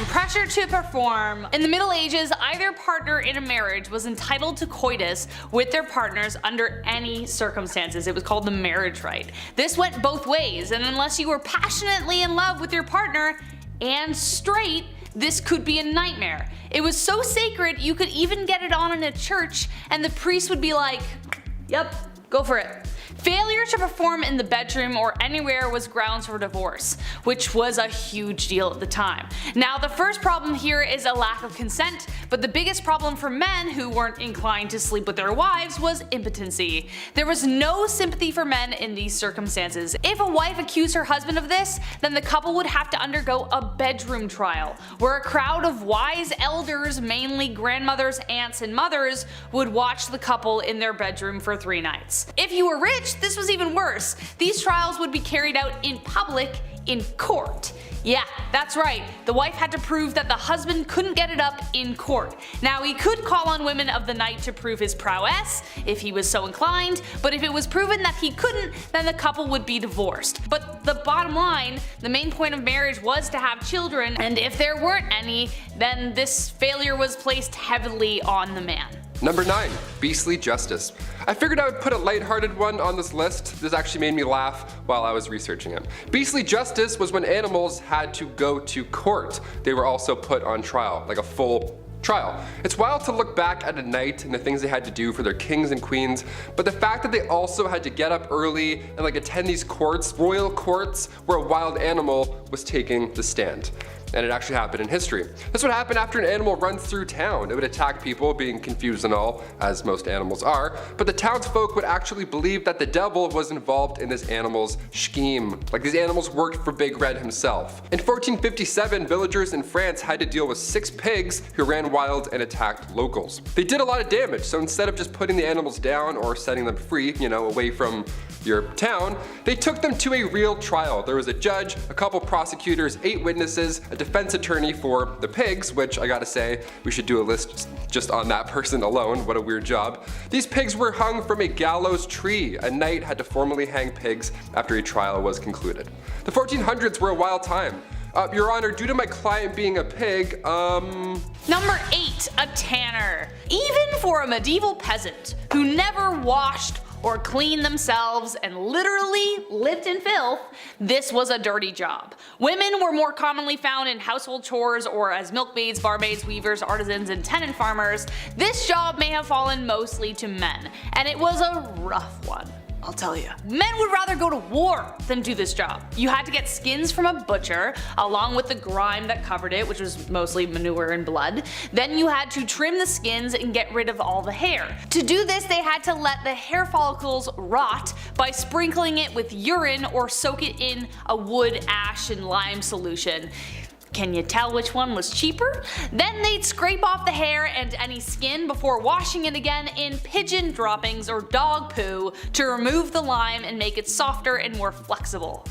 pressure to perform. In the Middle Ages, either partner in a marriage was entitled to coitus with their partners under any circumstances. It was called the marriage rite. This went both ways, and unless you were passionately in love with your partner and straight, this could be a nightmare. It was so sacred you could even get it on in a church and the priest would be like, yep, go for it. Failure to perform in the bedroom or anywhere was grounds for divorce, which was a huge deal at the time. Now the first problem here is a lack of consent, but the biggest problem for men who weren't inclined to sleep with their wives was impotency. There was no sympathy for men in these circumstances. If a wife accused her husband of this, then the couple would have to undergo a bedroom trial, where a crowd of wise elders, mainly grandmothers, aunts, and mothers, would watch the couple in their bedroom for 3 nights. If you were rich, this was even worse. These trials would be carried out in public, in court. Yeah, that's right. The wife had to prove that the husband couldn't get it up in court. Now he could call on women of the night to prove his prowess, if he was so inclined, but if it was proven that he couldn't, then the couple would be divorced. But the bottom line, the main point of marriage was to have children, and if there weren't any, then this failure was placed heavily on the man. Number 9. Beastly justice. I figured I would put a lighthearted one on this list. This actually made me laugh while I was researching it. Beastly justice was when animals had to go to court. They were also put on trial, like a full trial. It's wild to look back at a night and the things they had to do for their kings and queens, but the fact that they also had to get up early and attend these courts, royal courts, where a wild animal was taking the stand. And it actually happened in history. This would happen after an animal runs through town. It would attack people, being confused and all, as most animals are, but the townsfolk would actually believe that the devil was involved in this animal's scheme. Like these animals worked for Big Red himself. In 1457, villagers in France had to deal with 6 pigs who ran wild and attacked locals. They did a lot of damage, so instead of just putting the animals down or setting them free, away from your town, they took them to a real trial. There was a judge, a couple prosecutors, 8 witnesses, a defense attorney for the pigs, which I gotta say, we should do a list just on that person alone. What a weird job. These pigs were hung from a gallows tree. A knight had to formally hang pigs after a trial was concluded. The 1400s were a wild time. Your Honor, due to my client being a pig, Number 8. A tanner. Even for a medieval peasant who never washed or cleaned themselves and literally lived in filth, this was a dirty job. Women were more commonly found in household chores or as milkmaids, barmaids, weavers, artisans, and tenant farmers. This job may have fallen mostly to men, and it was a rough one, I'll tell you. Men would rather go to war than do this job. You had to get skins from a butcher, along with the grime that covered it, which was mostly manure and blood. Then you had to trim the skins and get rid of all the hair. To do this, they had to let the hair follicles rot by sprinkling it with urine or soak it in a wood, ash, and lime solution. Can you tell which one was cheaper? Then they'd scrape off the hair and any skin before washing it again in pigeon droppings or dog poo to remove the lime and make it softer and more flexible.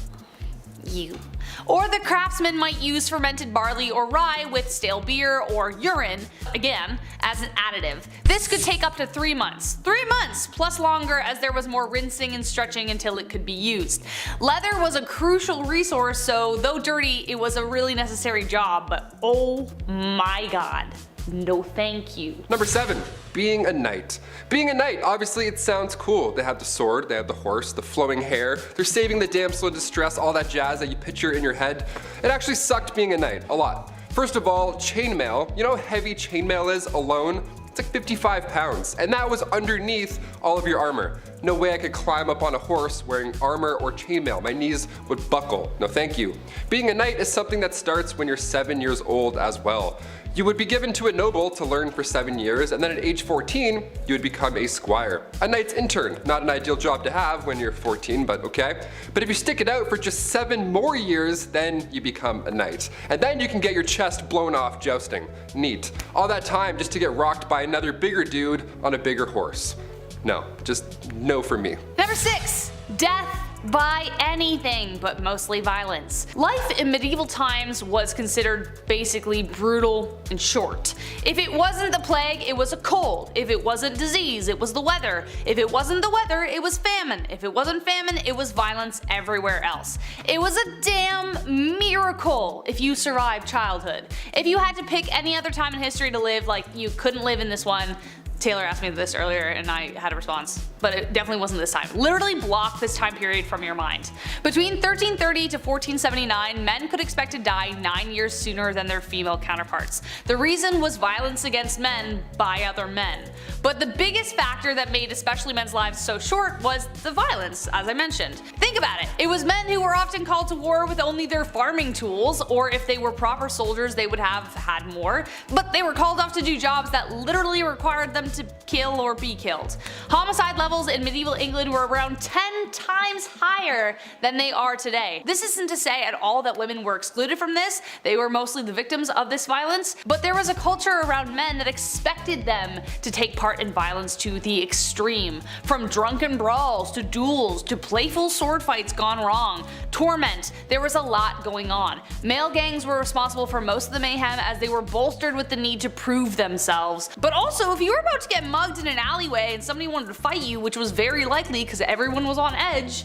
Or the craftsman might use fermented barley or rye with stale beer or urine, again, as an additive. This could take up to 3 months. 3 months plus longer, as there was more rinsing and stretching until it could be used. Leather was a crucial resource, so though dirty, it was a really necessary job, but oh my god. No thank you. Number 7. Being a knight. Being a knight, obviously it sounds cool. They have the sword, they have the horse, the flowing hair, they're saving the damsel in distress, all that jazz that you picture in your head. It actually sucked being a knight, a lot. First of all, chainmail. You know how heavy chainmail is alone? It's like 55 pounds, and that was underneath all of your armor. No way I could climb up on a horse wearing armor or chainmail. My knees would buckle. No thank you. Being a knight is something that starts when you're 7 years old as well. You would be given to a noble to learn for 7 years, and then at age 14, you would become a squire. A knight's intern, not an ideal job to have when you're 14, but okay. But if you stick it out for just 7 more years, then you become a knight. And then you can get your chest blown off jousting. Neat. All that time just to get rocked by another bigger dude on a bigger horse. No, just no for me. Number 6. Death by anything but mostly violence. Life in medieval times was considered basically brutal and short. If it wasn't the plague, it was a cold. If it wasn't disease, it was the weather. If it wasn't the weather, it was famine. If it wasn't famine, it was violence everywhere else. It was a damn miracle if you survived childhood. If you had to pick any other time in history to live, like you couldn't live in this one. Taylor asked me this earlier and I had a response, but it definitely wasn't this time. Literally block this time period from your mind. Between 1330 to 1479, men could expect to die 9 years sooner than their female counterparts. The reason was violence against men by other men. But the biggest factor that made especially men's lives so short was the violence, as I mentioned. Think about it. It was men who were often called to war with only their farming tools, or if they were proper soldiers they would have had more, but they were called off to do jobs that literally required them to kill or be killed. Homicide levels in medieval England were around 10 times higher than they are today. This isn't to say at all that women were excluded from this, they were mostly the victims of this violence, but there was a culture around men that expected them to take part in violence to the extreme. From drunken brawls, to duels, to playful sword fights gone wrong, torment, there was a lot going on. Male gangs were responsible for most of the mayhem as they were bolstered with the need to prove themselves. But also, if you were about to get mugged in an alleyway and somebody wanted to fight you, which was very likely because everyone was on edge,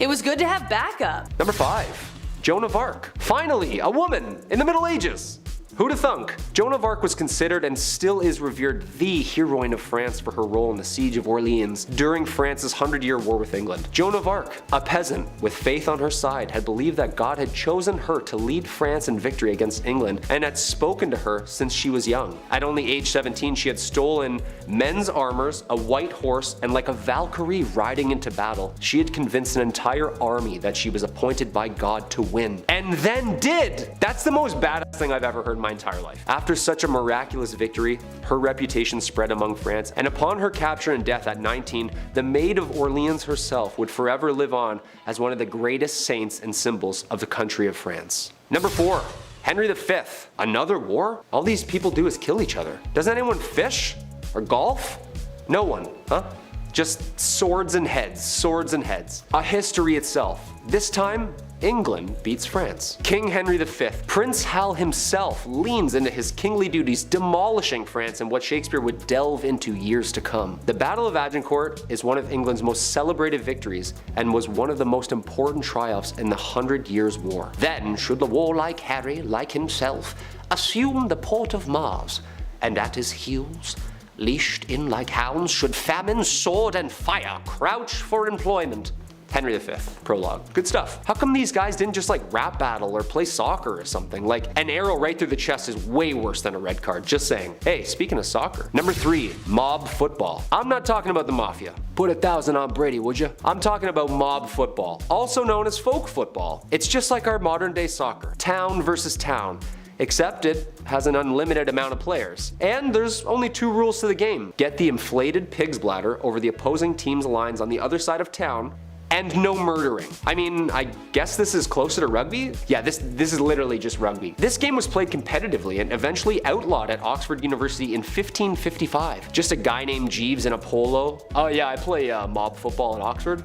it was good to have backup. Number 5. Joan of Arc. Finally, a woman in the Middle Ages. Who'da thunk? Joan of Arc was considered and still is revered the heroine of France for her role in the Siege of Orleans during France's 100-year war with England. Joan of Arc, a peasant with faith on her side, had believed that God had chosen her to lead France in victory against England and had spoken to her since she was young. At only age 17, she had stolen men's armors, a white horse, and like a Valkyrie riding into battle, she had convinced an entire army that she was appointed by God to win. And then did! That's the most badass thing I've ever heard in my entire life. After such a miraculous victory, her reputation spread among France, and upon her capture and death at 19, the Maid of Orleans herself would forever live on as one of the greatest saints and symbols of the country of France. Number 4. Henry V. Another war? All these people do is kill each other. Does anyone fish? Or golf? No one, huh? Just swords and heads, swords and heads. A history itself. This time, England beats France. King Henry V, Prince Hal himself, leans into his kingly duties, demolishing France in what Shakespeare would delve into years to come. The Battle of Agincourt is one of England's most celebrated victories and was one of the most important triumphs in the 100 Years' War. Then should the warlike Harry, like himself, assume the port of Mars, and at his heels, leashed in like hounds, should famine, sword, and fire crouch for employment. Henry V, prologue. Good stuff. How come these guys didn't just like rap battle or play soccer or something? Like, an arrow right through the chest is way worse than a red card, just saying. Hey, speaking of soccer. Number 3, mob football. I'm not talking about the mafia. Put 1,000 on Brady, would you? I'm talking about mob football, also known as folk football. It's just like our modern day soccer. Town versus town. Except it has an unlimited amount of players. And there's only 2 rules to the game. Get the inflated pig's bladder over the opposing team's lines on the other side of town, and no murdering. I mean, I guess this is closer to rugby? Yeah, this is literally just rugby. This game was played competitively and eventually outlawed at Oxford University in 1555. Just a guy named Jeeves in a polo. Oh yeah, I play mob football at Oxford.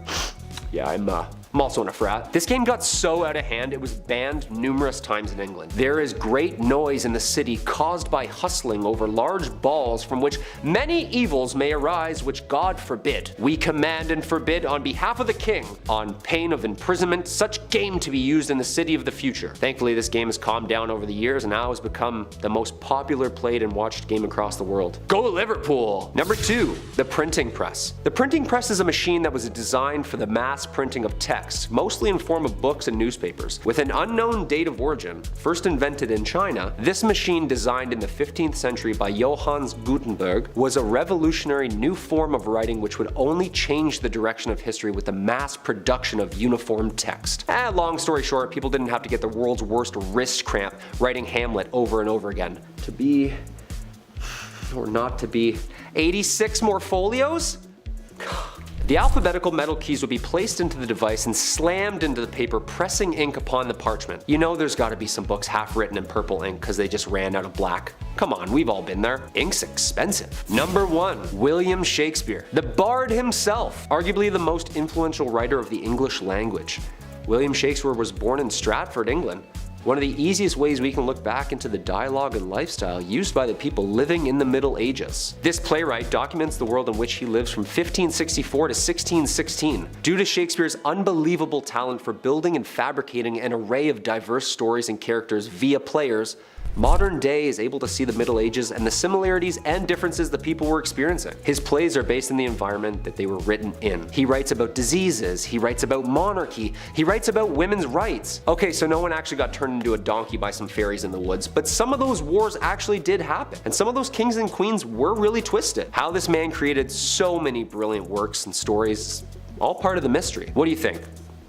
Yeah, I'm also in a frat. This game got so out of hand it was banned numerous times in England. There is great noise in the city caused by hustling over large balls from which many evils may arise which God forbid. We command and forbid on behalf of the king, on pain of imprisonment, such game to be used in the city of the future. Thankfully this game has calmed down over the years and now has become the most popular played and watched game across the world. Go Liverpool! Number 2, the printing press. The printing press is a machine that was designed for the mass printing of text, mostly in form of books and newspapers. With an unknown date of origin, first invented in China, this machine, designed in the 15th century by Johannes Gutenberg, was a revolutionary new form of writing which would only change the direction of history with the mass production of uniform text. Long story short, people didn't have to get the world's worst wrist cramp writing Hamlet over and over again. To be, or not to be, 86 more folios? The alphabetical metal keys would be placed into the device and slammed into the paper, pressing ink upon the parchment. You know there's gotta be some books half written in purple ink because they just ran out of black. Come on, we've all been there. Ink's expensive. Number 1. William Shakespeare. The Bard himself, arguably the most influential writer of the English language. William Shakespeare was born in Stratford, England. One of the easiest ways we can look back into the dialogue and lifestyle used by the people living in the Middle Ages. This playwright documents the world in which he lives from 1564 to 1616. Due to Shakespeare's unbelievable talent for building and fabricating an array of diverse stories and characters via players, modern day is able to see the Middle Ages and the similarities and differences the people were experiencing. His plays are based in the environment that they were written in. He writes about diseases, he writes about monarchy, he writes about women's rights. Okay, so no one actually got turned into a donkey by some fairies in the woods, but some of those wars actually did happen, and some of those kings and queens were really twisted. How this man created so many brilliant works and stories, all part of the mystery. What do you think?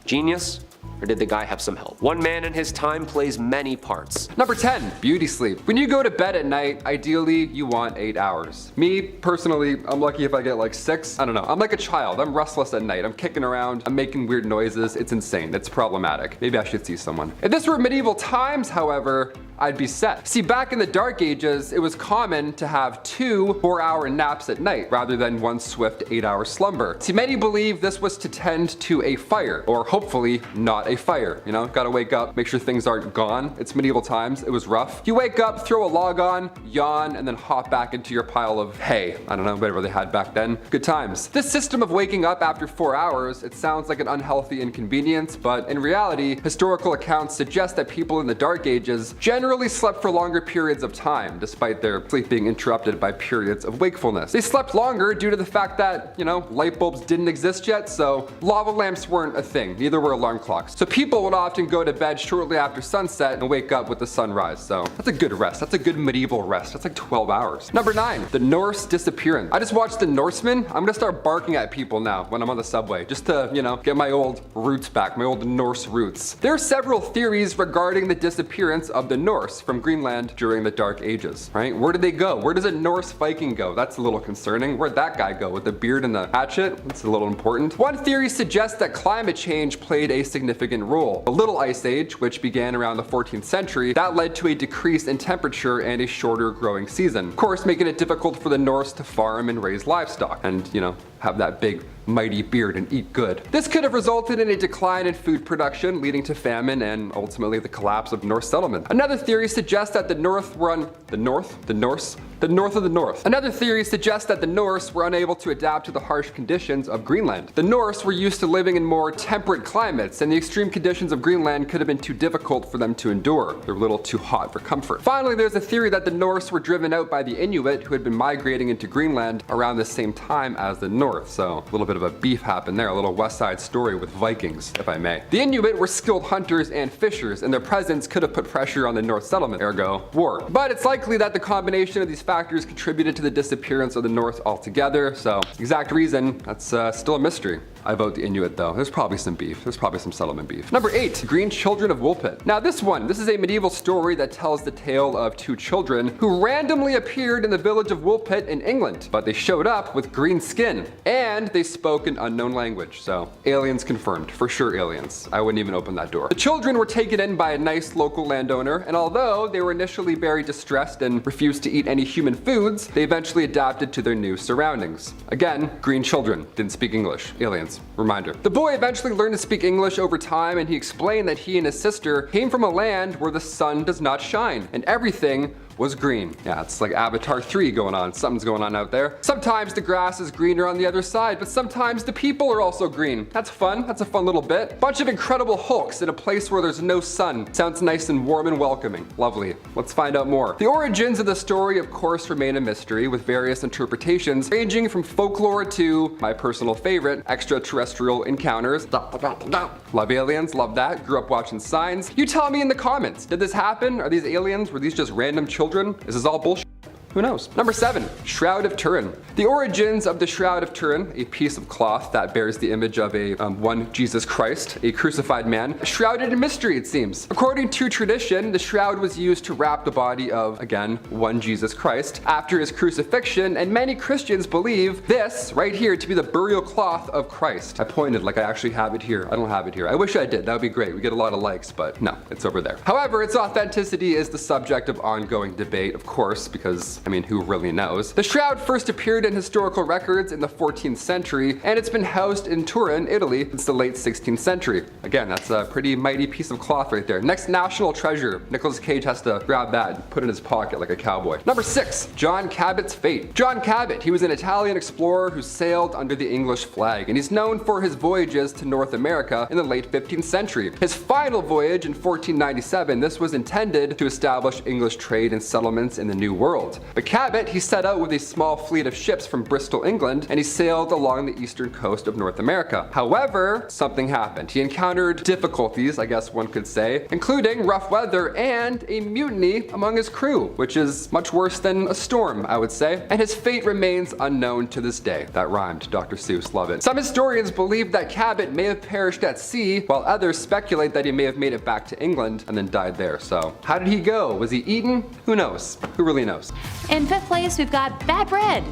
Genius? Or did the guy have some help? One man in his time plays many parts. Number 10, beauty sleep. When you go to bed at night, ideally you want 8 hours. Me, personally, I'm lucky if I get like 6. I don't know, I'm like a child. I'm restless at night. I'm kicking around, I'm making weird noises. It's insane, it's problematic. Maybe I should see someone. If this were medieval times, however, I'd be set. See, back in the Dark Ages, it was common to have 2 4-hour naps at night rather than one swift 8-hour slumber. See, many believe this was to tend to a fire, or hopefully not a fire. You know, gotta wake up, make sure things aren't gone. It's medieval times, it was rough. You wake up, throw a log on, yawn, and then hop back into your pile of hay. I don't know, whatever they had back then. Good times. This system of waking up after 4 hours, it sounds like an unhealthy inconvenience, but in reality, historical accounts suggest that people in the Dark Ages generally slept for longer periods of time, despite their sleep being interrupted by periods of wakefulness. They slept longer due to the fact that, you know, light bulbs didn't exist yet, so lava lamps weren't a thing, neither were alarm clocks. So people would often go to bed shortly after sunset and wake up with the sunrise, so that's a good rest. That's a good medieval rest. That's like 12 hours. Number 9, the Norse disappearance. I just watched The Norseman. I'm gonna start barking at people now when I'm on the subway, just to, you know, get my old roots back, my old Norse roots. There are several theories regarding the disappearance of the Norse from Greenland during the Dark Ages, right? Where did they go? Where does a Norse Viking go? That's a little concerning. Where'd that guy go with the beard and the hatchet? That's a little important. One theory suggests that climate change played a significant role. The Little Ice Age, which began around the 14th century, that led to a decrease in temperature and a shorter growing season. Of course, making it difficult for the Norse to farm and raise livestock and, you know, have that big mighty beard and eat good. This could have resulted in a decline in food production, leading to famine and ultimately the collapse of Norse settlement. Another theory suggests that the North were the North of the North. Another theory suggests that the Norse were unable to adapt to the harsh conditions of Greenland. The Norse were used to living in more temperate climates, and the extreme conditions of Greenland could have been too difficult for them to endure. They were a little too hot for comfort. Finally, there's a theory that the Norse were driven out by the Inuit, who had been migrating into Greenland around the same time as the North. So a little bit of a beef happened there, a little West Side Story with Vikings, if I may. The Inuit were skilled hunters and fishers, and their presence could have put pressure on the North settlement, ergo war. But it's likely that the combination of these factors contributed to the disappearance of the North altogether, so exact reason, that's still a mystery. I vote the Inuit though. There's probably some beef. There's probably some settlement beef. Number 8, Green Children of Woolpit. Now this is a medieval story that tells the tale of 2 children who randomly appeared in the village of Woolpit in England, but they showed up with green skin and they spoke an unknown language. So aliens confirmed, for sure aliens. I wouldn't even open that door. The children were taken in by a nice local landowner, and although they were initially very distressed and refused to eat any human foods, they eventually adapted to their new surroundings. Again, green children, didn't speak English, aliens. Reminder. The boy eventually learned to speak English over time, and he explained that he and his sister came from a land where the sun does not shine and everything was green. Yeah, it's like Avatar 3 going on. Something's going on out there. Sometimes the grass is greener on the other side, but sometimes the people are also green. That's fun. That's a fun little bit. Bunch of incredible Hulks in a place where there's no sun. Sounds nice and warm and welcoming. Lovely. Let's find out more. The origins of the story, of course, remain a mystery, with various interpretations ranging from folklore to my personal favorite, extraterrestrial encounters. Love aliens, love that. Grew up watching Signs. You tell me in the comments, did this happen? Are these aliens? Were these just random children? Is this all bullshit? Who knows? Number 7, Shroud of Turin. The origins of the Shroud of Turin, a piece of cloth that bears the image of one Jesus Christ, a crucified man, shrouded in mystery it seems. According to tradition, the shroud was used to wrap the body of, again, one Jesus Christ after his crucifixion, and many Christians believe this right here to be the burial cloth of Christ. I pointed like I actually have it here. I don't have it here. I wish I did. That would be great. We get a lot of likes, but no, it's over there. However, its authenticity is the subject of ongoing debate, of course, because I mean, who really knows? The shroud first appeared in historical records in the 14th century, and it's been housed in Turin, Italy, since the late 16th century. Again, that's a pretty mighty piece of cloth right there. Next national treasure. Nicolas Cage has to grab that and put it in his pocket like a cowboy. Number 6, John Cabot's fate. John Cabot, he was an Italian explorer who sailed under the English flag, and he's known for his voyages to North America in the late 15th century. His final voyage in 1497, this was intended to establish English trade and settlements in the New World. But Cabot, he set out with a small fleet of ships from Bristol, England, and he sailed along the eastern coast of North America. However, something happened. He encountered difficulties, I guess one could say, including rough weather and a mutiny among his crew, which is much worse than a storm, I would say. And his fate remains unknown to this day. That rhymed, Dr. Seuss, love it. Some historians believe that Cabot may have perished at sea, while others speculate that he may have made it back to England and then died there. So, how did he go? Was he eaten? Who knows? Who really knows? In 5th place, we've got bad bread.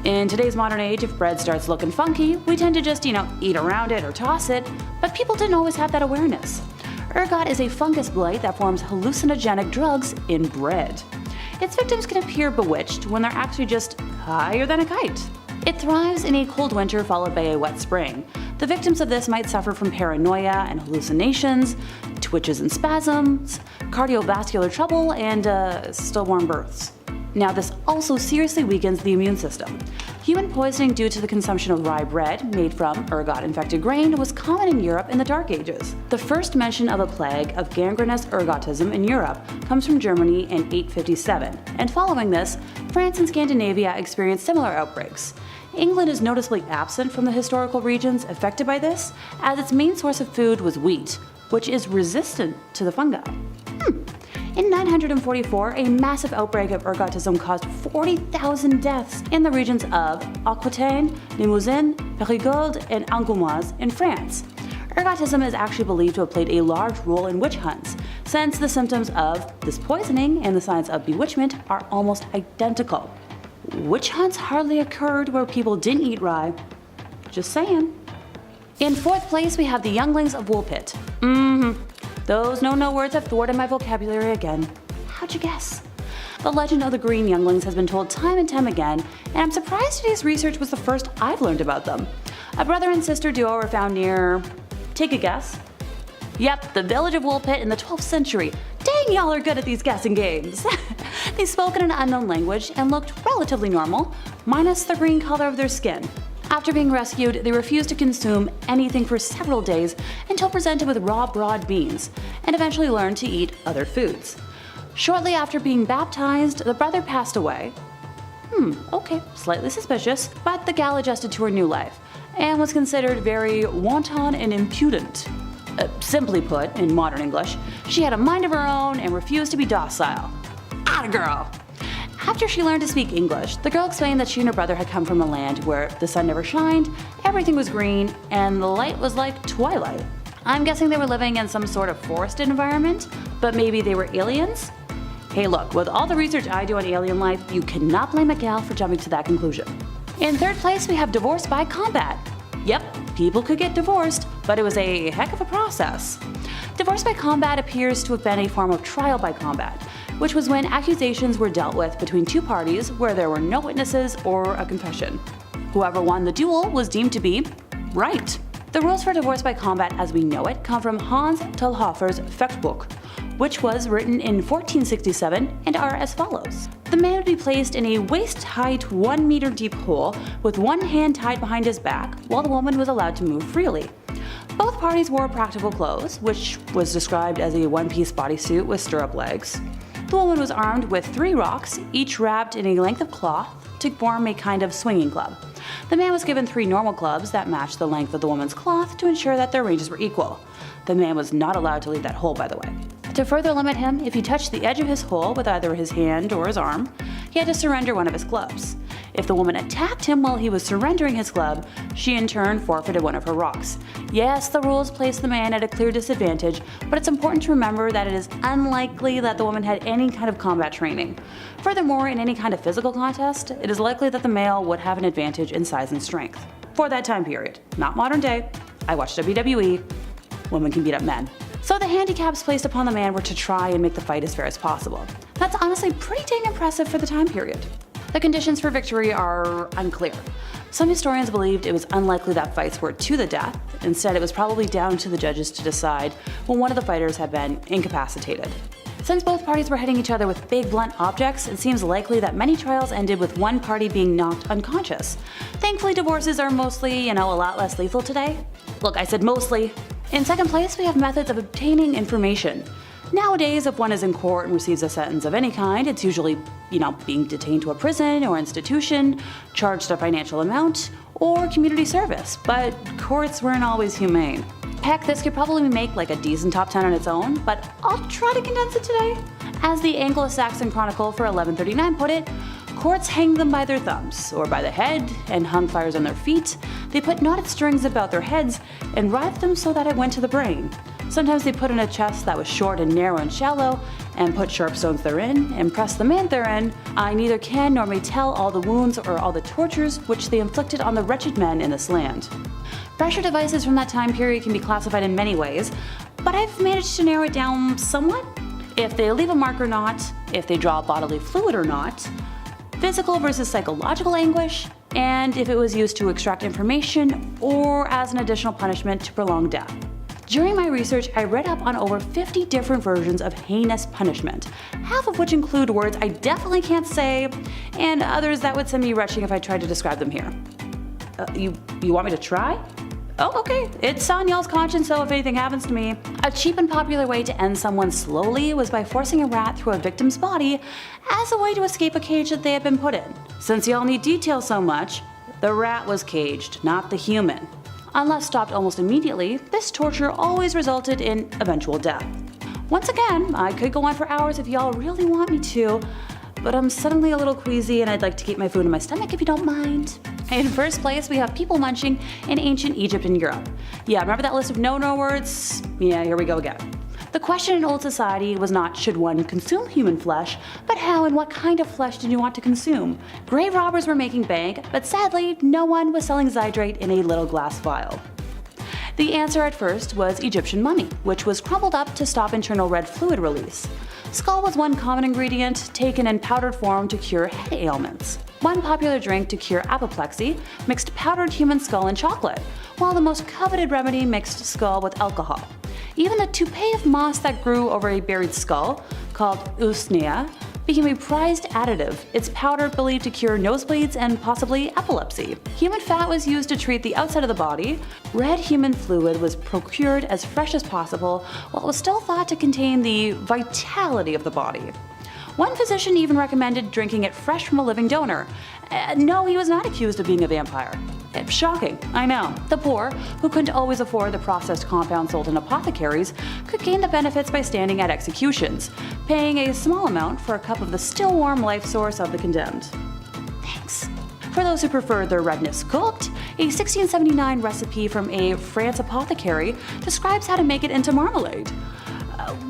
In today's modern age, if bread starts looking funky, we tend to just, eat around it or toss it, but people didn't always have that awareness. Ergot is a fungus blight that forms hallucinogenic drugs in bread. Its victims can appear bewitched when they're actually just higher than a kite. It thrives in a cold winter followed by a wet spring. The victims of this might suffer from paranoia and hallucinations, twitches and spasms, cardiovascular trouble, and stillborn births. Now, this also seriously weakens the immune system. Human poisoning due to the consumption of rye bread made from ergot-infected grain was common in Europe in the Dark Ages. The first mention of a plague of gangrenous ergotism in Europe comes from Germany in 857, and following this, France and Scandinavia experienced similar outbreaks. England is noticeably absent from the historical regions affected by this, as its main source of food was wheat, which is resistant to the fungi. In 944, a massive outbreak of ergotism caused 40,000 deaths in the regions of Aquitaine, Limousin, Périgord, and Angoumoise in France. Ergotism is actually believed to have played a large role in witch hunts, since the symptoms of this poisoning and the signs of bewitchment are almost identical. Witch hunts hardly occurred where people didn't eat rye. Just saying. In 4th place, we have the younglings of Woolpit. Those no words have thwarted my vocabulary again. How'd you guess? The legend of the green younglings has been told time and time again, and I'm surprised today's research was the first I've learned about them. A brother and sister duo were found near... take a guess. Yep, the village of Woolpit in the 12th century. Dang, y'all are good at these guessing games. They spoke in an unknown language and looked relatively normal, minus the green color of their skin. After being rescued, they refused to consume anything for several days until presented with raw broad beans, and eventually learned to eat other foods. Shortly after being baptized, the brother passed away. Okay, slightly suspicious, but the gal adjusted to her new life, and was considered very wanton and impudent. Simply put, in modern English, she had a mind of her own and refused to be docile. Atta girl! After she learned to speak English, the girl explained that she and her brother had come from a land where the sun never shined, everything was green, and the light was like twilight. I'm guessing they were living in some sort of forested environment, but maybe they were aliens? Hey look, with all the research I do on alien life, you cannot blame a gal for jumping to that conclusion. In 3rd place, we have divorce by combat. Yep, people could get divorced, but it was a heck of a process. Divorce by combat appears to have been a form of trial by combat, which was when accusations were dealt with between two parties where there were no witnesses or a confession. Whoever won the duel was deemed to be right. The rules for divorce by combat as we know it come from Hans Thalhofer's Fechtbuch, which was written in 1467 and are as follows. The man would be placed in a waist-height 1 meter deep hole with one hand tied behind his back, while the woman was allowed to move freely. Both parties wore practical clothes, which was described as a one-piece bodysuit with stirrup legs. The woman was armed with 3 rocks, each wrapped in a length of cloth to form a kind of swinging club. The man was given 3 normal clubs that matched the length of the woman's cloth to ensure that their ranges were equal. The man was not allowed to leave that hole, by the way. To further limit him, if he touched the edge of his hole with either his hand or his arm, he had to surrender one of his clubs. If the woman attacked him while he was surrendering his club, she in turn forfeited one of her rocks. Yes, the rules placed the man at a clear disadvantage, but it's important to remember that it is unlikely that the woman had any kind of combat training. Furthermore, in any kind of physical contest, it is likely that the male would have an advantage in size and strength. For that time period, not modern day. I watched WWE, women can beat up men. So the handicaps placed upon the man were to try and make the fight as fair as possible. That's honestly pretty dang impressive for the time period. The conditions for victory are unclear. Some historians believed it was unlikely that fights were to the death. Instead, it was probably down to the judges to decide when one of the fighters had been incapacitated. Since both parties were hitting each other with big blunt objects, it seems likely that many trials ended with one party being knocked unconscious. Thankfully, divorces are mostly, a lot less lethal today. Look, I said mostly. In second place, we have methods of obtaining information. Nowadays, if one is in court and receives a sentence of any kind, it's usually, being detained to a prison or institution, charged a financial amount, or community service. But courts weren't always humane. Heck, this could probably make like a decent top 10 on its own, but I'll try to condense it today. As the Anglo-Saxon Chronicle for 1139 put it, courts hanged them by their thumbs, or by the head, and hung fires on their feet. They put knotted strings about their heads and writhed them so that it went to the brain. Sometimes they put in a chest that was short and narrow and shallow, and put sharp stones therein, and pressed the man therein. I neither can nor may tell all the wounds or all the tortures which they inflicted on the wretched men in this land. Pressure devices from that time period can be classified in many ways, but I've managed to narrow it down somewhat. If they leave a mark or not, if they draw bodily fluid or not, physical versus psychological anguish, and if it was used to extract information or as an additional punishment to prolong death. During my research, I read up on over 50 different versions of heinous punishment, half of which include words I definitely can't say, and others that would send me retching if I tried to describe them here. You want me to try? Oh, okay. It's on y'all's conscience, so if anything happens to me. A cheap and popular way to end someone slowly was by forcing a rat through a victim's body as a way to escape a cage that they had been put in. Since y'all need detail so much, the rat was caged, not the human. Unless stopped almost immediately, this torture always resulted in eventual death. Once again, I could go on for hours if y'all really want me to, but I'm suddenly a little queasy and I'd like to keep my food in my stomach if you don't mind. In first place, we have people munching in ancient Egypt and Europe. Yeah, remember that list of no-no words? Yeah, here we go again. The question in old society was not should one consume human flesh, but how and what kind of flesh did you want to consume? Grave robbers were making bank, but sadly, no one was selling zydrate in a little glass vial. The answer at first was Egyptian mummy, which was crumbled up to stop internal red fluid release. Skull was one common ingredient, taken in powdered form to cure head ailments. One popular drink to cure apoplexy mixed powdered human skull and chocolate, while the most coveted remedy mixed skull with alcohol. Even the toupee of moss that grew over a buried skull, called usnea, became a prized additive, its powder believed to cure nosebleeds and possibly epilepsy. Human fat was used to treat the outside of the body. Red human fluid was procured as fresh as possible, while it was still thought to contain the vitality of the body. One physician even recommended drinking it fresh from a living donor. No, he was not accused of being a vampire. Shocking, I know. The poor, who couldn't always afford the processed compound sold in apothecaries, could gain the benefits by standing at executions, paying a small amount for a cup of the still warm life source of the condemned. Thanks. For those who prefer their redness cooked, a 1679 recipe from a France apothecary describes how to make it into marmalade.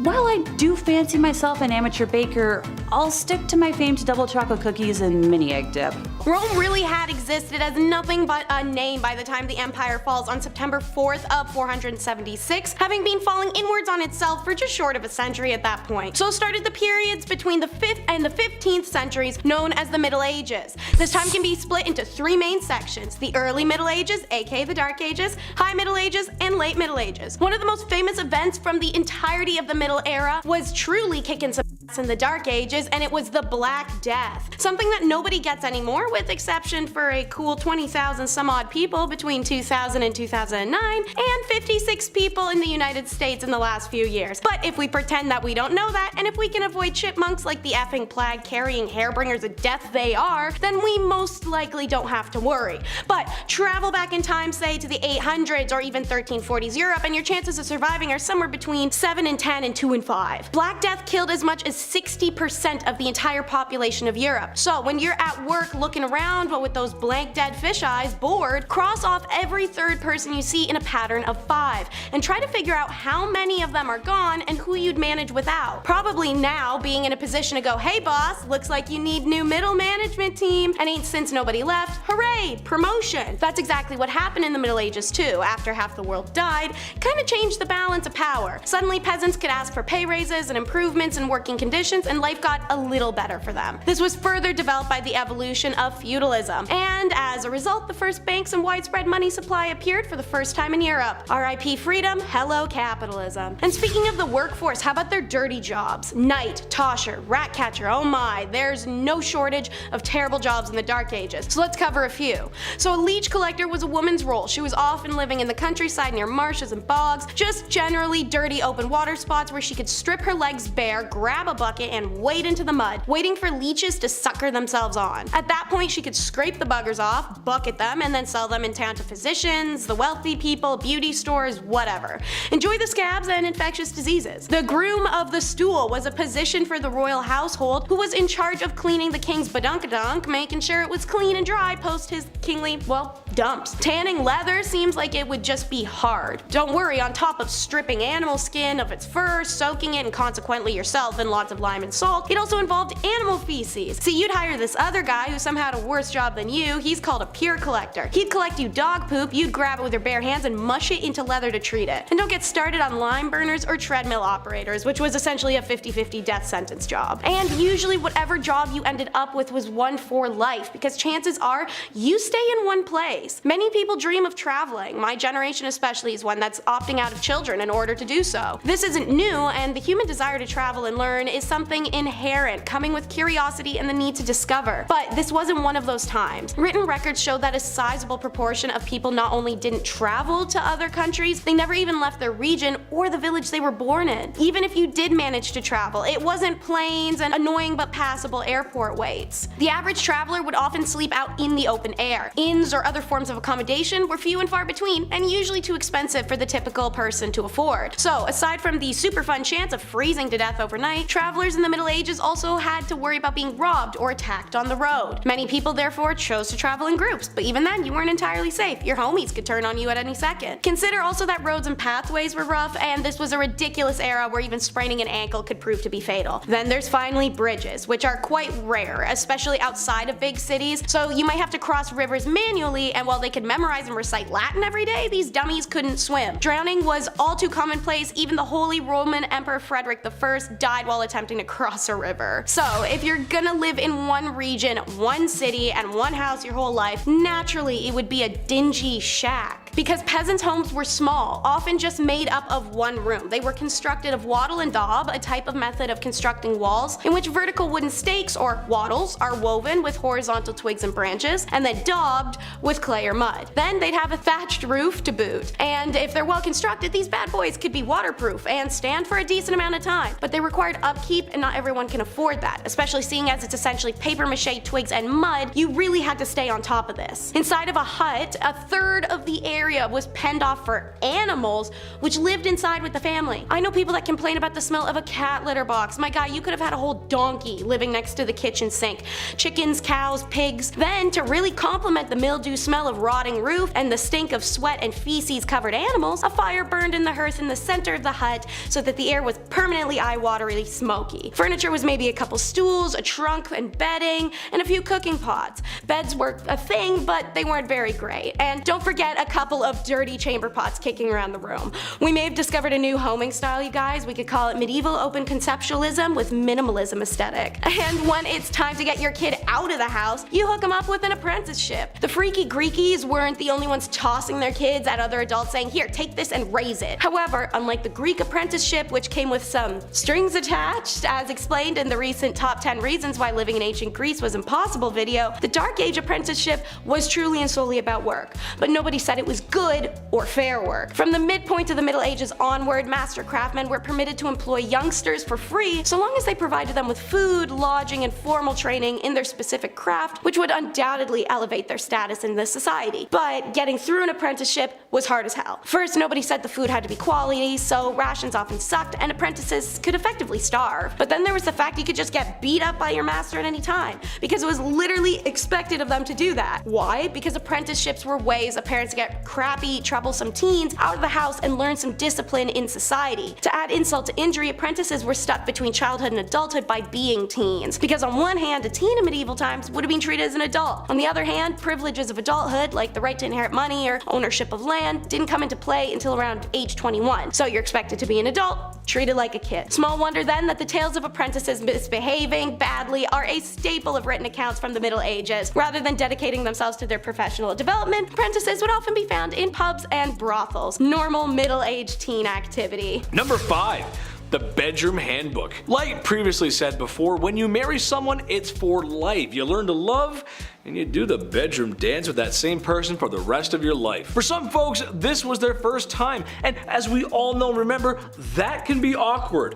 While I do fancy myself an amateur baker, I'll stick to my famed double chocolate cookies and mini egg dip. Rome really had existed as nothing but a name by the time the empire falls on September 4th of 476, having been falling inwards on itself for just short of a century at that point. So started the periods between the 5th and the 15th centuries known as the Middle Ages. This time can be split into three main sections: the early Middle Ages, aka the Dark Ages, High Middle Ages, and Late Middle Ages. One of the most famous events from the entirety of the Middle Era was truly kicking some ass in the Dark Ages, and it was the Black Death. Something that nobody gets anymore, with exception for a cool 20,000 some odd people between 2000 and 2009, and 56 people in the United States in the last few years. But if we pretend that we don't know that, and if we can avoid chipmunks like the effing plague carrying hairbringers of death they are, then we most likely don't have to worry. But travel back in time, say to the 800s or even 1340s Europe, and your chances of surviving are somewhere between 7 and 10 and 2 and 5. Black Death killed as much as 60% of the entire population of Europe. So when you're at work looking around but with those blank dead fish eyes, bored, cross off every third person you see in a pattern of 5 and try to figure out how many of them are gone and who you'd manage without. Probably now being in a position to go, hey boss, looks like you need new middle management team, and ain't since nobody left, hooray, promotion. That's exactly what happened in the Middle Ages too. After half the world died, kinda changed the balance of power. Suddenly peasants could ask for pay raises and improvements in working conditions, and life got a little better for them. This was further developed by the evolution of feudalism, and as a result the first banks and widespread money supply appeared for the first time in Europe. RIP freedom, hello capitalism. And speaking of the workforce, how about their dirty jobs? Knight, tosher, rat catcher, oh my, there's no shortage of terrible jobs in the Dark Ages. So let's cover a few. So a leech collector was a woman's role. She was often living in the countryside near marshes and bogs, just generally dirty open water spots where she could strip her legs bare, grab a bucket, and wade into the mud, waiting for leeches to sucker themselves on. At that point she could scrape the buggers off, bucket them, and then sell them in town to physicians, the wealthy people, beauty stores, whatever. Enjoy the scabs and infectious diseases. The groom of the stool was a position for the royal household who was in charge of cleaning the king's badunkadunk, making sure it was clean and dry post his kingly, well, dumps. Tanning leather seems like it would just be hard. Don't worry, on top of stripping animal skin of its fur, soaking it, and consequently yourself in lots of lime and salt, it also involved animal feces. See, you'd hire this other guy who somehow had a worse job than you. He's called a pure collector. He'd collect you dog poop, you'd grab it with your bare hands and mush it into leather to treat it. And don't get started on lime burners or treadmill operators, which was essentially a 50-50 death sentence job. And usually whatever job you ended up with was one for life, because chances are you stay in one place. Many people dream of traveling. My generation especially is one that's opting out of children in order to do so. This isn't new, and the human desire to travel and learn is something inherent, coming with curiosity and the need to discover. But this wasn't one of those times. Written records show that a sizable proportion of people not only didn't travel to other countries, they never even left their region or the village they were born in. Even if you did manage to travel, it wasn't planes and annoying but passable airport waits. The average traveler would often sleep out in the open air. Inns or other forms of accommodation were few and far between, and usually too expensive for the typical person to afford. So aside from the super fun chance of freezing to death overnight, travelers in the Middle Ages also had to worry about being robbed or attacked on the road. Many people therefore chose to travel in groups, but even then you weren't entirely safe. Your homies could turn on you at any second. Consider also that roads and pathways were rough, and this was a ridiculous era where even spraining an ankle could prove to be fatal. Then there's finally bridges, which are quite rare, especially outside of big cities, so you might have to cross rivers manually, and while they could memorize and recite Latin every day, these dummies couldn't swim. Drowning was all too commonplace. Even the Holy Roman Emperor Frederick I died while attempting to cross a river. So if you're gonna live in one region, one city, and one house your whole life, naturally it would be a dingy shack. Because peasants' homes were small, often just made up of one room. They were constructed of wattle and daub, a type of method of constructing walls in which vertical wooden stakes, or wattles, are woven with horizontal twigs and branches, and then daubed with clay or mud. Then they'd have a thatched roof to boot. And if they're well constructed, these bad boys could be waterproof and stand for a decent amount of time. But they required upkeep, and not everyone can afford that, especially seeing as it's essentially paper mache, twigs, and mud. You really had to stay on top of this. Inside of a hut, a third of the area was penned off for animals, which lived inside with the family. I know people that complain about the smell of a cat litter box. My guy, you could have had a whole donkey living next to the kitchen sink. Chickens, cows, pigs. Then, to really complement the mildew smell of rotting roof and the stink of sweat and feces covered animals, a fire burned in the hearth in the center of the hut so that the air was permanently eye-wateringly smoky. Furniture was maybe a couple stools, a trunk and bedding, and a few cooking pots. Beds were a thing, but they weren't very great. And don't forget a couple of dirty chamber pots kicking around the room. We may have discovered a new homing style, you guys. We could call it medieval open conceptualism with minimalism aesthetic. And when it's time to get your kid out of the house, you hook them up with an apprenticeship. The freaky Greekies weren't the only ones tossing their kids at other adults saying, here, take this and raise it. However, unlike the Greek apprenticeship, which came with some strings attached, as explained in the recent Top 10 Reasons Why Living in Ancient Greece Was Impossible video, the Dark Age apprenticeship was truly and solely about work. But nobody said it was is good or fair work. From the midpoint of the Middle Ages onward, master craftsmen were permitted to employ youngsters for free so long as they provided them with food, lodging, and formal training in their specific craft, which would undoubtedly elevate their status in this society. But getting through an apprenticeship was hard as hell. First, nobody said the food had to be quality, so rations often sucked and apprentices could effectively starve. But then there was the fact you could just get beat up by your master at any time, because it was literally expected of them to do that. Why? Because apprenticeships were ways of parents to get crappy, troublesome teens out of the house and learn some discipline in society. To add insult to injury, apprentices were stuck between childhood and adulthood by being teens. Because on one hand, a teen in medieval times would have been treated as an adult. On the other hand, privileges of adulthood, like the right to inherit money or ownership of land, didn't come into play until around age 21. So you're expected to be an adult, treated like a kid. Small wonder then that the tales of apprentices misbehaving badly are a staple of written accounts from the Middle Ages. Rather than dedicating themselves to their professional development, apprentices would often be found in pubs and brothels. Normal middle-aged teen activity. Number 5. The bedroom handbook. Like previously said before, when you marry someone, it's for life. You learn to love and you do the bedroom dance with that same person for the rest of your life. For some folks, this was their first time, and as we all know, remember, that can be awkward.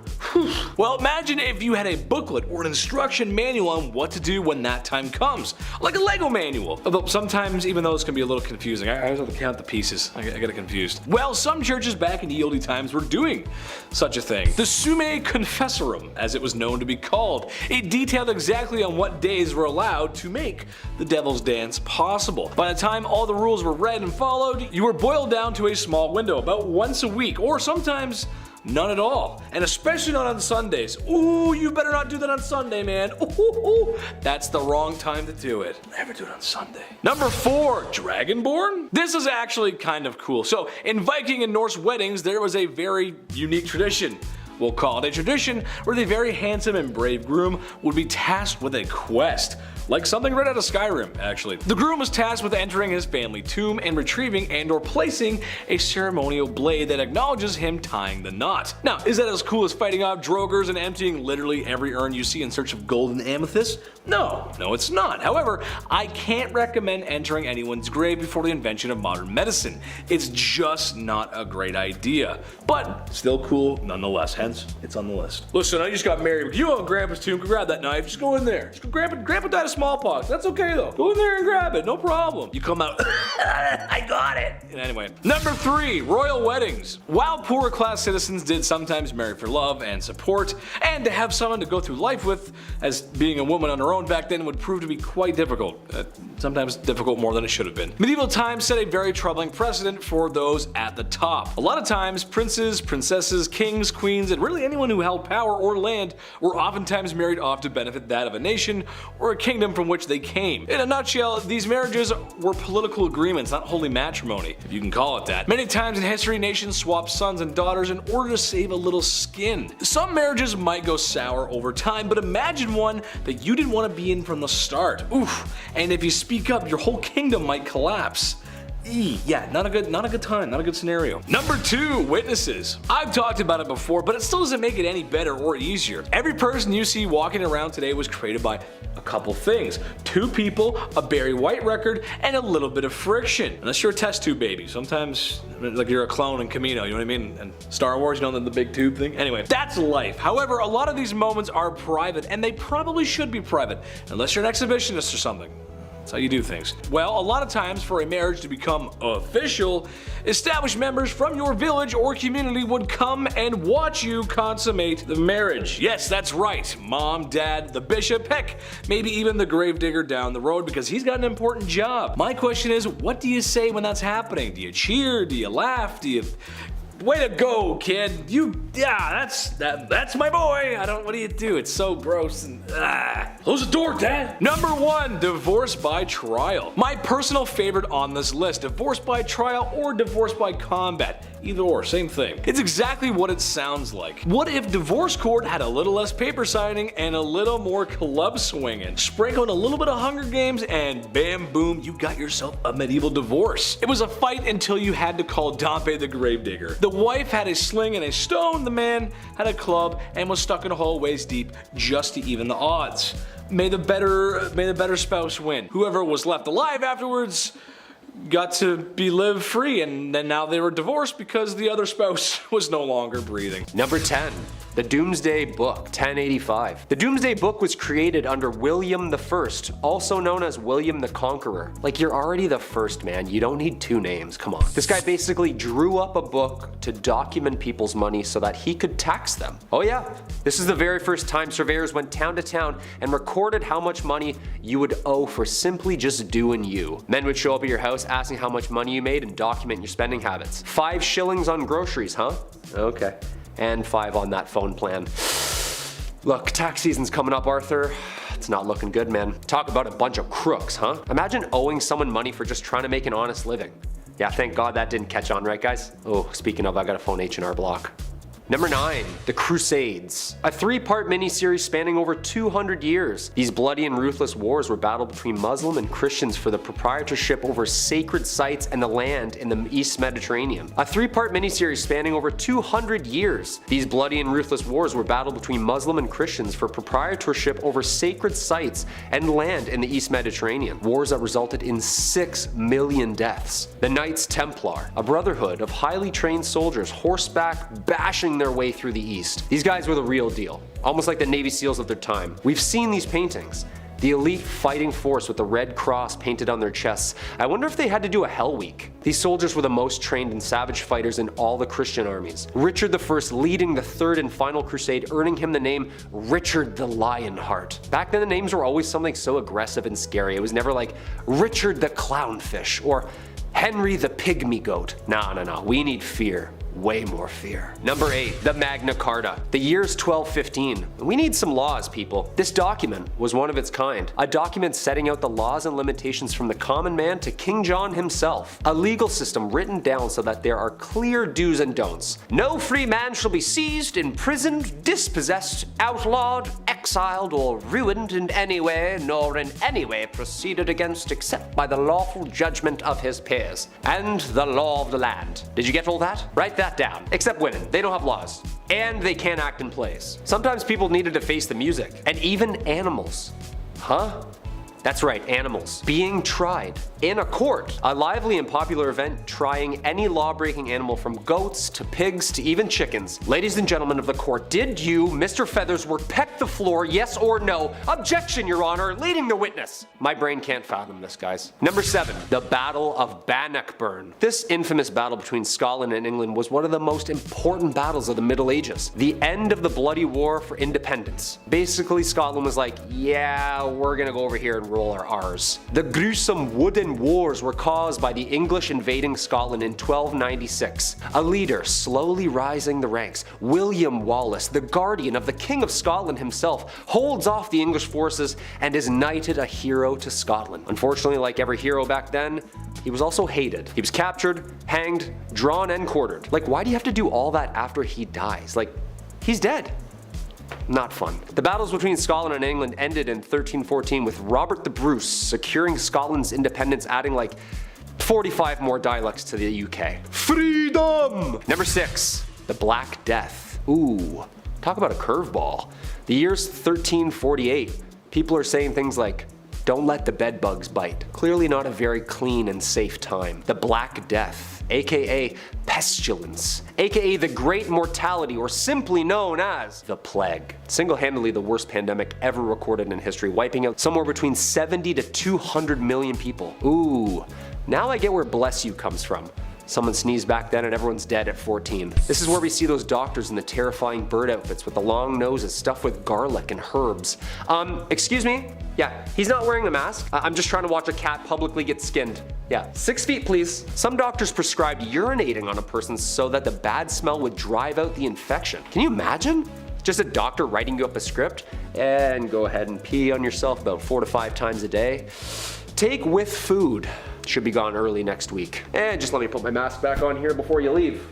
Well, imagine if you had a booklet or an instruction manual on what to do when that time comes, like a Lego manual. Although sometimes even those can be a little confusing. I always have to count the pieces. I get it confused. Well, some churches back in the oldie times were doing such a thing. The Summe Confessorum, as it was known to be called. It detailed exactly on what days were allowed to make the devil's dance possible. By the time all the rules were read and followed, you were boiled down to a small window, about once a week, or sometimes none at all. And especially not on Sundays. Ooh, you better not do that on Sunday, man. Ooh, that's the wrong time to do it. Never do it on Sunday. Number 4, Dragonborn? This is actually kind of cool. So, in Viking and Norse weddings, there was a very unique tradition. We'll call it a tradition where the very handsome and brave groom would be tasked with a quest. Like something right out of Skyrim, actually. The groom was tasked with entering his family tomb and retrieving and or placing a ceremonial blade that acknowledges him tying the knot. Now, is that as cool as fighting off drogers and emptying literally every urn you see in search of gold and amethyst? No, it's not. However, I can't recommend entering anyone's grave before the invention of modern medicine. It's just not a great idea. But still cool nonetheless, hence it's on the list. Listen, I just got married. You go in Grandpa's tomb, grab that knife, just go in there. Just go Grandpa died of smallpox. That's okay though. Go in there and grab it, no problem. You come out, I got it. Anyway, number 3, royal weddings. While poorer class citizens did sometimes marry for love and support, and to have someone to go through life with, as being a woman on her own back then would prove to be quite difficult. Sometimes difficult more than it should have been. Medieval times set a very troubling precedent for those at the top. A lot of times, princes, princesses, kings, queens, and really anyone who held power or land were oftentimes married off to benefit that of a nation or a kingdom from which they came. In a nutshell, these marriages were political agreements, not holy matrimony, if you can call it that. Many times in history, nations swapped sons and daughters in order to save a little skin. Some marriages might go sour over time, but imagine one that you didn't want to be in from the start. Oof. And if you speak up, your whole kingdom might collapse. Yeah, not a good time, not a good scenario. Number 2, witnesses. I've talked about it before, but it still doesn't make it any better or easier. Every person you see walking around today was created by a couple things. 2 people, a Barry White record, and a little bit of friction. Unless you're a test tube baby. Sometimes, like you're a clone in Camino, you know what I mean? And Star Wars, you know, the big tube thing? Anyway, that's life. However, a lot of these moments are private, and they probably should be private, unless you're an exhibitionist or something. That's how you do things. Well, a lot of times for a marriage to become official, established members from your village or community would come and watch you consummate the marriage. Yes, that's right. Mom, dad, the bishop, heck, maybe even the gravedigger down the road because he's got an important job. My question is, what do you say when that's happening? Do you cheer? Do you laugh? Do you... Way to go, kid. That's my boy. What do you do? It's so gross and Close the door, Dad. Number 1, divorce by trial. My personal favorite on this list, divorce by trial or divorce by combat. Either or, same thing. It's exactly what it sounds like. What if divorce court had a little less paper signing and a little more club swinging? Sprinkle in a little bit of Hunger Games and bam boom, you got yourself a medieval divorce. It was a fight until you had to call Dompe the gravedigger. The wife had a sling and a stone, the man had a club and was stuck in a hole waist deep just to even the odds. May the better spouse win. Whoever was left alive afterwards got to be live free, and then now they were divorced because the other spouse was no longer breathing. Number 10. The Doomsday Book, 1085. The Doomsday Book was created under William I, also known as William the Conqueror. Like, you're already the first, man. You don't need two names, come on. This guy basically drew up a book to document people's money so that he could tax them. Oh yeah, this is the very first time surveyors went town to town and recorded how much money you would owe for simply just doing you. Men would show up at your house asking how much money you made and document your spending habits. 5 shillings on groceries, huh? Okay. And 5 on that phone plan. Look, tax season's coming up, Arthur. It's not looking good, man. Talk about a bunch of crooks, huh? Imagine owing someone money for just trying to make an honest living. Yeah, thank God that didn't catch on, right guys? Oh, speaking of, I gotta phone H&R Block. Number 9. The Crusades. A 3-part miniseries spanning over 200 years. These bloody and ruthless wars were battled between Muslim and Christians for the proprietorship over sacred sites and the land in the East Mediterranean. A 3-part miniseries spanning over 200 years. These bloody and ruthless wars were battled between Muslim and Christians for proprietorship over sacred sites and land in the East Mediterranean. Wars that resulted in 6 million deaths. The Knights Templar, a brotherhood of highly trained soldiers horseback bashing their way through the East. These guys were the real deal, almost like the Navy SEALs of their time. We've seen these paintings. The elite fighting force with the red cross painted on their chests. I wonder if they had to do a Hell Week. These soldiers were the most trained and savage fighters in all the Christian armies. Richard I leading the 3rd and final crusade, earning him the name Richard the Lionheart. Back then the names were always something so aggressive and scary. It was never like Richard the Clownfish or Henry the Pygmy Goat. No, we need fear. Way more fear. Number 8. The Magna Carta. The year's 1215. We need some laws, people. This document was one of its kind. A document setting out the laws and limitations from the common man to King John himself. A legal system written down so that there are clear do's and don'ts. No free man shall be seized, imprisoned, dispossessed, outlawed, exiled, or ruined in any way, nor in any way proceeded against except by the lawful judgment of his peers, and the law of the land. Did you get all that? Write that down. Except women. They don't have laws. And they can't act in plays. Sometimes people needed to face the music. And even animals. Huh? That's right, animals. Being tried in a court. A lively and popular event trying any law-breaking animal from goats to pigs to even chickens. Ladies and gentlemen of the court, did you, Mr. Feathersworth, peck the floor, yes or no? Objection, Your Honor, leading the witness. My brain can't fathom this, guys. Number 7. The Battle of Bannockburn. This infamous battle between Scotland and England was one of the most important battles of the Middle Ages. The end of the bloody war for independence. Basically, Scotland was like, yeah, we're gonna go over here and roll our R's. The gruesome wooden wars were caused by the English invading Scotland in 1296. A leader slowly rising the ranks, William Wallace, the guardian of the King of Scotland himself, holds off the English forces and is knighted a hero to Scotland. Unfortunately, like every hero back then, he was also hated. He was captured, hanged, drawn, and quartered. Like, why do you have to do all that after he dies? Like, he's dead. Not fun. The battles between Scotland and England ended in 1314 with Robert the Bruce securing Scotland's independence, adding like 45 more dialects to the UK. Freedom! Number 6. The Black Death. Ooh, talk about a curveball. The year's 1348. People are saying things like, don't let the bed bugs bite. Clearly not a very clean and safe time. The Black Death, aka pestilence, aka the Great Mortality, or simply known as the Plague. Single-handedly the worst pandemic ever recorded in history, wiping out somewhere between 70 to 200 million people. Ooh, now I get where bless you comes from. Someone sneezed back then and everyone's dead at 14. This is where we see those doctors in the terrifying bird outfits with the long noses stuffed with garlic and herbs. Excuse me? Yeah, he's not wearing a mask. I'm just trying to watch a cat publicly get skinned. Yeah, 6 feet please. Some doctors prescribed urinating on a person so that the bad smell would drive out the infection. Can you imagine? Just a doctor writing you up a script and go ahead and pee on yourself about 4 to 5 times a day. Take with food. Should be gone early next week. And just let me put my mask back on here before you leave.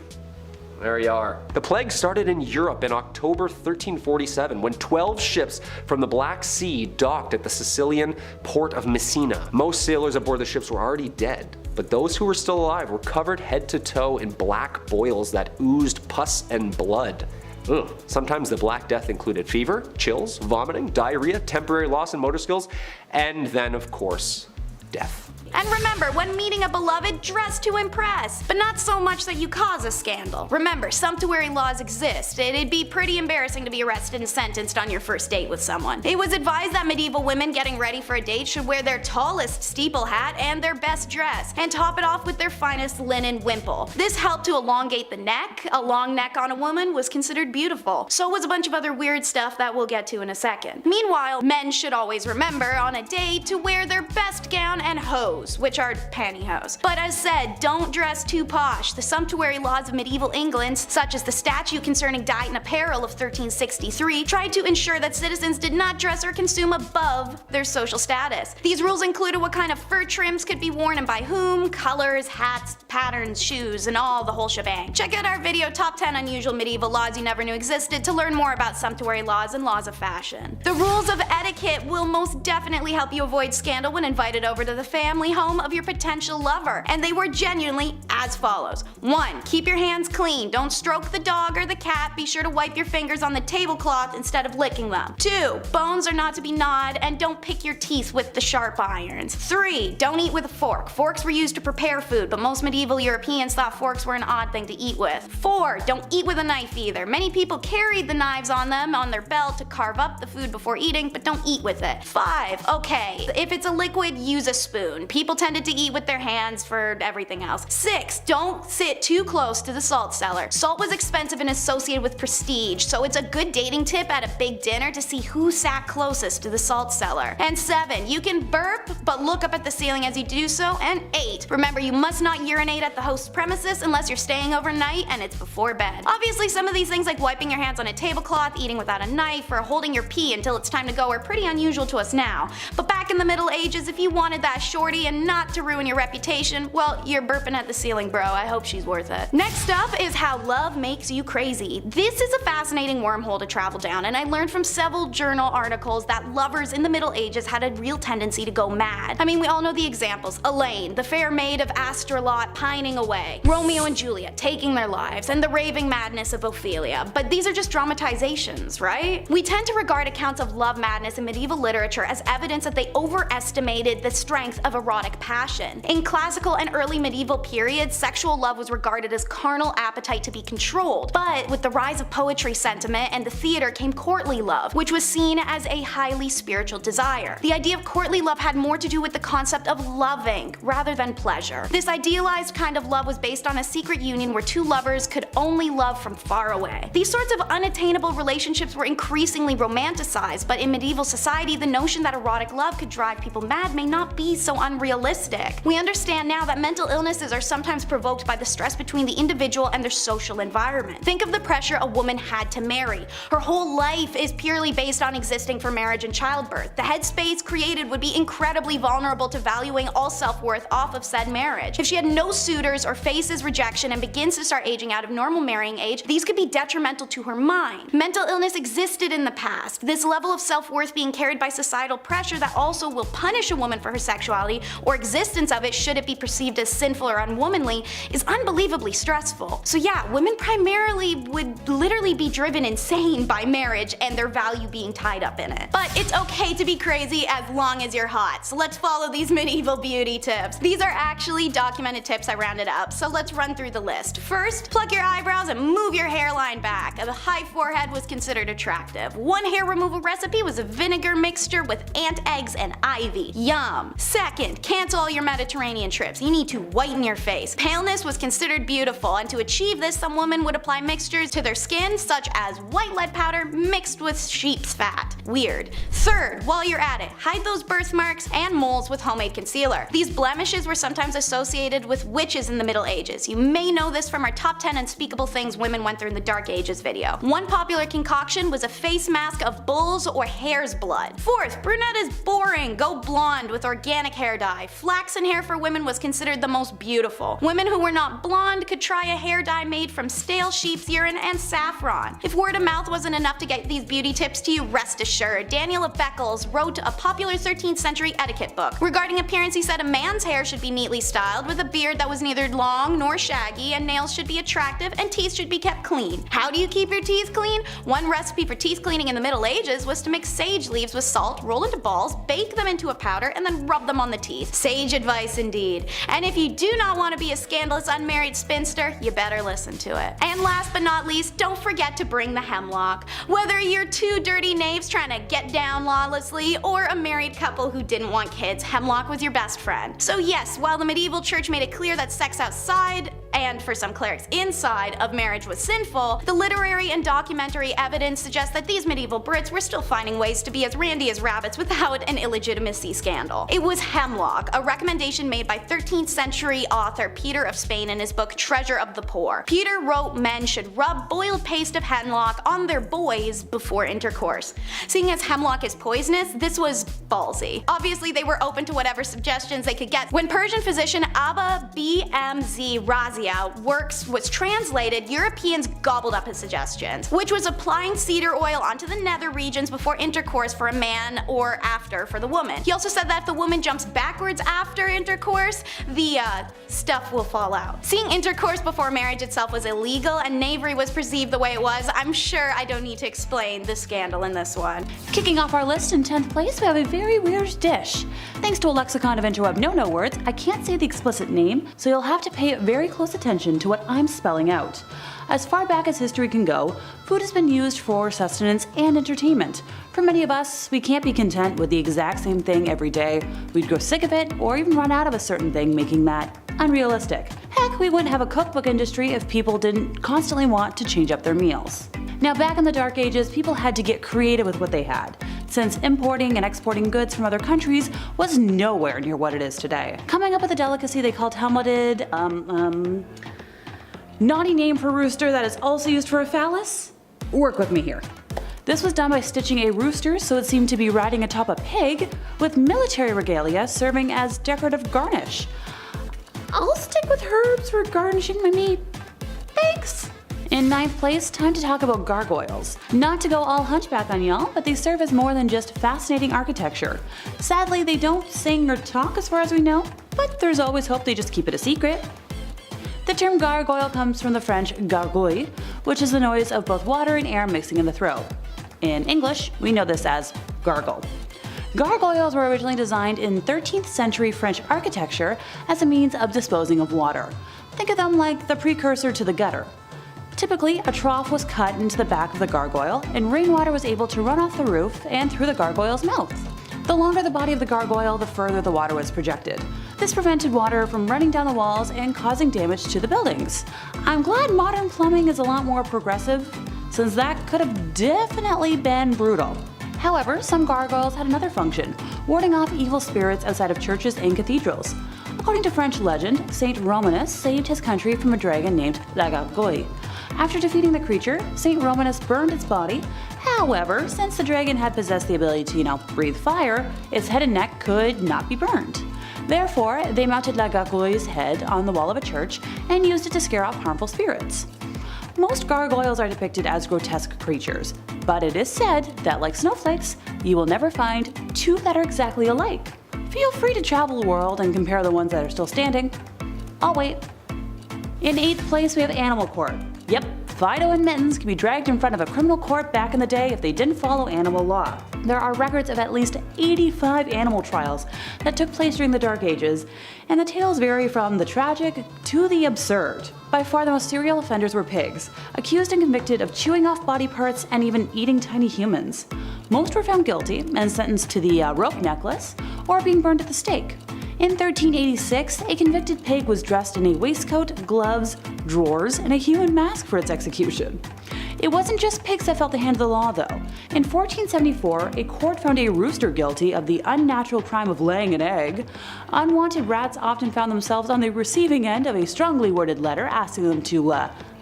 There you are. The plague started in Europe in October 1347 when 12 ships from the Black Sea docked at the Sicilian port of Messina. Most sailors aboard the ships were already dead, but those who were still alive were covered head to toe in black boils that oozed pus and blood. Ugh. Sometimes the Black Death included fever, chills, vomiting, diarrhea, temporary loss in motor skills, and then of course, death. And remember, when meeting a beloved, dress to impress, but not so much that you cause a scandal. Remember, sumptuary laws exist. It'd be pretty embarrassing to be arrested and sentenced on your first date with someone. It was advised that medieval women getting ready for a date should wear their tallest steeple hat and their best dress, and top it off with their finest linen wimple. This helped to elongate the neck. A long neck on a woman was considered beautiful. So was a bunch of other weird stuff that we'll get to in a second. Meanwhile, men should always remember on a date to wear their best gown and hose, which are pantyhose. But as said, don't dress too posh. The sumptuary laws of medieval England, such as the statute concerning diet and apparel of 1363, tried to ensure that citizens did not dress or consume above their social status. These rules included what kind of fur trims could be worn and by whom, colors, hats, patterns, shoes, and all the whole shebang. Check out our video Top 10 Unusual Medieval Laws You Never Knew Existed to learn more about sumptuary laws and laws of fashion. The rules of etiquette will most definitely help you avoid scandal when invited over to the family home of your potential lover, and they were genuinely as follows. 1. Keep your hands clean. Don't stroke the dog or the cat. Be sure to wipe your fingers on the tablecloth instead of licking them. 2. Bones are not to be gnawed, and don't pick your teeth with the sharp irons. 3. Don't eat with a fork. Forks were used to prepare food, but most medieval Europeans thought forks were an odd thing to eat with. 4. Don't eat with a knife either. Many people carried the knives on them on their belt to carve up the food before eating, but don't eat with it. 5. Okay, if it's a liquid, use a spoon. People tended to eat with their hands for everything else. 6. Don't sit too close to the salt cellar. Salt was expensive and associated with prestige, so it's a good dating tip at a big dinner to see who sat closest to the salt cellar. And 7. You can burp, but look up at the ceiling as you do so. And 8. Remember, you must not urinate at the host's premises unless you're staying overnight and it's before bed. Obviously, some of these things like wiping your hands on a tablecloth, eating without a knife, or holding your pee until it's time to go are pretty unusual to us now. But back in the Middle Ages, if you wanted that shorty and not to ruin your reputation, well, you're burping at the ceiling, bro. I hope she's worth it. Next up is how love makes you crazy. This is a fascinating wormhole to travel down, and I learned from several journal articles that lovers in the Middle Ages had a real tendency to go mad. I mean, we all know the examples. Elaine, the fair maid of Astolat, pining away. Romeo and Juliet taking their lives, and the raving madness of Ophelia. But these are just dramatizations, right? We tend to regard accounts of love madness in medieval literature as evidence that they overestimated the strength of erotic passion. In classical and early medieval periods, sexual love was regarded as carnal appetite to be controlled. But with the rise of poetry sentiment and the theater came courtly love, which was seen as a highly spiritual desire. The idea of courtly love had more to do with the concept of loving rather than pleasure. This idealized kind of love was based on a secret union where two lovers could only love from far away. These sorts of unattainable relationships were increasingly romanticized, but in medieval society, the notion that erotic love could drive people mad may not be so unrealistic. We understand now that mental illnesses are sometimes provoked by the stress between the individual and their social environment. Think of the pressure a woman had to marry. Her whole life is purely based on existing for marriage and childbirth. The headspace created would be incredibly vulnerable to valuing all self-worth off of said marriage. If she had no suitors or faces rejection and begins to start aging out of normal marrying age, these could be detrimental to her mind. Mental illness existed in the past. This level of self-worth being carried by societal pressure that also will punish a woman for her sexuality or existence of it should it be perceived as sinful or unwomanly is unbelievably stressful. So yeah, women primarily would literally be driven insane by marriage and their value being tied up in it. But it's okay to be crazy as long as you're hot. So let's follow these medieval beauty tips. These are actually documented tips I rounded up, so let's run through the list. First, pluck your eyebrows and move your hairline back. A high forehead was considered attractive. One hair removal recipe was a vinegar mixture with ant eggs and ivy. Yum. Second, cancel all your Mediterranean trips. You need to whiten your face. Paleness was considered beautiful, and to achieve this, some women would apply mixtures to their skin such as white lead powder mixed with sheep's fat. Weird. Third, while you're at it, hide those birthmarks and moles with homemade concealer. These blemishes were sometimes associated with witches in the Middle Ages. You may know this from our top 10 unspeakable things women went through in the Dark Ages video. One popular concoction was a face mask of bull's or hare's blood. Fourth, brunette is boring. Go blonde with organic hair dye. Flaxen hair for women was considered the most beautiful. Women who were not blonde could try a hair dye made from stale sheep's urine and saffron. If word of mouth wasn't enough to get these beauty tips to you, rest assured sure, Daniel of Beccles wrote a popular 13th century etiquette book. Regarding appearance, he said a man's hair should be neatly styled, with a beard that was neither long nor shaggy, and nails should be attractive, and teeth should be kept clean. How do you keep your teeth clean? One recipe for teeth cleaning in the Middle Ages was to mix sage leaves with salt, roll into balls, bake them into a powder, and then rub them on the teeth. Sage advice indeed. And if you do not want to be a scandalous unmarried spinster, you better listen to it. And last but not least, don't forget to bring the hemlock. Whether you're two dirty knaves trying to get down lawlessly, or a married couple who didn't want kids, hemlock was your best friend. So yes, while the medieval church made it clear that sex outside, and for some clerics inside, of marriage was sinful, the literary and documentary evidence suggests that these medieval Brits were still finding ways to be as randy as rabbits without an illegitimacy scandal. It was hemlock, a recommendation made by 13th century author Peter of Spain in his book Treasure of the Poor. Peter wrote men should rub boiled paste of hemlock on their boys before intercourse. Seeing as hemlock is poisonous, this was ballsy. Obviously, they were open to whatever suggestions they could get. When Persian physician Abba BMZ Razia works was translated, Europeans gobbled up his suggestions, which was applying cedar oil onto the nether regions before intercourse for a man or after for the woman. He also said that if the woman jumps backwards after intercourse, the stuff will fall out. Seeing intercourse before marriage itself was illegal and knavery was perceived the way it was, I'm sure I don't need to explain the scandal in this one. Kicking off our list in 10th place, we have a very weird dish. Thanks to a lexicon of interweb no-no words, I can't say the explicit name, so you'll have to pay very close attention to what I'm spelling out. As far back as history can go, food has been used for sustenance and entertainment. For many of us, we can't be content with the exact same thing every day. We'd grow sick of it, or even run out of a certain thing, making that unrealistic. Heck, we wouldn't have a cookbook industry if people didn't constantly want to change up their meals. Now, back in the Dark Ages, people had to get creative with what they had, since importing and exporting goods from other countries was nowhere near what it is today. Coming up with a delicacy they called helmeted, naughty name for rooster that is also used for a phallus? Work with me here. This was done by stitching a rooster so it seemed to be riding atop a pig, with military regalia serving as decorative garnish. I'll stick with herbs for garnishing my meat. Thanks! In 9th place, time to talk about gargoyles. Not to go all hunchback on y'all, but they serve as more than just fascinating architecture. Sadly, they don't sing or talk as far as we know, but there's always hope they just keep it a secret. The term gargoyle comes from the French gargouille, which is the noise of both water and air mixing in the throat. In English, we know this as gargle. Gargoyles were originally designed in 13th century French architecture as a means of disposing of water. Think of them like the precursor to the gutter. Typically, a trough was cut into the back of the gargoyle, and rainwater was able to run off the roof and through the gargoyle's mouth. The longer the body of the gargoyle, the further the water was projected. This prevented water from running down the walls and causing damage to the buildings. I'm glad modern plumbing is a lot more progressive, since that could have definitely been brutal. However, some gargoyles had another function, warding off evil spirits outside of churches and cathedrals. According to French legend, Saint Romanus saved his country from a dragon named La Gargouille. After defeating the creature, Saint Romanus burned its body. However, since the dragon had possessed the ability to, breathe fire, its head and neck could not be burned. Therefore, they mounted La Gargouille's head on the wall of a church and used it to scare off harmful spirits. Most gargoyles are depicted as grotesque creatures, but it is said that, like snowflakes, you will never find two that are exactly alike. Feel free to travel the world and compare the ones that are still standing. I'll wait. In 8th place, we have Animal Court. Yep, Fido and Mittens could be dragged in front of a criminal court back in the day if they didn't follow animal law. There are records of at least 85 animal trials that took place during the Dark Ages, and the tales vary from the tragic to the absurd. By far the most serial offenders were pigs, accused and convicted of chewing off body parts and even eating tiny humans. Most were found guilty and sentenced to the rope necklace or being burned at the stake. In 1386, a convicted pig was dressed in a waistcoat, gloves, drawers, and a human mask for its execution. It wasn't just pigs that felt the hand of the law, though. In 1474, a court found a rooster guilty of the unnatural crime of laying an egg. Unwanted rats often found themselves on the receiving end of a strongly worded letter asking them to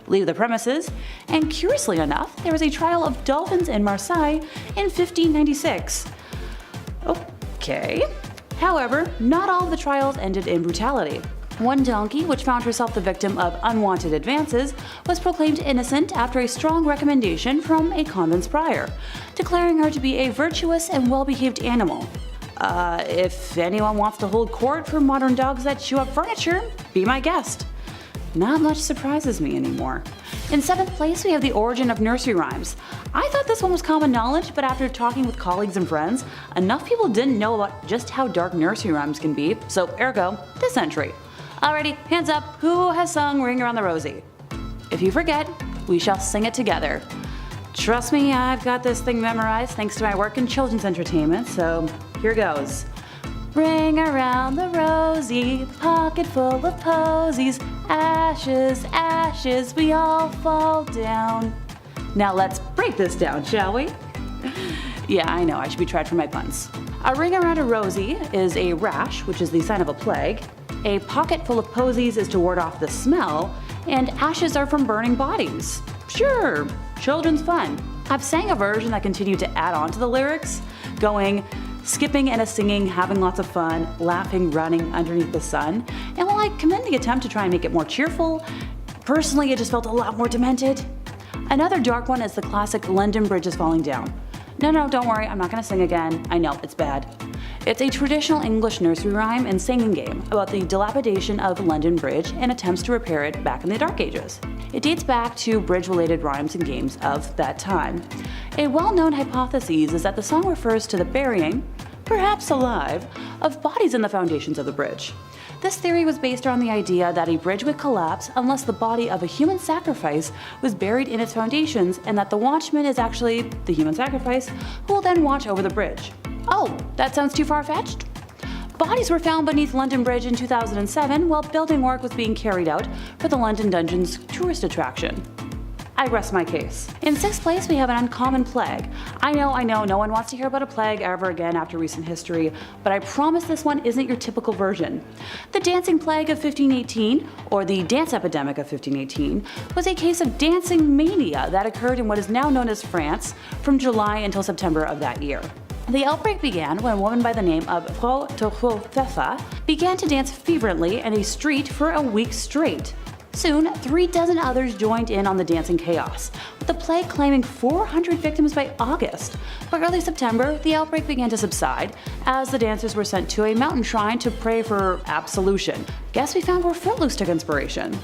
leave the premises, and curiously enough, there was a trial of dolphins in Marseille in 1596. Okay. However, not all of the trials ended in brutality. One donkey, which found herself the victim of unwanted advances, was proclaimed innocent after a strong recommendation from a convent's prior, declaring her to be a virtuous and well-behaved animal. If anyone wants to hold court for modern dogs that chew up furniture, be my guest. Not much surprises me anymore. In 7th place, we have the origin of nursery rhymes. I thought this one was common knowledge, but after talking with colleagues and friends, enough people didn't know about just how dark nursery rhymes can be, so ergo, this entry. Alrighty, hands up, who has sung Ring Around the Rosie? If you forget, we shall sing it together. Trust me, I've got this thing memorized thanks to my work in children's entertainment, so here goes. Ring around the rosy, pocket full of posies, ashes, ashes, we all fall down. Now let's break this down, shall we? Yeah, I know, I should be tried for my puns. A ring around a rosy is a rash, which is the sign of a plague. A pocket full of posies is to ward off the smell, and ashes are from burning bodies. Sure, children's fun. I've sang a version that continued to add on to the lyrics, going, skipping and singing, having lots of fun, laughing, running underneath the sun. And while I commend the attempt to try and make it more cheerful, personally it just felt a lot more demented. Another dark one is the classic London Bridge is Falling Down. No, don't worry, I'm not gonna sing again. I know, it's bad. It's a traditional English nursery rhyme and singing game about the dilapidation of London Bridge and attempts to repair it back in the Dark Ages. It dates back to bridge-related rhymes and games of that time. A well-known hypothesis is that the song refers to the burying, perhaps alive, of bodies in the foundations of the bridge. This theory was based on the idea that a bridge would collapse unless the body of a human sacrifice was buried in its foundations, and that the watchman is actually the human sacrifice who will then watch over the bridge. Oh, that sounds too far-fetched? Bodies were found beneath London Bridge in 2007 while building work was being carried out for the London Dungeons tourist attraction. I rest my case. In 6th place, we have an uncommon plague. I know, no one wants to hear about a plague ever again after recent history, but I promise this one isn't your typical version. The dancing plague of 1518, or the dance epidemic of 1518, was a case of dancing mania that occurred in what is now known as France from July until September of that year. The outbreak began when a woman by the name of Frau Tochofefa began to dance fervently in a street for a week straight. Soon, 36 others joined in on the dancing chaos, with the plague claiming 400 victims by August. By early September, the outbreak began to subside, as the dancers were sent to a mountain shrine to pray for absolution. Guess we found where Footloose took inspiration.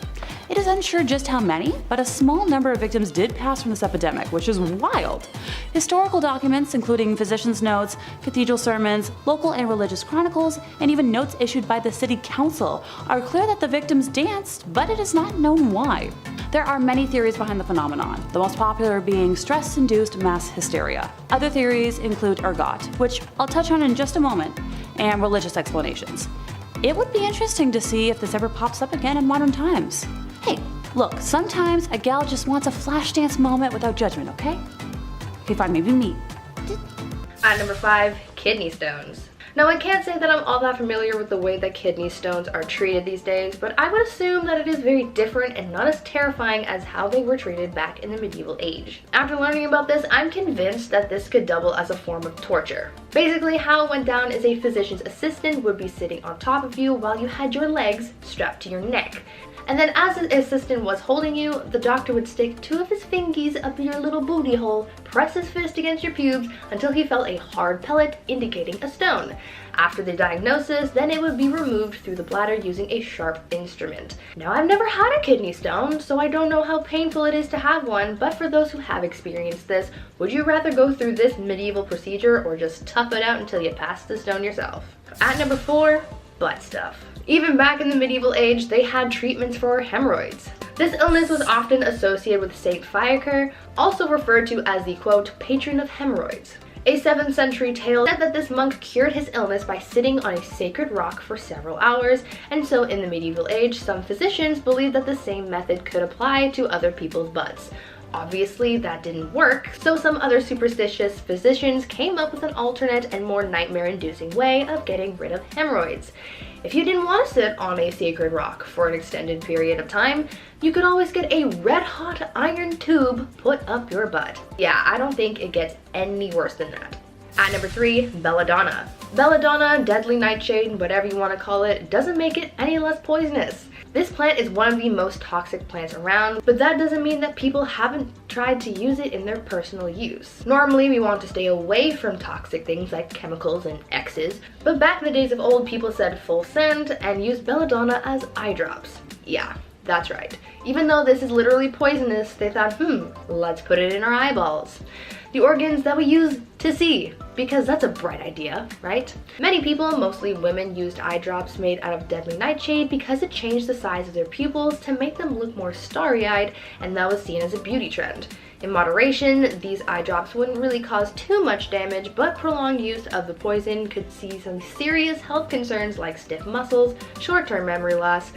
It is unsure just how many, but a small number of victims did pass from this epidemic, which is wild. Historical documents, including physicians' notes, cathedral sermons, local and religious chronicles, and even notes issued by the city council, are clear that the victims danced, but it is not known why. There are many theories behind the phenomenon, the most popular being stress-induced mass hysteria. Other theories include ergot, which I'll touch on in just a moment, and religious explanations. It would be interesting to see if this ever pops up again in modern times. Hey, look, sometimes a gal just wants a flash dance moment without judgment, okay? Okay, fine, maybe me. At number 5, kidney stones. Now, I can't say that I'm all that familiar with the way that kidney stones are treated these days, but I would assume that it is very different and not as terrifying as how they were treated back in the medieval age. After learning about this, I'm convinced that this could double as a form of torture. Basically, how it went down is a physician's assistant would be sitting on top of you while you had your legs strapped to your neck. And then as the assistant was holding you, the doctor would stick 2 of his fingies up your little booty hole, press his fist against your pubes until he felt a hard pellet indicating a stone. After the diagnosis, then it would be removed through the bladder using a sharp instrument. Now, I've never had a kidney stone, so I don't know how painful it is to have one, but for those who have experienced this, would you rather go through this medieval procedure or just tough it out until you pass the stone yourself? At number 4, butt stuff. Even back in the medieval age, they had treatments for hemorrhoids. This illness was often associated with Saint Fiacre, also referred to as the, quote, patron of hemorrhoids. A 7th century tale said that this monk cured his illness by sitting on a sacred rock for several hours, and so in the medieval age, some physicians believed that the same method could apply to other people's butts. Obviously, that didn't work, so some other superstitious physicians came up with an alternate and more nightmare-inducing way of getting rid of hemorrhoids. If you didn't want to sit on a sacred rock for an extended period of time, you could always get a red-hot iron tube put up your butt. Yeah, I don't think it gets any worse than that. At number 3, belladonna. Belladonna, deadly nightshade, whatever you want to call it, doesn't make it any less poisonous. This plant is one of the most toxic plants around, but that doesn't mean that people haven't tried to use it in their personal use. Normally, we want to stay away from toxic things like chemicals and X's, but back in the days of old, people said full send and used belladonna as eye drops. Yeah, that's right. Even though this is literally poisonous, they thought, let's put it in our eyeballs. The organs that we use to see, because that's a bright idea, right? Many people, mostly women, used eye drops made out of deadly nightshade because it changed the size of their pupils to make them look more starry-eyed, and that was seen as a beauty trend. In moderation, these eye drops wouldn't really cause too much damage, but prolonged use of the poison could see some serious health concerns like stiff muscles, short-term memory loss,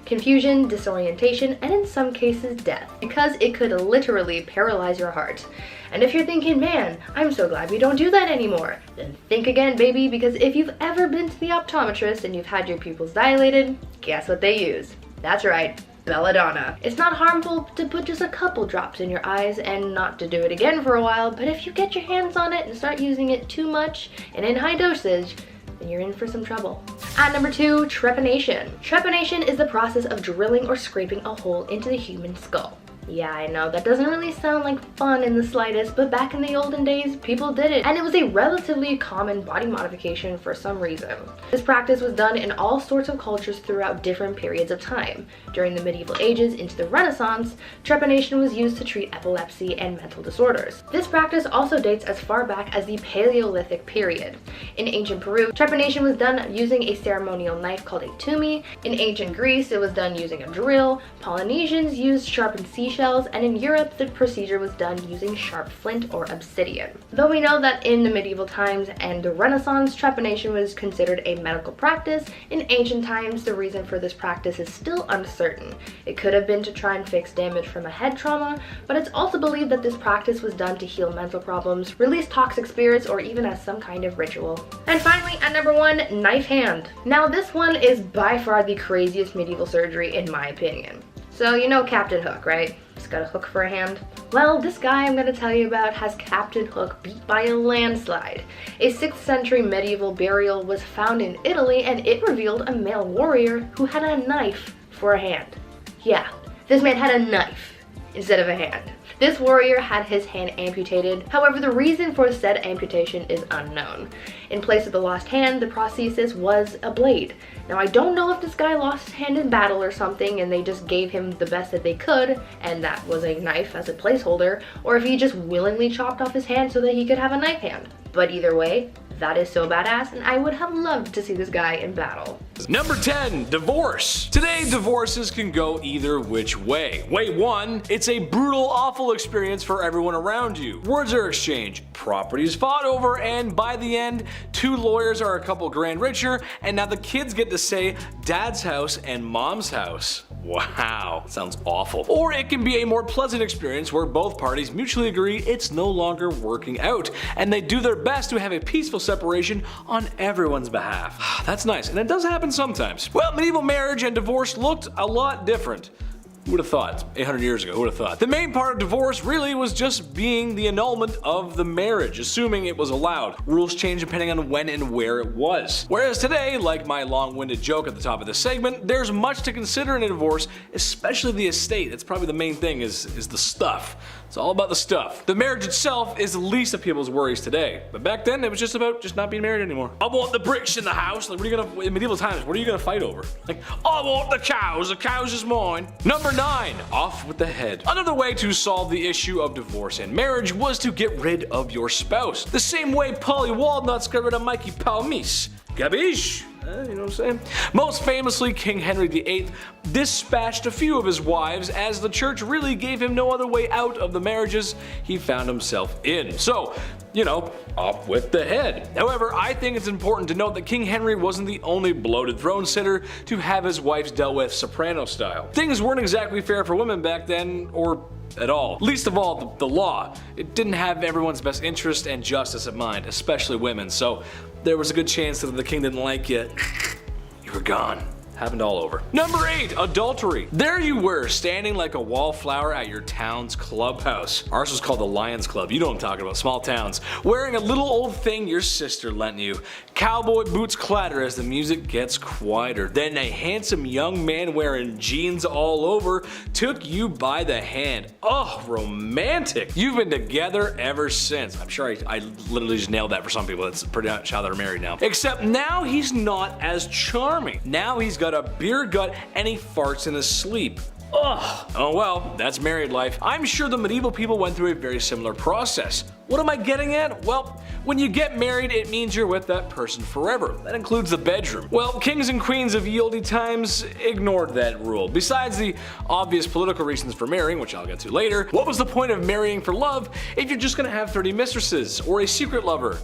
confusion, disorientation, and in some cases death, because it could literally paralyze your heart. And if you're thinking, man, I'm so glad we don't do that anymore, then think again, baby, because if you've ever been to the optometrist and you've had your pupils dilated, guess what they use? That's right, belladonna. It's not harmful to put just a couple drops in your eyes and not to do it again for a while, but if you get your hands on it and start using it too much and in high dosage, then you're in for some trouble. At number 2, trepanation. Trepanation is the process of drilling or scraping a hole into the human skull. Yeah, I know, that doesn't really sound like fun in the slightest, but back in the olden days, people did it, and it was a relatively common body modification for some reason. This practice was done in all sorts of cultures throughout different periods of time. During the medieval ages into the Renaissance, trepanation was used to treat epilepsy and mental disorders. This practice also dates as far back as the Paleolithic period. In ancient Peru, trepanation was done using a ceremonial knife called a tumi. In ancient Greece, it was done using a drill. Polynesians used sharpened seashells, and in Europe, the procedure was done using sharp flint or obsidian. Though we know that in the medieval times and the Renaissance, trepanation was considered a medical practice, in ancient times, the reason for this practice is still uncertain. It could have been to try and fix damage from a head trauma, but it's also believed that this practice was done to heal mental problems, release toxic spirits, or even as some kind of ritual. And finally, at number 1, knife hand. Now this one is by far the craziest medieval surgery in my opinion. So you know Captain Hook, right? He's got a hook for a hand. Well, this guy I'm going to tell you about has Captain Hook beat by a landslide. A 6th century medieval burial was found in Italy, and it revealed a male warrior who had a knife for a hand. Yeah, this man had a knife instead of a hand. This warrior had his hand amputated. However, the reason for said amputation is unknown. In place of the lost hand, the prosthesis was a blade. Now, I don't know if this guy lost his hand in battle or something and they just gave him the best that they could, and that was a knife as a placeholder, or if he just willingly chopped off his hand so that he could have a knife hand. But either way, that is so badass, and I would have loved to see this guy in battle. Number 10, divorce. Today, divorces can go either which way. Way 1, it's a brutal, awful experience for everyone around you. Words are exchanged, properties fought over, and by the end, 2 lawyers are a couple grand richer, and now the kids get to say dad's house and mom's house. Wow, sounds awful. Or it can be a more pleasant experience where both parties mutually agree it's no longer working out, and they do their best to have a peaceful separation on everyone's behalf. That's nice, and it does happen sometimes. Well, medieval marriage and divorce looked a lot different. Who would have thought? 800 years ago, who would have thought? The main part of divorce really was just being the annulment of the marriage, assuming it was allowed. Rules changed depending on when and where it was. Whereas today, like my long-winded joke at the top of this segment, there's much to consider in a divorce, especially the estate. That's probably the main thing is the stuff. It's all about the stuff. The marriage itself is the least of people's worries today. But back then, it was just about just not being married anymore. I want the bricks in the house. Like, what are you gonna, in medieval times, what are you gonna fight over? Like, I want the cows is mine. Number 9, off with the head. Another way to solve the issue of divorce and marriage was to get rid of your spouse. The same way Polly Walnuts got rid of Mikey Palmis. Gabish? You know what I'm saying? Most famously, King Henry VIII dispatched a few of his wives as the church really gave him no other way out of the marriages he found himself in. So, you know, off with the head. However, I think it's important to note that King Henry wasn't the only bloated throne sitter to have his wives dealt with soprano style. Things weren't exactly fair for women back then, or at all. Least of all, the law. It didn't have everyone's best interest and justice in mind, especially women, so there was a good chance that if the king didn't like you, you were gone. happened all over. Number 8, adultery. There you were, standing like a wallflower at your town's clubhouse. Ours was called the Lions Club, you know what I'm talking about, small towns. Wearing a little old thing your sister lent you. Cowboy boots clatter as the music gets quieter. Then a handsome young man wearing jeans all over took you by the hand. Oh, romantic. You've been together ever since. I'm sure I literally just nailed that for some people. That's pretty much how they're married now. Except now he's not as charming. Now he's got a beer gut and he farts in his sleep. Ugh. Oh well, that's married life. I'm sure the medieval people went through a very similar process. What am I getting at? Well, when you get married, it means you're with that person forever. That includes the bedroom. Well, kings and queens of ye olde times ignored that rule. Besides the obvious political reasons for marrying, which I'll get to later, what was the point of marrying for love if you're just gonna have 30 mistresses or a secret lover?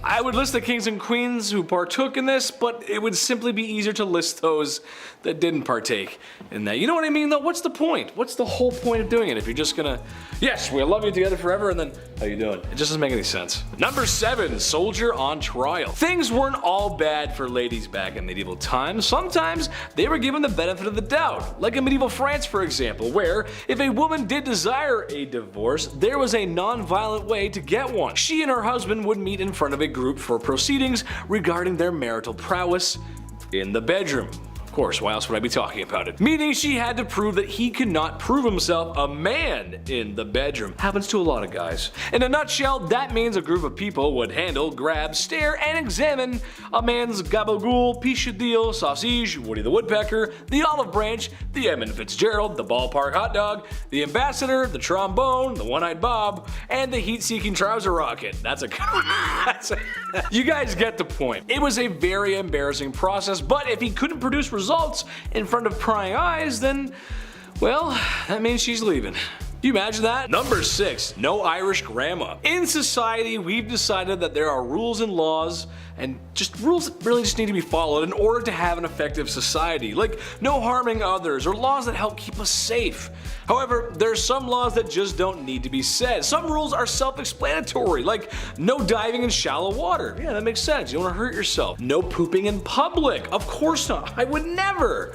I would list the kings and queens who partook in this, but it would simply be easier to list those that didn't partake in that. You know what I mean though? What's the point? What's the whole point of doing it if you're just gonna, yes, we'll love you together forever, and then, how you doing? It just doesn't make any sense. Number 7, soldier on trial. Things weren't all bad for ladies back in medieval times. Sometimes they were given the benefit of the doubt, like in medieval France for example, where if a woman did desire a divorce, there was a non-violent way to get one. She and her husband would meet in front of a group for proceedings regarding their marital prowess in the bedroom. Of course, why else would I be talking about it? Meaning she had to prove that he could not prove himself a man in the bedroom. Happens to a lot of guys. In a nutshell, that means a group of people would handle, grab, stare, and examine a man's gabagool, pichadille, sausage, Woody the Woodpecker, the olive branch, the Edmund Fitzgerald, the ballpark hot dog, the ambassador, the trombone, the one-eyed Bob, and the heat-seeking trouser rocket. That's a you guys get the point. It was a very embarrassing process, but if he couldn't produce results in front of prying eyes, then, well, that means she's leaving. Can you imagine that? Number 6, no Irish grandma. In society, we've decided that there are rules and laws, and just rules that really just need to be followed in order to have an effective society, like no harming others or laws that help keep us safe. However, there's some laws that just don't need to be said. Some rules are self-explanatory, like no diving in shallow water. Yeah, that makes sense. You don't want to hurt yourself. No pooping in public. Of course not. I would never.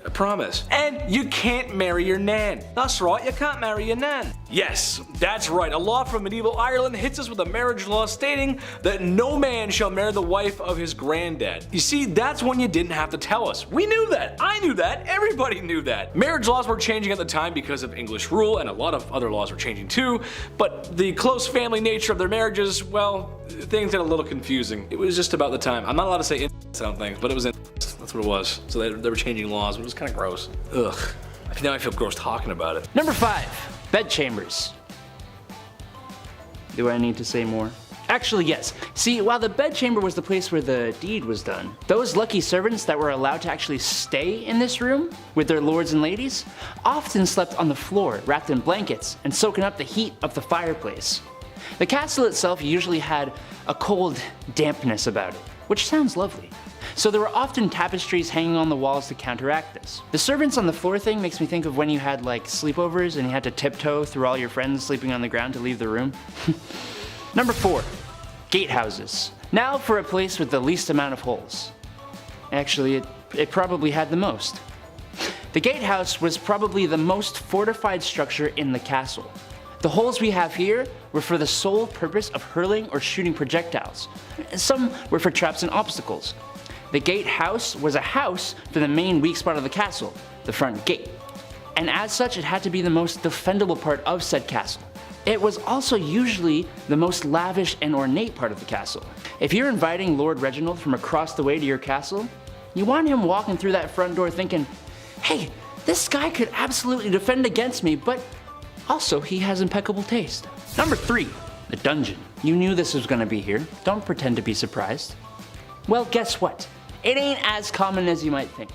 I promise. And you can't marry your nan. That's right, you can't marry your nan. Yes, that's right. A law from medieval Ireland hits us with a marriage law stating that no man shall marry the wife of his granddad. You see, that's when you didn't have to tell us. We knew that. I knew that. Everybody knew that. Marriage laws were changing at the time because of English rule, and a lot of other laws were changing too, but the close family nature of their marriages, well, things get a little confusing. It was just about the time. I'm not allowed to say incest, I don't think, but it was incest. That's what it was. So they were changing laws, but it was kind of gross. Ugh. Now I feel gross talking about it. Number 5, bedchambers. Do I need to say more? Actually, yes. See, while the bedchamber was the place where the deed was done, those lucky servants that were allowed to actually stay in this room with their lords and ladies often slept on the floor, wrapped in blankets and soaking up the heat of the fireplace. The castle itself usually had a cold dampness about it, which sounds lovely. So there were often tapestries hanging on the walls to counteract this. The servants on the floor thing makes me think of when you had like sleepovers and you had to tiptoe through all your friends sleeping on the ground to leave the room. Number 4, gatehouses. Now for a place with the least amount of holes. Actually, it probably had the most. The gatehouse was probably the most fortified structure in the castle. The holes we have here were for the sole purpose of hurling or shooting projectiles. Some were for traps and obstacles. The gatehouse was a house for the main weak spot of the castle, the front gate. And as such, it had to be the most defendable part of said castle. It was also usually the most lavish and ornate part of the castle. If you're inviting Lord Reginald from across the way to your castle, you want him walking through that front door thinking, hey, this guy could absolutely defend against me, but also he has impeccable taste. Number 3, the dungeon. You knew this was gonna be here. Don't pretend to be surprised. Well, guess what? It ain't as common as you might think.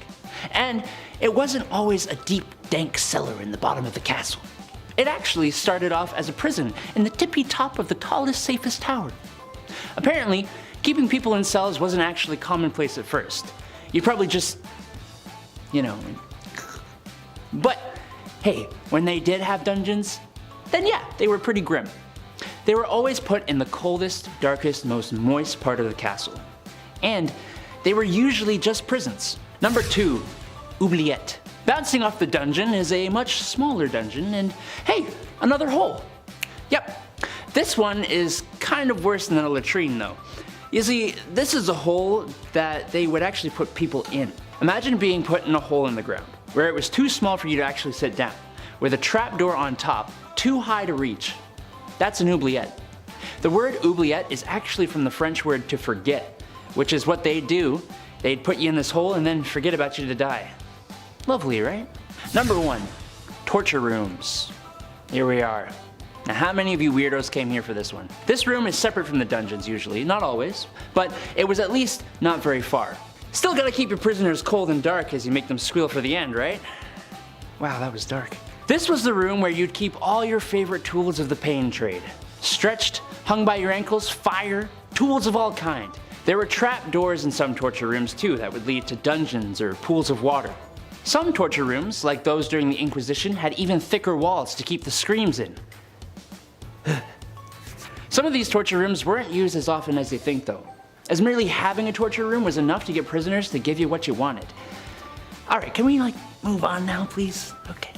And it wasn't always a deep, dank cellar in the bottom of the castle. It actually started off as a prison in the tippy top of the tallest, safest tower. Apparently, keeping people in cells wasn't actually commonplace at first. You'd probably just, you know. But hey, when they did have dungeons, then yeah, they were pretty grim. They were always put in the coldest, darkest, most moist part of the castle. And they were usually just prisons. Number 2. Oubliette. Bouncing off the dungeon is a much smaller dungeon, and hey, another hole. Yep, this one is kind of worse than a latrine though. You see, this is a hole that they would actually put people in. Imagine being put in a hole in the ground, where it was too small for you to actually sit down, with a trapdoor on top, too high to reach. That's an oubliette. The word oubliette is actually from the French word to forget, which is what they'd do. They'd put you in this hole and then forget about you to die. Lovely, right? Number 1. Torture rooms. Here we are. Now how many of you weirdos came here for this one? This room is separate from the dungeons usually, not always, but it was at least not very far. Still gotta keep your prisoners cold and dark as you make them squeal for the end, right? Wow, that was dark. This was the room where you'd keep all your favorite tools of the pain trade. Stretched, hung by your ankles, fire, tools of all kind. There were trap doors in some torture rooms too that would lead to dungeons or pools of water. Some torture rooms, like those during the Inquisition, had even thicker walls to keep the screams in. Some of these torture rooms weren't used as often as they think though, as merely having a torture room was enough to get prisoners to give you what you wanted. Alright, can we move on now please? Okay.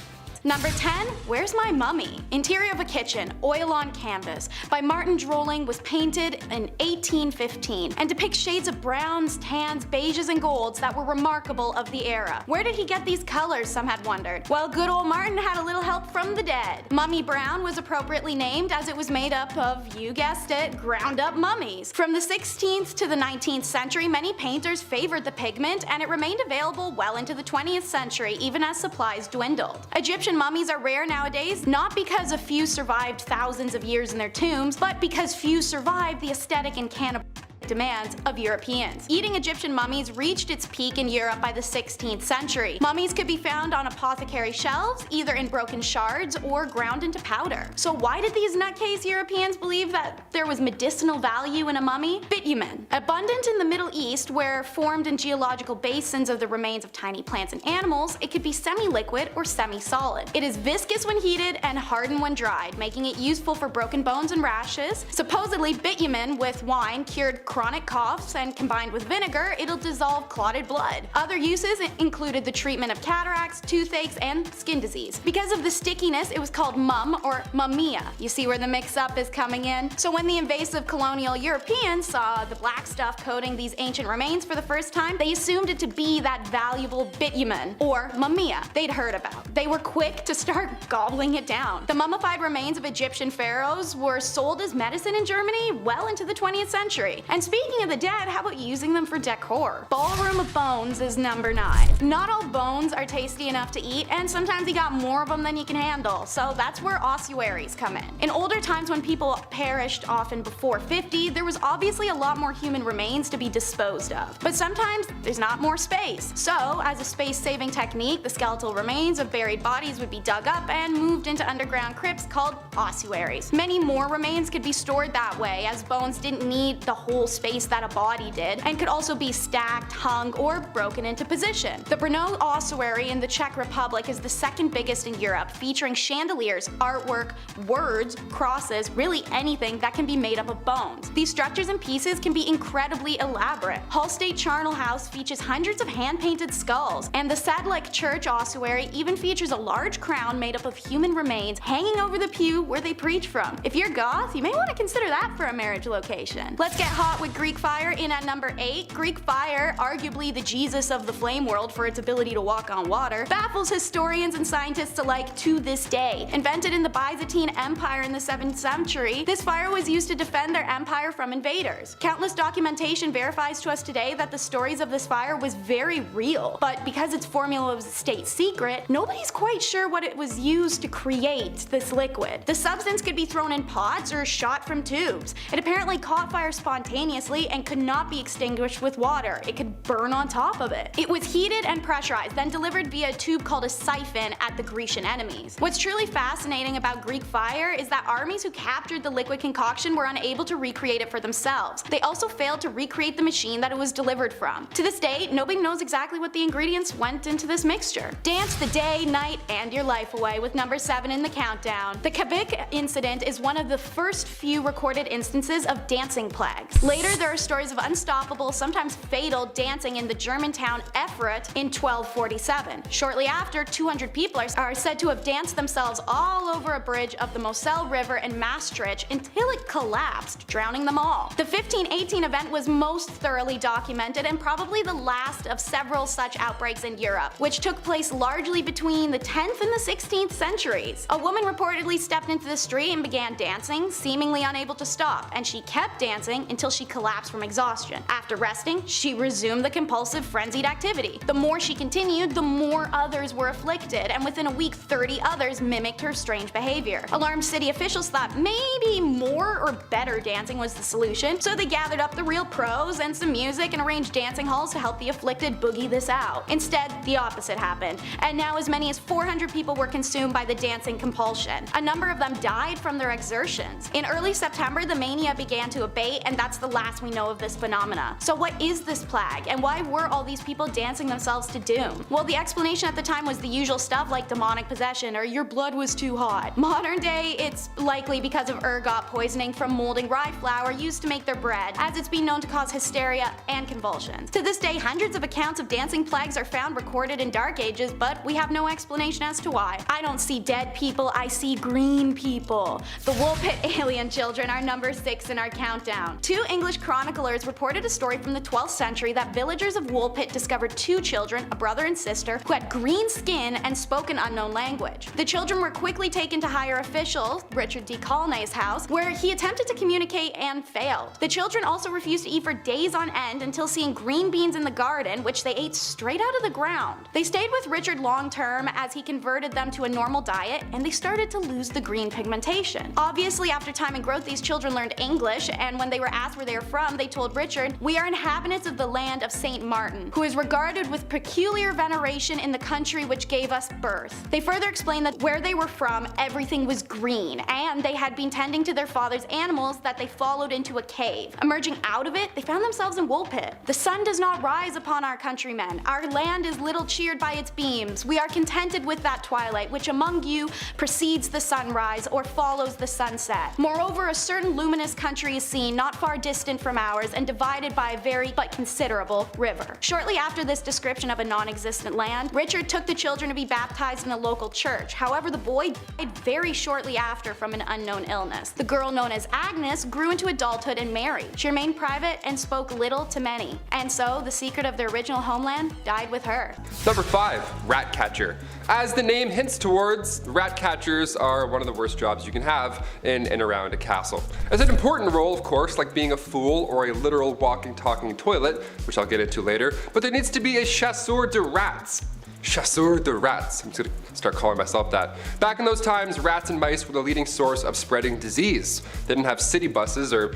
Number 10, Where's My Mummy? Interior of a Kitchen, Oil on Canvas, by Martin Drolling, was painted in 1815 and depicts shades of browns, tans, beiges, and golds that were remarkable of the era. Where did he get these colors, some had wondered? Well, good old Martin had a little help from the dead. Mummy Brown was appropriately named as it was made up of, you guessed it, ground up mummies. From the 16th to the 19th century, many painters favored the pigment, and it remained available well into the 20th century, even as supplies dwindled. Egyptian mummies are rare nowadays, not because a few survived thousands of years in their tombs, but because few survived the aesthetic and cannibal demands of Europeans. Eating Egyptian mummies reached its peak in Europe by the 16th century. Mummies could be found on apothecary shelves, either in broken shards or ground into powder. So why did these nutcase Europeans believe that there was medicinal value in a mummy? Bitumen. Abundant in the Middle East, where formed in geological basins of the remains of tiny plants and animals, it could be semi-liquid or semi-solid. It is viscous when heated and hardened when dried, making it useful for broken bones and rashes. Supposedly, bitumen with wine cured chronic coughs, and combined with vinegar, it'll dissolve clotted blood. Other uses included the treatment of cataracts, toothaches, and skin disease. Because of the stickiness, it was called mum or mummia. You see where the mix-up is coming in? So when the invasive colonial Europeans saw the black stuff coating these ancient remains for the first time, they assumed it to be that valuable bitumen, or mummia, they'd heard about. They were quick to start gobbling it down. The mummified remains of Egyptian pharaohs were sold as medicine in Germany well into the 20th century. And speaking of the dead, how about using them for decor? Ballroom of Bones is number 9. Not all bones are tasty enough to eat, and sometimes you got more of them than you can handle, so that's where ossuaries come in. In older times when people perished often before 50, there was obviously a lot more human remains to be disposed of. But sometimes there's not more space. So, as a space-saving technique, the skeletal remains of buried bodies would be dug up and moved into underground crypts called ossuaries. Many more remains could be stored that way, as bones didn't need the whole space that a body did, and could also be stacked, hung, or broken into position. The Brno ossuary in the Czech Republic is the second biggest in Europe, featuring chandeliers, artwork, words, crosses, really anything that can be made up of bones. These structures and pieces can be incredibly elaborate. Hull State Charnel House features hundreds of hand-painted skulls, and the Sadlec Church ossuary even features a large crown made up of human remains hanging over the pew where they preach from. If you're goth, you may want to consider that for a marriage location. Let's get hot with Greek fire in at number 8. Greek fire, arguably the Jesus of the flame world for its ability to walk on water, baffles historians and scientists alike to this day. Invented in the Byzantine Empire in the 7th century, this fire was used to defend their empire from invaders. Countless documentation verifies to us today that the stories of this fire was very real, but because its formula was a state secret, nobody's quite sure what it was used to create this liquid. The substance could be thrown in pots or shot from tubes. It apparently caught fire spontaneously and could not be extinguished with water. It could burn on top of it. It was heated and pressurized, then delivered via a tube called a siphon at the Grecian enemies. What's truly fascinating about Greek fire is that armies who captured the liquid concoction were unable to recreate it for themselves. They also failed to recreate the machine that it was delivered from. To this day, nobody knows exactly what the ingredients went into this mixture. Dance the day, night, and your life away with number 7 in the countdown. The Kavik incident is one of the first few recorded instances of dancing plagues. Later Later, there are stories of unstoppable, sometimes fatal, dancing in the German town Erfurt in 1247. Shortly after, 200 people are said to have danced themselves all over a bridge of the Moselle River in Maastricht until it collapsed, drowning them all. The 1518 event was most thoroughly documented and probably the last of several such outbreaks in Europe, which took place largely between the 10th and the 16th centuries. A woman reportedly stepped into the street and began dancing, seemingly unable to stop, and she kept dancing until she collapsed from exhaustion. After resting, she resumed the compulsive, frenzied activity. The more she continued, the more others were afflicted, and within a week 30 others mimicked her strange behavior. Alarmed city officials thought maybe more or better dancing was the solution, so they gathered up the real pros and some music and arranged dancing halls to help the afflicted boogie this out. Instead, the opposite happened, and now as many as 400 people were consumed by the dancing compulsion. A number of them died from their exertions. In early September, the mania began to abate, and that's the last we know of this phenomena. So what is this plague, and why were all these people dancing themselves to doom? Well, the explanation at the time was the usual stuff like demonic possession or your blood was too hot. Modern day, it's likely because of ergot poisoning from molding rye flour used to make their bread, as it's been known to cause hysteria and convulsions. To this day, hundreds of accounts of dancing plagues are found recorded in Dark Ages, but we have no explanation as to why. I don't see dead people, I see green people. The Woolpit alien children are number 6 in our countdown. Two English chroniclers reported a story from the 12th century that villagers of Woolpit discovered 2 children, a brother and sister, who had green skin and spoke an unknown language. The children were quickly taken to higher officials, Richard D. Colnay's house, where he attempted to communicate and failed. The children also refused to eat for days on end until seeing green beans in the garden, which they ate straight out of the ground. They stayed with Richard long term as he converted them to a normal diet, and they started to lose the green pigmentation. Obviously, after time and growth, these children learned English, and when they were asked where they were from, they told Richard, "We are inhabitants of the land of St. Martin, who is regarded with peculiar veneration in the country which gave us birth." They further explained that where they were from, everything was green, and they had been tending to their father's animals that they followed into a cave. Emerging out of it, they found themselves in Woolpit. "The sun does not rise upon our countrymen. Our land is little cheered by its beams. We are contented with that twilight which among you precedes the sunrise or follows the sunset. Moreover, a certain luminous country is seen not far distant from ours and divided by a very but considerable river." Shortly after this description of a non-existent land, Richard took the children to be baptized in a local church. However, the boy died very shortly after from an unknown illness. The girl, known as Agnes, grew into adulthood and married. She remained private and spoke little to many, and so the secret of their original homeland died with her. Number 5, rat catcher. As the name hints towards, rat catchers are one of the worst jobs you can have in and around a castle. It's an important role, of course, like being a fool or a literal walking, talking toilet, which I'll get into later, but there needs to be a chasseur de rats. Chasseur de rats. I'm just gonna start calling myself that. Back in those times, rats and mice were the leading source of spreading disease. They didn't have city buses or,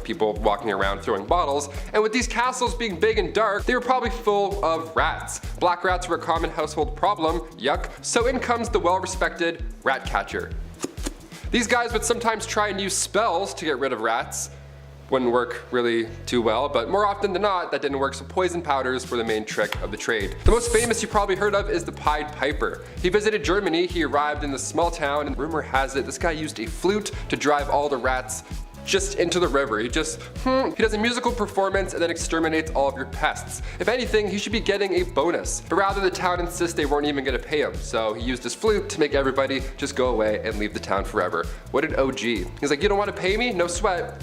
people walking around throwing bottles, and with these castles being big and dark, they were probably full of rats. Black rats were a common household problem, yuck, so in comes the well-respected rat catcher. These guys would sometimes try and use spells to get rid of rats. Wouldn't work really too well, but more often than not, that didn't work, so poison powders were the main trick of the trade. The most famous you probably heard of is the Pied Piper. He visited Germany, he arrived in this small town, and rumor has it this guy used a flute to drive all the rats just into the river. He does a musical performance and then exterminates all of your pests. If anything, he should be getting a bonus, but rather the town insists they weren't even gonna pay him, so he used his flute to make everybody just go away and leave the town forever. What an OG. He's like, "You don't wanna pay me? No sweat."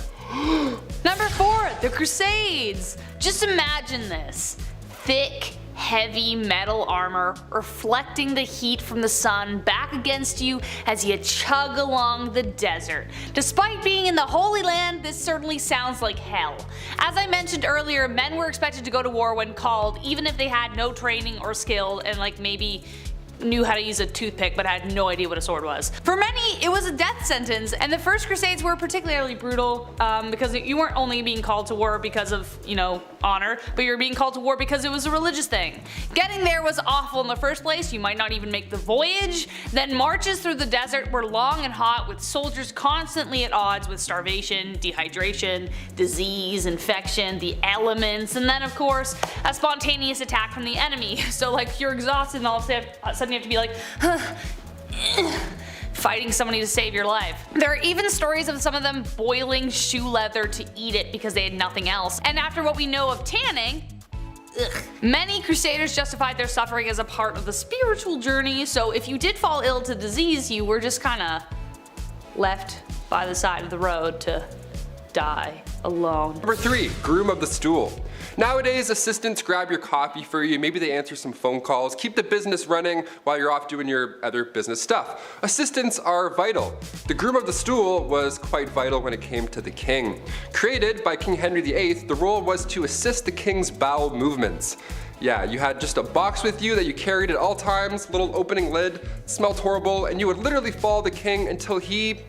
Number 4, the Crusades. Just imagine this. Thick, heavy metal armor reflecting the heat from the sun back against you as you chug along the desert. Despite being in the Holy Land, this certainly sounds like hell. As I mentioned earlier, men were expected to go to war when called, even if they had no training or skill and maybe knew how to use a toothpick but had no idea what a sword was. For many, it was a death sentence, and the first Crusades were particularly brutal because you weren't only being called to war because of, honor, but you were being called to war because it was a religious thing. Getting there was awful in the first place, you might not even make the voyage. Then marches through the desert were long and hot, with soldiers constantly at odds with starvation, dehydration, disease, infection, the elements, and then of course, a spontaneous attack from the enemy. So you're exhausted and all of a sudden you have to be like, fighting somebody to save your life. There are even stories of some of them boiling shoe leather to eat it because they had nothing else. And after what we know of tanning, ugh. Many crusaders justified their suffering as a part of the spiritual journey, so if you did fall ill to disease, you were just kinda left by the side of the road to die alone. Number 3, groom of the stool. Nowadays, assistants grab your coffee for you, maybe they answer some phone calls, keep the business running while you're off doing your other business stuff. Assistants are vital. The groom of the stool was quite vital when it came to the king. Created by King Henry VIII, the role was to assist the king's bowel movements. Yeah, you had just a box with you that you carried at all times, little opening lid, smelled horrible, and you would literally follow the king until he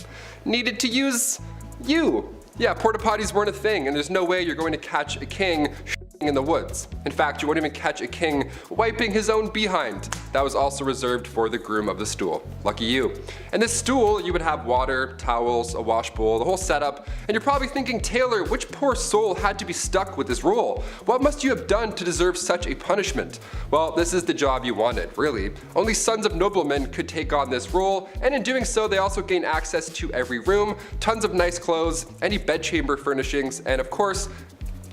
needed to use you. Yeah, porta potties weren't a thing, and there's no way you're going to catch a king in the woods. In fact, you won't even catch a king wiping his own behind. That was also reserved for the groom of the stool. Lucky you. And this stool, you would have water, towels, a wash bowl, the whole setup, and you're probably thinking, Taylor, which poor soul had to be stuck with this role? What must you have done to deserve such a punishment? Well, this is the job you wanted, really. Only sons of noblemen could take on this role, and in doing so, they also gain access to every room, tons of nice clothes, any bedchamber furnishings, and of course,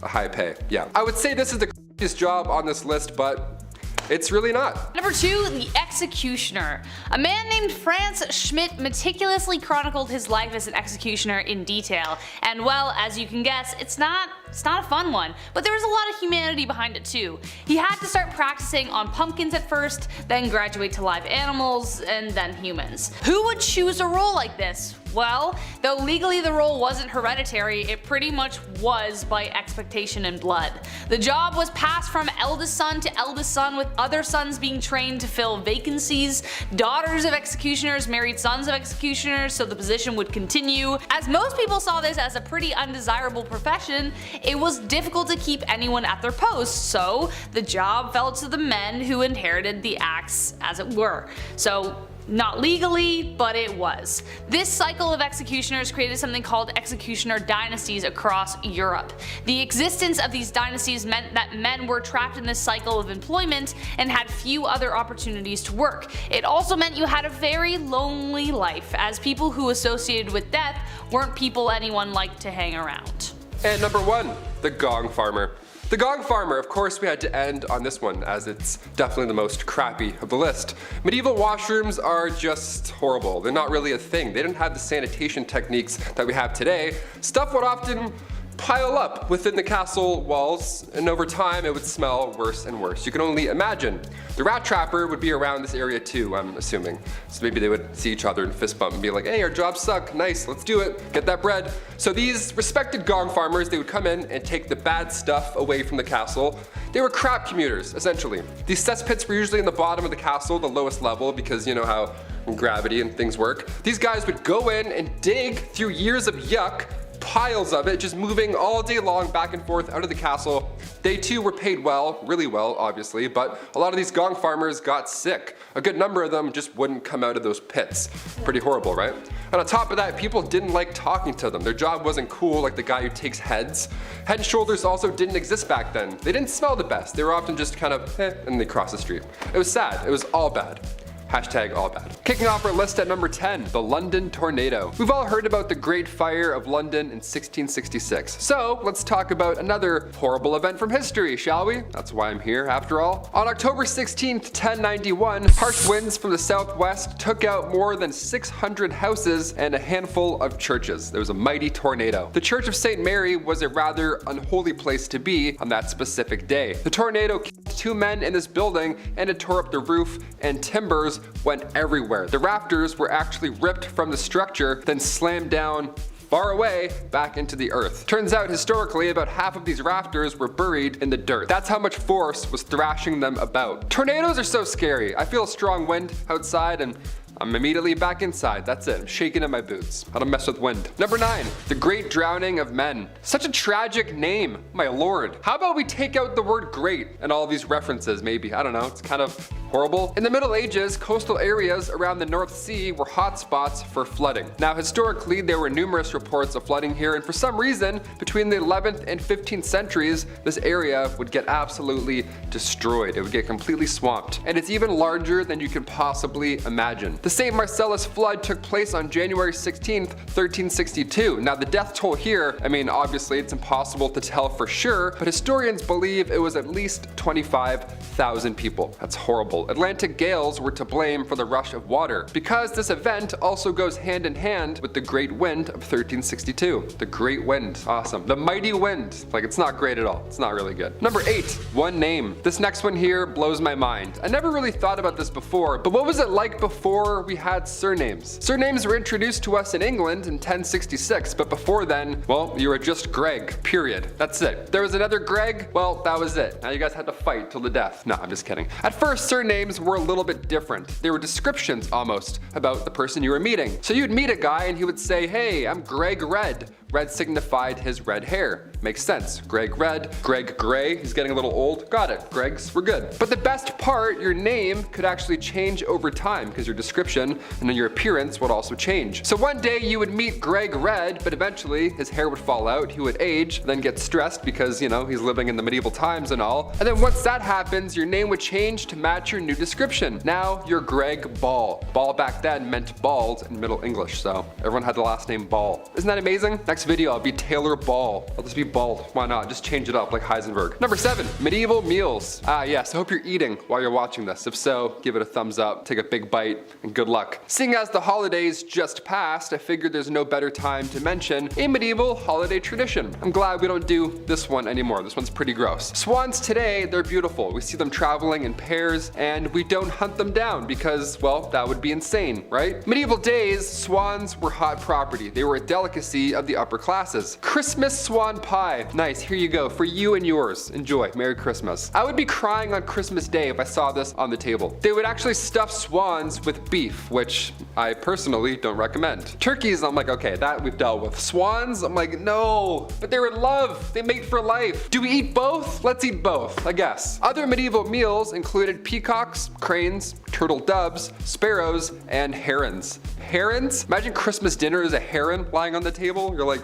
a high pay. Yeah. I would say this is the craziest job on this list, but it's really not. Number 2, the executioner. A man named Franz Schmidt meticulously chronicled his life as an executioner in detail. And well, as you can guess, it's not a fun one, but there was a lot of humanity behind it too. He had to start practicing on pumpkins at first, then graduate to live animals, and then humans. Who would choose a role like this? Well, though legally the role wasn't hereditary, it pretty much was by expectation and blood. The job was passed from eldest son to eldest son, with other sons being trained to fill vacancies. Daughters of executioners married sons of executioners, so the position would continue. As most people saw this as a pretty undesirable profession, it was difficult to keep anyone at their posts, so the job fell to the men who inherited the axe, as it were. So not legally, but it was. This cycle of executioners created something called executioner dynasties across Europe. The existence of these dynasties meant that men were trapped in this cycle of employment and had few other opportunities to work. It also meant you had a very lonely life, as people who associated with death weren't people anyone liked to hang around. And number 1, the gong farmer. The gong farmer, of course we had to end on this one, as it's definitely the most crappy of the list. Medieval washrooms are just horrible. They're not really a thing. They didn't have the sanitation techniques that we have today. Stuff would often pile up within the castle walls, and over time it would smell worse and worse. You can only imagine. The rat trapper would be around this area too, I'm assuming. So maybe they would see each other and fist bump and be like, hey, our jobs suck, nice, let's do it, get that bread. So these respected gong farmers, they would come in and take the bad stuff away from the castle. They were crap commuters, essentially. These cesspits were usually in the bottom of the castle, the lowest level, because you know how gravity and things work. These guys would go in and dig through years of yuck, piles of it, just moving all day long back and forth out of the castle. They too were paid well, really well obviously, but a lot of these gong farmers got sick. A good number of them just wouldn't come out of those pits. Pretty horrible, right? And on top of that, people didn't like talking to them. Their job wasn't cool, like the guy who takes heads. Head and shoulders also didn't exist back then. They didn't smell the best. They were often just kind of and they cross the street. It was sad. It was all bad. Hashtag all bad. Kicking off our list at number 10, the London tornado. We've all heard about the Great Fire of London in 1666. So let's talk about another horrible event from history, shall we? That's why I'm here, after all. On October 16th, 1091, harsh winds from the southwest took out more than 600 houses and a handful of churches. There was a mighty tornado. The Church of St. Mary was a rather unholy place to be on that specific day. The tornado killed 2 men in this building, and it tore up the roof, and timbers went everywhere. The rafters were actually ripped from the structure, then slammed down far away back into the earth. Turns out historically about half of these rafters were buried in the dirt. That's how much force was thrashing them about. Tornadoes are so scary. I feel a strong wind outside and I'm immediately back inside. That's it. I'm shaking in my boots. I don't mess with wind. Number 9, the Great Drowning of Men. Such a tragic name, my lord. How about we take out the word great and all these references maybe? I don't know, it's kind of horrible. In the Middle Ages, coastal areas around the North Sea were hotspots for flooding. Now historically, there were numerous reports of flooding here, and for some reason, between the 11th and 15th centuries, this area would get absolutely destroyed. It would get completely swamped. And it's even larger than you could possibly imagine. The St. Marcellus flood took place on January 16th, 1362. Now the death toll here, I mean obviously it's impossible to tell for sure, but historians believe it was at least 25,000 people. That's horrible. Atlantic gales were to blame for the rush of water, because this event also goes hand in hand with the Great Wind of 1362. The Great Wind, awesome. The Mighty Wind, like it's not great at all. It's not really good. Number 8, one name. This next one here blows my mind. I never really thought about this before, but what was it like before we had surnames? Surnames were introduced to us in England in 1066, but before then, well, you were just Greg, period. That's it. There was another Greg, well, that was it. Now you guys had to fight till the death. No, I'm just kidding. At first, surnames were a little bit different. They were descriptions almost about the person you were meeting. So you'd meet a guy and he would say, hey, I'm Greg Red. Red signified his red hair. Makes sense. Greg Red, Greg Gray, he's getting a little old. Got it, Gregs, we're good. But the best part, your name could actually change over time because your description and then your appearance would also change. So one day you would meet Greg Red, but eventually his hair would fall out, he would age, then get stressed because, you know, he's living in the medieval times and all. And then once that happens, your name would change to match your new description. Now you're Greg Ball. Ball back then meant bald in Middle English, so everyone had the last name Ball. Isn't that amazing? Next video, I'll be Taylor Ball. I'll just be bald. Why not? Just change it up like Heisenberg. Number 7, medieval meals. Yes, I hope you're eating while you're watching this. If so, give it a thumbs up, take a big bite, and good luck. Seeing as the holidays just passed, I figured there's no better time to mention a medieval holiday tradition. I'm glad we don't do this one anymore. This one's pretty gross. Swans today, they're beautiful. We see them traveling in pairs, and we don't hunt them down because, well, that would be insane, right? Medieval days, swans were hot property. They were a delicacy of the upper classes. Christmas swan pie. Nice, here you go, for you and yours. Enjoy, Merry Christmas. I would be crying on Christmas Day if I saw this on the table. They would actually stuff swans with beef, which I personally don't recommend. Turkeys, I'm like, okay, that we've dealt with. Swans, I'm like, no, but they're in love. They mate for life. Do we eat both? Let's eat both, I guess. Other medieval meals included peacocks, cranes, turtle doves, sparrows, and herons. Herons? Imagine Christmas dinner is a heron lying on the table. You're like,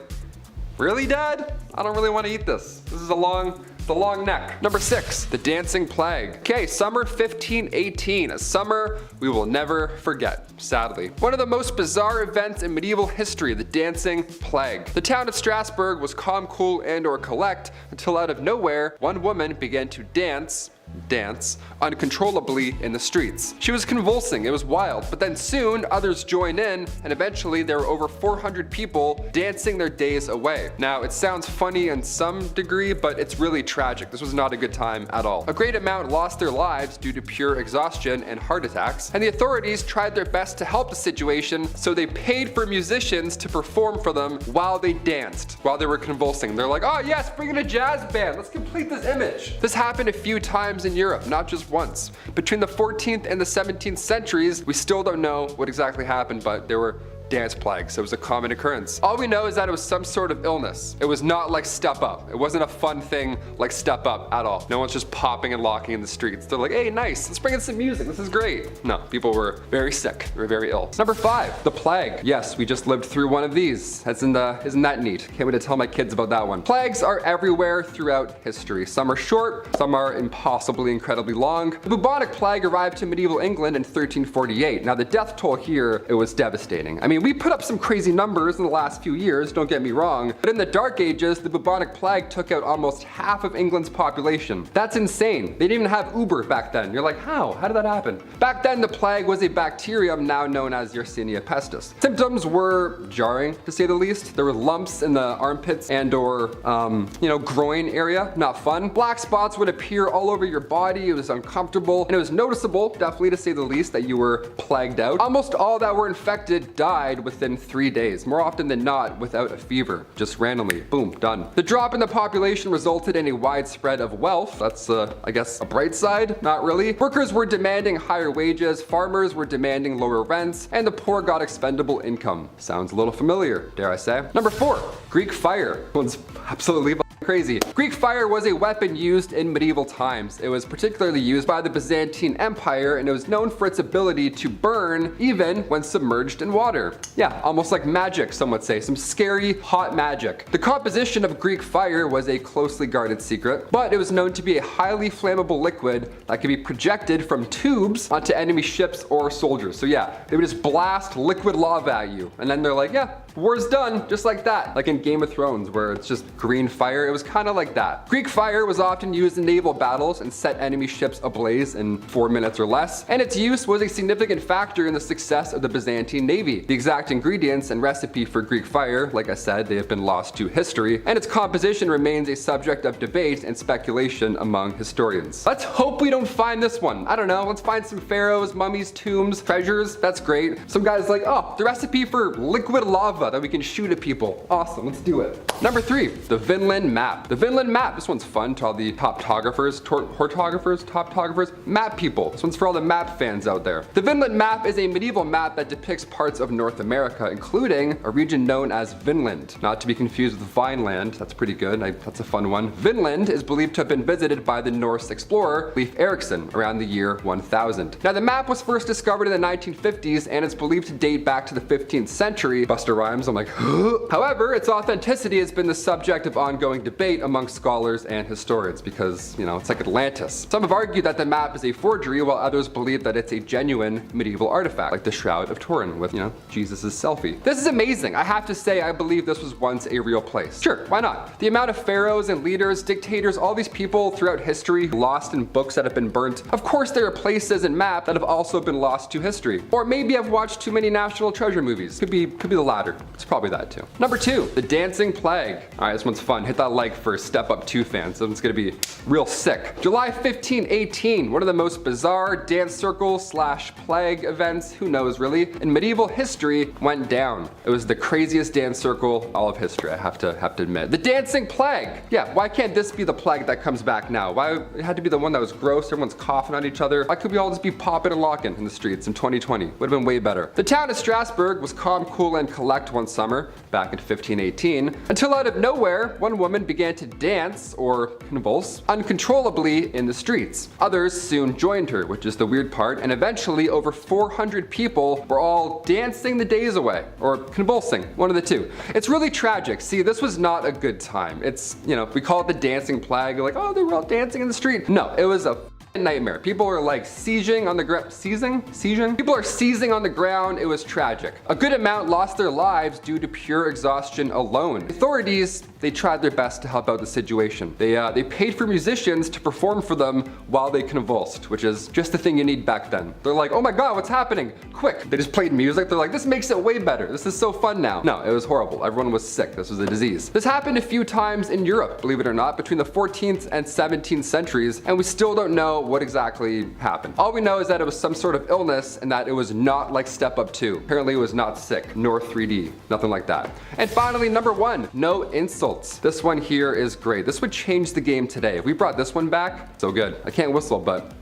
really, Dad? I don't really want to eat this. This is a long neck. Number 6, the dancing plague. Okay, summer 1518, a summer we will never forget, sadly. One of the most bizarre events in medieval history, the dancing plague. The town of Strasbourg was calm, cool, and or collect until out of nowhere, one woman began to dance uncontrollably in the streets. She was convulsing, it was wild, but then soon others joined in and eventually there were over 400 people dancing their days away. Now it sounds funny in some degree, but it's really tragic. This was not a good time at all. A great amount lost their lives due to pure exhaustion and heart attacks, and the authorities tried their best to help the situation, so they paid for musicians to perform for them while they danced, while they were convulsing. They're like, oh yes, bring in a jazz band, let's complete this image. This happened a few times in Europe, not just once. Between the 14th and the 17th centuries, we still don't know what exactly happened, but there were dance plagues. It was a common occurrence. All we know is that it was some sort of illness. It was not like Step Up. It wasn't a fun thing like Step Up at all. No one's just popping and locking in the streets. They're like, hey, nice, let's bring in some music. This is great. No, people were very sick. They were very ill. Number 5, the plague. Yes, we just lived through one of these. Isn't that neat? Can't wait to tell my kids about that one. Plagues are everywhere throughout history. Some are short, some are impossibly incredibly long. The bubonic plague arrived to medieval England in 1348. Now the death toll here, it was devastating. I mean, we put up some crazy numbers in the last few years, don't get me wrong, but in the Dark Ages, the bubonic plague took out almost half of England's population. That's insane. They didn't even have Uber back then. You're like, how? How did that happen? Back then, the plague was a bacterium now known as Yersinia pestis. Symptoms were jarring, to say the least. There were lumps in the armpits and or, groin area. Not fun. Black spots would appear all over your body. It was uncomfortable, and it was noticeable, definitely to say the least, that you were plagued out. Almost all that were infected died within 3 days, more often than not without a fever, just randomly, boom, done. The drop in the population resulted in a widespread of wealth. That's, I guess, a bright side, not really. Workers were demanding higher wages, farmers were demanding lower rents, and the poor got expendable income. Sounds a little familiar, dare I say. Number 4, Greek fire. One's absolutely crazy. Greek fire was a weapon used in medieval times. It was particularly used by the Byzantine Empire, and it was known for its ability to burn even when submerged in water. Yeah, almost like magic, some would say. Some scary, hot magic. The composition of Greek fire was a closely guarded secret, but it was known to be a highly flammable liquid that could be projected from tubes onto enemy ships or soldiers. So yeah, they would just blast liquid lava at you, and then they're like, yeah, war's done, just like that. Like in Game of Thrones, where it's just green fire, it was kind of like that. Greek fire was often used in naval battles and set enemy ships ablaze in 4 minutes or less, and its use was a significant factor in the success of the Byzantine navy. The exact ingredients and recipe for Greek fire, like I said, they have been lost to history, and its composition remains a subject of debate and speculation among historians. Let's hope we don't find this one. I don't know, let's find some pharaohs, mummies, tombs, treasures. That's great. Some guy's like, oh, the recipe for liquid lava that we can shoot at people. Awesome, let's do it. Number 3, the Vinland map. The Vinland map, this one's fun to all the toptographers, map people. This one's for all the map fans out there. The Vinland map is a medieval map that depicts parts of North America, including a region known as Vinland. Not to be confused with Vineland, that's pretty good, that's a fun one. Vinland is believed to have been visited by the Norse explorer Leif Erikson around the year 1000. Now the map was first discovered in the 1950s and it's believed to date back to the 15th century. Busta Rhymes, I'm like, however, its authenticity has been the subject of ongoing debate among scholars and historians because, you know, it's like Atlantis. Some have argued that the map is a forgery while others believe that it's a genuine medieval artifact, like the Shroud of Turin with, you know, Jesus' selfie. This is amazing. I have to say I believe this was once a real place. Sure, why not? The amount of pharaohs and leaders, dictators, all these people throughout history lost in books that have been burnt. Of course there are places and maps that have also been lost to history. Or maybe I've watched too many National Treasure movies. Could be the latter. It's probably that too. Number 2, the dancing plague. Alright, this one's fun. Hit that like for Step Up 2 fans. This one's gonna be real sick. July 1518, one of the most bizarre dance circle / plague events, who knows really, in medieval history went down. It was the craziest dance circle all of history, I have to admit. The dancing plague. Yeah, why can't this be the plague that comes back now? Why it had to be the one that was gross, everyone's coughing on each other? Why could we all just be popping and locking in the streets in 2020? Would have been way better. The town of Strasbourg was calm, cool, and collect one summer, back in 1518, until out of nowhere, one woman began to dance, or convulse, uncontrollably in the streets. Others soon joined her, which is the weird part, and eventually over 400 people were all dancing the days away, or convulsing, one of the two. It's really tragic. See, this was not a good time. It's, you know, we call it the dancing plague, like, oh, they were all dancing in the street. No, it was a nightmare. People are like seizing on the ground. Seizing? People are seizing on the ground. It was tragic. A good amount lost their lives due to pure exhaustion alone. Authorities, they tried their best to help out the situation. They paid for musicians to perform for them while they convulsed, which is just the thing you need back then. They're like, oh my god, what's happening? Quick. They just played music. They're like, this makes it way better. This is so fun now. No, it was horrible. Everyone was sick. This was a disease. This happened a few times in Europe, believe it or not, between the 14th and 17th centuries, and we still don't know what exactly happened. All we know is that it was some sort of illness and that it was not like Step Up 2. Apparently it was not sick, nor 3D, nothing like that. And finally, number 1, no insults. This one here is great. This would change the game today. If we brought this one back, so good. I can't whistle, but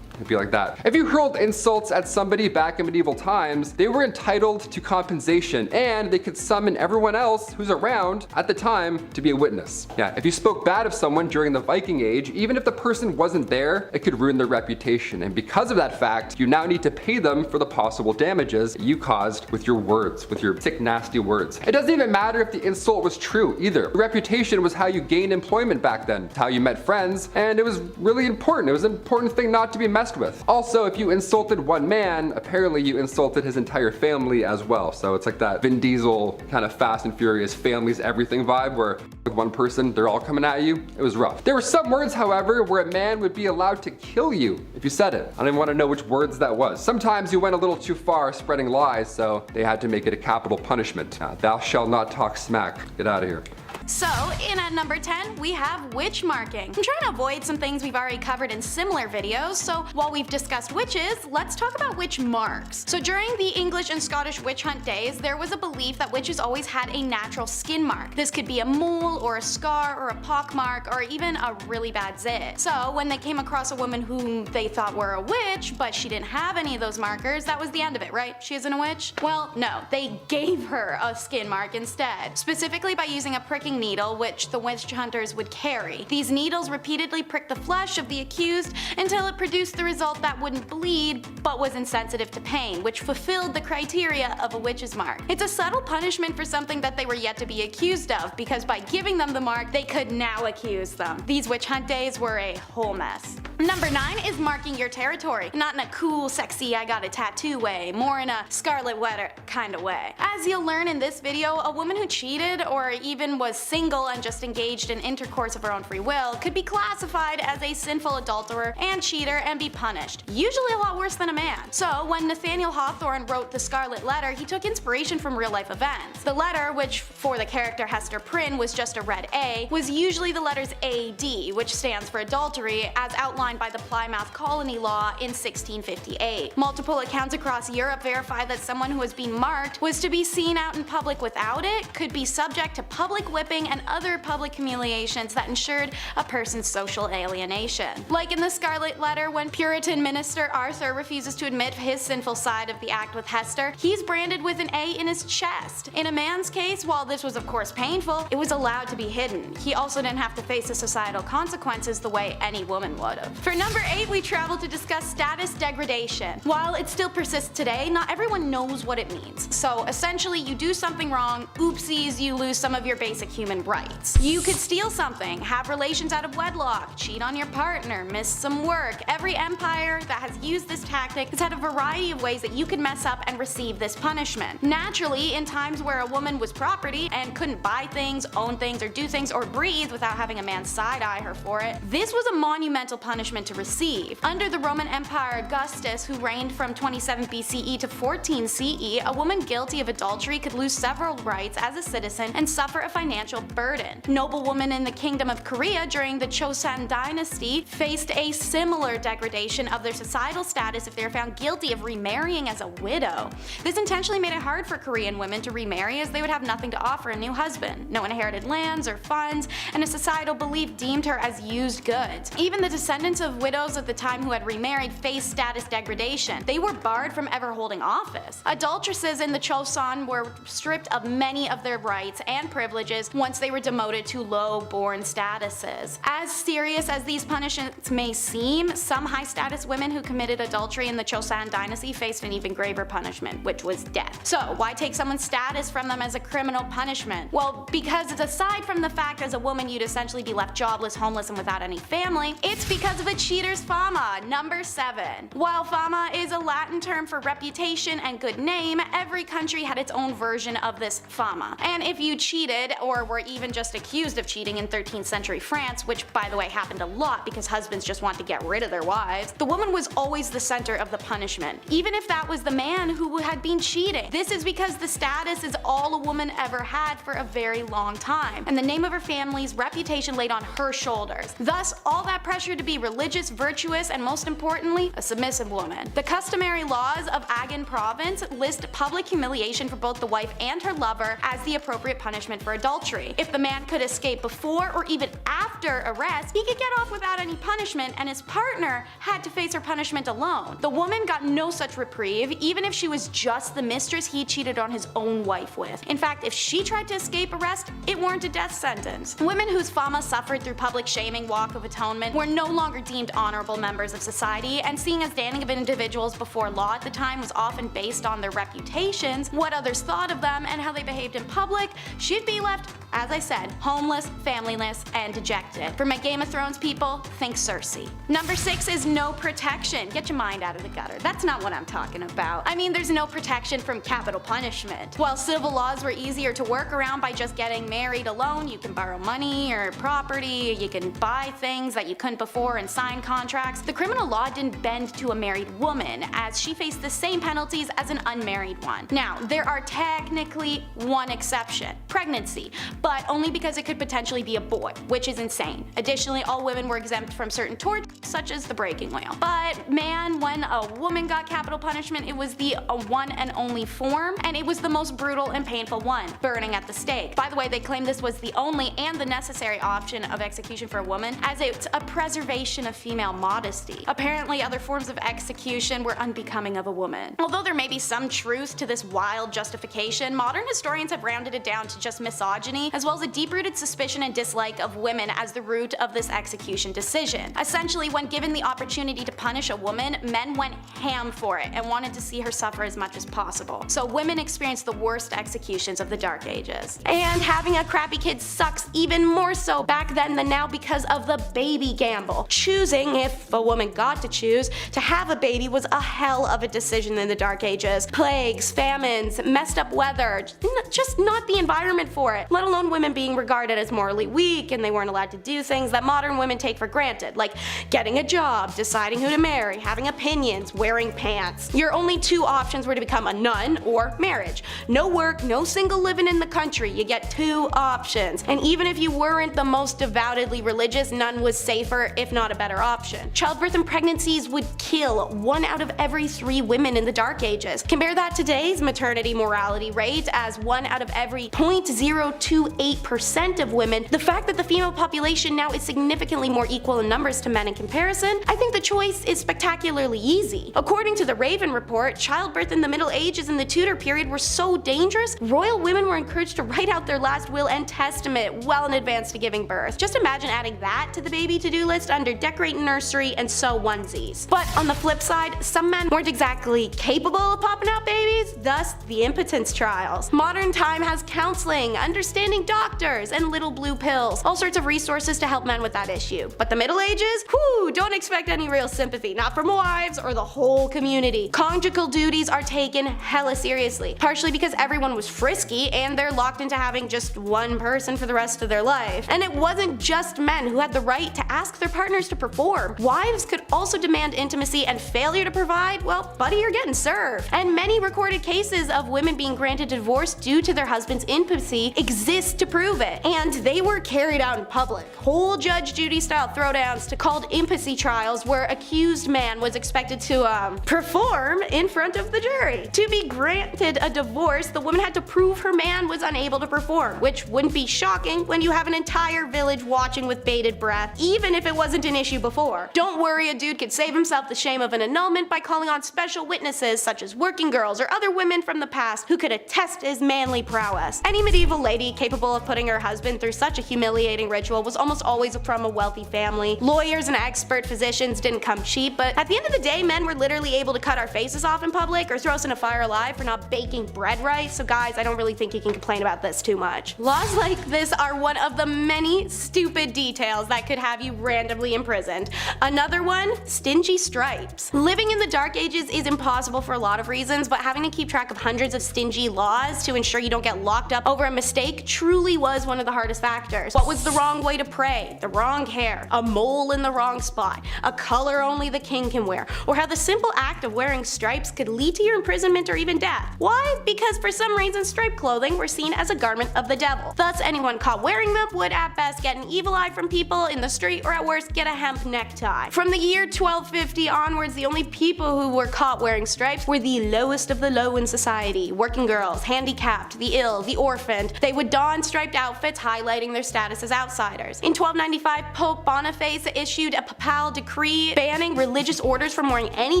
it'd be like that. If you hurled insults at somebody back in medieval times, they were entitled to compensation and they could summon everyone else who's around at the time to be a witness. Yeah, if you spoke bad of someone during the Viking Age, even if the person wasn't there, it could ruin their reputation. And because of that fact, you now need to pay them for the possible damages you caused with your words, with your sick, nasty words. It doesn't even matter if the insult was true either. The reputation was how you gained employment back then. It's how you met friends, and it was really important. It was an important thing not to be messed with. Also, if you insulted one man, apparently you insulted his entire family as well. So it's like that Vin Diesel kind of Fast and Furious families everything vibe where with one person, they're all coming at you. It was rough. There were some words, however, where a man would be allowed to kill you if you said it. I don't even want to know which words that was. Sometimes you went a little too far spreading lies, so they had to make it a capital punishment. Thou shalt not talk smack. Get out of here. So, in at number 10, we have witch marking. I'm trying to avoid some things we've already covered in similar videos, so while we've discussed witches, let's talk about witch marks. So during the English and Scottish witch hunt days, there was a belief that witches always had a natural skin mark. This could be a mole or a scar or a pock mark or even a really bad zit. So when they came across a woman whom they thought were a witch, but she didn't have any of those markers, that was the end of it, right? She isn't a witch? Well, no, they gave her a skin mark instead, specifically by using a pricking knitting needle which the witch hunters would carry. These needles repeatedly pricked the flesh of the accused until it produced the result that wouldn't bleed but was insensitive to pain, which fulfilled the criteria of a witch's mark. It's a subtle punishment for something that they were yet to be accused of, because by giving them the mark, they could now accuse them. These witch hunt days were a whole mess. Number 9 is marking your territory. Not in a cool, sexy, I got a tattoo way, more in a Scarlet Letter kind of way. As you'll learn in this video, a woman who cheated or even was single and just engaged in intercourse of her own free will could be classified as a sinful adulterer and cheater and be punished, usually a lot worse than a man. So when Nathaniel Hawthorne wrote The Scarlet Letter, he took inspiration from real life events. The letter, which for the character Hester Prynne was just a red A, was usually the letters AD, which stands for adultery, as outlined by the Plymouth Colony Law in 1658. Multiple accounts across Europe verify that someone who was being marked was to be seen out in public without it, could be subject to public whipping and other public humiliations that ensured a person's social alienation. Like in The Scarlet Letter, when Puritan minister Arthur refuses to admit his sinful side of the act with Hester, he's branded with an A in his chest. In a man's case, while this was of course painful, it was allowed to be hidden. He also didn't have to face the societal consequences the way any woman would have. For number 8, we travel to discuss status degradation. While it still persists today, not everyone knows what it means. So essentially, you do something wrong, oopsies, you lose some of your basic human rights. You could steal something, have relations out of wedlock, cheat on your partner, miss some work. Every empire that has used this tactic has had a variety of ways that you could mess up and receive this punishment. Naturally, in times where a woman was property and couldn't buy things, own things, or do things, or breathe without having a man side-eye her for it, this was a monumental punishment to receive. Under the Roman Empire Augustus, who reigned from 27 BCE to 14 CE, a woman guilty of adultery could lose several rights as a citizen and suffer a financial burden. Noblewomen in the Kingdom of Korea during the Chosun dynasty faced a similar degradation of their societal status if they were found guilty of remarrying as a widow. This intentionally made it hard for Korean women to remarry, as they would have nothing to offer a new husband, no inherited lands or funds, and a societal belief deemed her as used goods. Even the descendants of widows at the time who had remarried faced status degradation. They were barred from ever holding office. Adulteresses in the Chosun were stripped of many of their rights and privileges once they were demoted to low-born statuses. As serious as these punishments may seem, some high-status women who committed adultery in the Chosun dynasty faced an even graver punishment, which was death. So why take someone's status from them as a criminal punishment? Well, because aside from the fact as a woman you'd essentially be left jobless, homeless, and without any family, it's because of a cheater's fama. Number 7. While fama is a Latin term for reputation and good name, every country had its own version of this fama. And if you cheated, or were even just accused of cheating in 13th century France, which by the way happened a lot because husbands just want to get rid of their wives, the woman was always the center of the punishment, even if that was the man who had been cheating. This is because the status is all a woman ever had for a very long time, and the name of her family's reputation laid on her shoulders. Thus, all that pressure to be religious, virtuous, and most importantly, a submissive woman. The customary laws of Agan province list public humiliation for both the wife and her lover as the appropriate punishment for adultery. If the man could escape before or even after arrest, he could get off without any punishment, and his partner had to face her punishment alone. The woman got no such reprieve, even if she was just the mistress he cheated on his own wife with. In fact, if she tried to escape arrest, it warranted a death sentence. Women whose fama suffered through public shaming, walk of atonement, were no longer deemed honorable members of society, and seeing as standing of individuals before law at the time was often based on their reputations, what others thought of them, and how they behaved in public, she'd be left, as I said, homeless, familyless, and dejected. For my Game of Thrones people, think Cersei. Number 6 is no protection. Get your mind out of the gutter. That's not what I'm talking about. I mean, there's no protection from capital punishment. While civil laws were easier to work around by just getting married alone, you can borrow money or property, you can buy things that you couldn't before and sign contracts, the criminal law didn't bend to a married woman, as she faced the same penalties as an unmarried one. Now, there are technically one exception: pregnancy, but only because it could potentially be a boy, which is insane. Additionally, all women were exempt from certain torts, such as the breaking wheel. But man, when a woman got capital punishment, it was the one and only form, and it was the most brutal and painful one: burning at the stake. By the way, they claim this was the only and the necessary option of execution for a woman, as it's a preservation of female modesty. Apparently, other forms of execution were unbecoming of a woman. Although there may be some truth to this wild justification, modern historians have rounded it down to just misogyny, family, as well as a deep-rooted suspicion and dislike of women as the root of this execution decision. Essentially, when given the opportunity to punish a woman, men went ham for it and wanted to see her suffer as much as possible. So women experienced the worst executions of the Dark Ages. And having a crappy kid sucks even more so back then than now because of the baby gamble. Choosing, if a woman got to choose, to have a baby was a hell of a decision in the Dark Ages. Plagues, famines, messed up weather, just not the environment for it, let alone women being regarded as morally weak and they weren't allowed to do things that modern women take for granted, like getting a job, deciding who to marry, having opinions, wearing pants. Your only two options were to become a nun or marriage. No work, no single living in the country, you get two options. And even if you weren't the most devoutedly religious, none was safer, if not a better option. Childbirth and pregnancies would kill 1 out of every 3 women in the Dark Ages. Compare that to today's maternity mortality rate as 1 out of every 0.028% of women. The fact that the female population now is significantly more equal in numbers to men in comparison, I think the choice is spectacularly easy. According to the Raven Report, childbirth in the Middle Ages and the Tudor period were so dangerous, royal women were encouraged to write out their last will and testament well in advance to giving birth. Just imagine adding that to the baby to-do list under decorate nursery and sew onesies. But on the flip side, some men weren't exactly capable of popping out babies, thus the impotence trials. Modern time has counseling, understanding doctors, and little blue pills, all sorts of resources to help men with that issue. But the Middle Ages? Whew, don't expect any real sympathy, not from wives or the whole community. Conjugal duties are taken hella seriously, partially because everyone was frisky and they're locked into having just one person for the rest of their life. And it wasn't just men who had the right to ask their partners to perform. Wives could also demand intimacy, and failure to provide, well, buddy, you're getting served. And many recorded cases of women being granted divorce due to their husband's intimacy exist to prove it. And they were carried out in public. Whole Judge Judy style throwdowns to called intimacy trials where accused man was expected to perform in front of the jury. To be granted a divorce, the woman had to prove her man was unable to perform, which wouldn't be shocking when you have an entire village watching with bated breath, even if it wasn't an issue before. Don't worry, a dude could save himself the shame of an annulment by calling on special witnesses such as working girls or other women from the past who could attest his manly prowess. Any medieval lady capable of putting her husband through such a humiliating ritual was almost always from a wealthy family. Lawyers and expert physicians didn't come cheap, but at the end of the day, men were literally able to cut our faces off in public or throw us in a fire alive for not baking bread right, so guys, I don't really think you can complain about this too much. Laws like this are one of the many stupid details that could have you randomly imprisoned. Another one, stingy stripes. Living in the Dark Ages is impossible for a lot of reasons, but having to keep track of hundreds of stingy laws to ensure you don't get locked up over a mistake truly was one of the hardest factors. What was the wrong way to pray? The wrong hair? A mole in the wrong spot? A color only the king can wear? Or how the simple act of wearing stripes could lead to your imprisonment or even death? Why? Because for some reason striped clothing were seen as a garment of the devil. Thus anyone caught wearing them would at best get an evil eye from people in the street, or at worst get a hemp necktie. From the year 1250 onwards, the only people who were caught wearing stripes were the lowest of the low in society. Working girls, handicapped, the ill, the orphaned. They would don striped outfits highlighting their status as outsiders. In 1295, Pope Boniface issued a papal decree banning religious orders from wearing any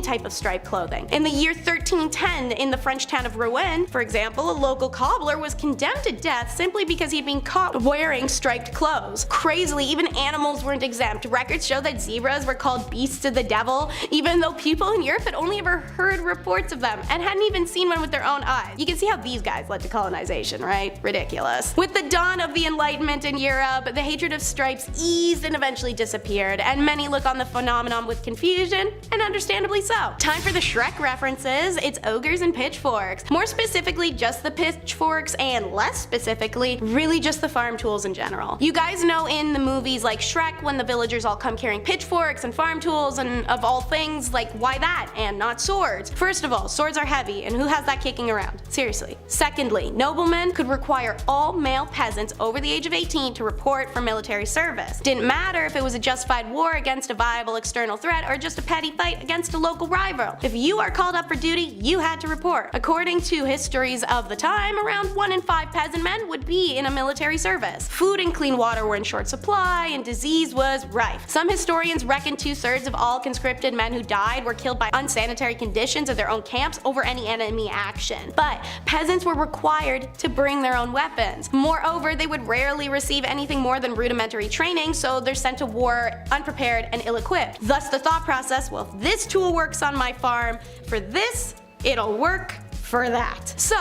type of striped clothing. In the year 1310, in the French town of Rouen, for example, a local cobbler was condemned to death simply because he'd been caught wearing striped clothes. Crazily, even animals weren't exempt. Records show that zebras were called beasts of the devil, even though people in Europe had only ever heard reports of them and hadn't even seen one with their own eyes. You can see how these guys led to colonization, right? Ridiculous. With the dawn of the Enlightenment in Europe, the hatred of stripes eased and eventually disappeared, and many look on the phenomenon with confusion, and understandably so. Time for the Shrek references. It's ogres and pitchforks. More specifically, just the pitchforks, and less specifically, really just the farm tools in general. You guys know in the movies like Shrek when the villagers all come carrying pitchforks and farm tools, and of all things, like why that and not swords? First of all, swords are heavy, and who has that kicking around? Seriously. Secondly, noblemen could require all male peasants over the age of 18 to report for military service. Didn't matter if it was a justified war against a viable external threat or just a petty fight against a local rival. If you are called up for duty, you had to report. According to histories of the time, around 1 in 5 peasant men would be in a military service. Food and clean water were in short supply, and disease was rife. Some historians reckon 2/3 of all conscripted men who died were killed by unsanitary conditions of their own camps over any enemy action. But peasants were required to bring their own weapons. Moreover, they would rarely receive anything more than rudimentary training, so they're sent to war unprepared and ill-equipped. Thus the thought process, well, if this tool works on my farm, for this, it'll work for that. So,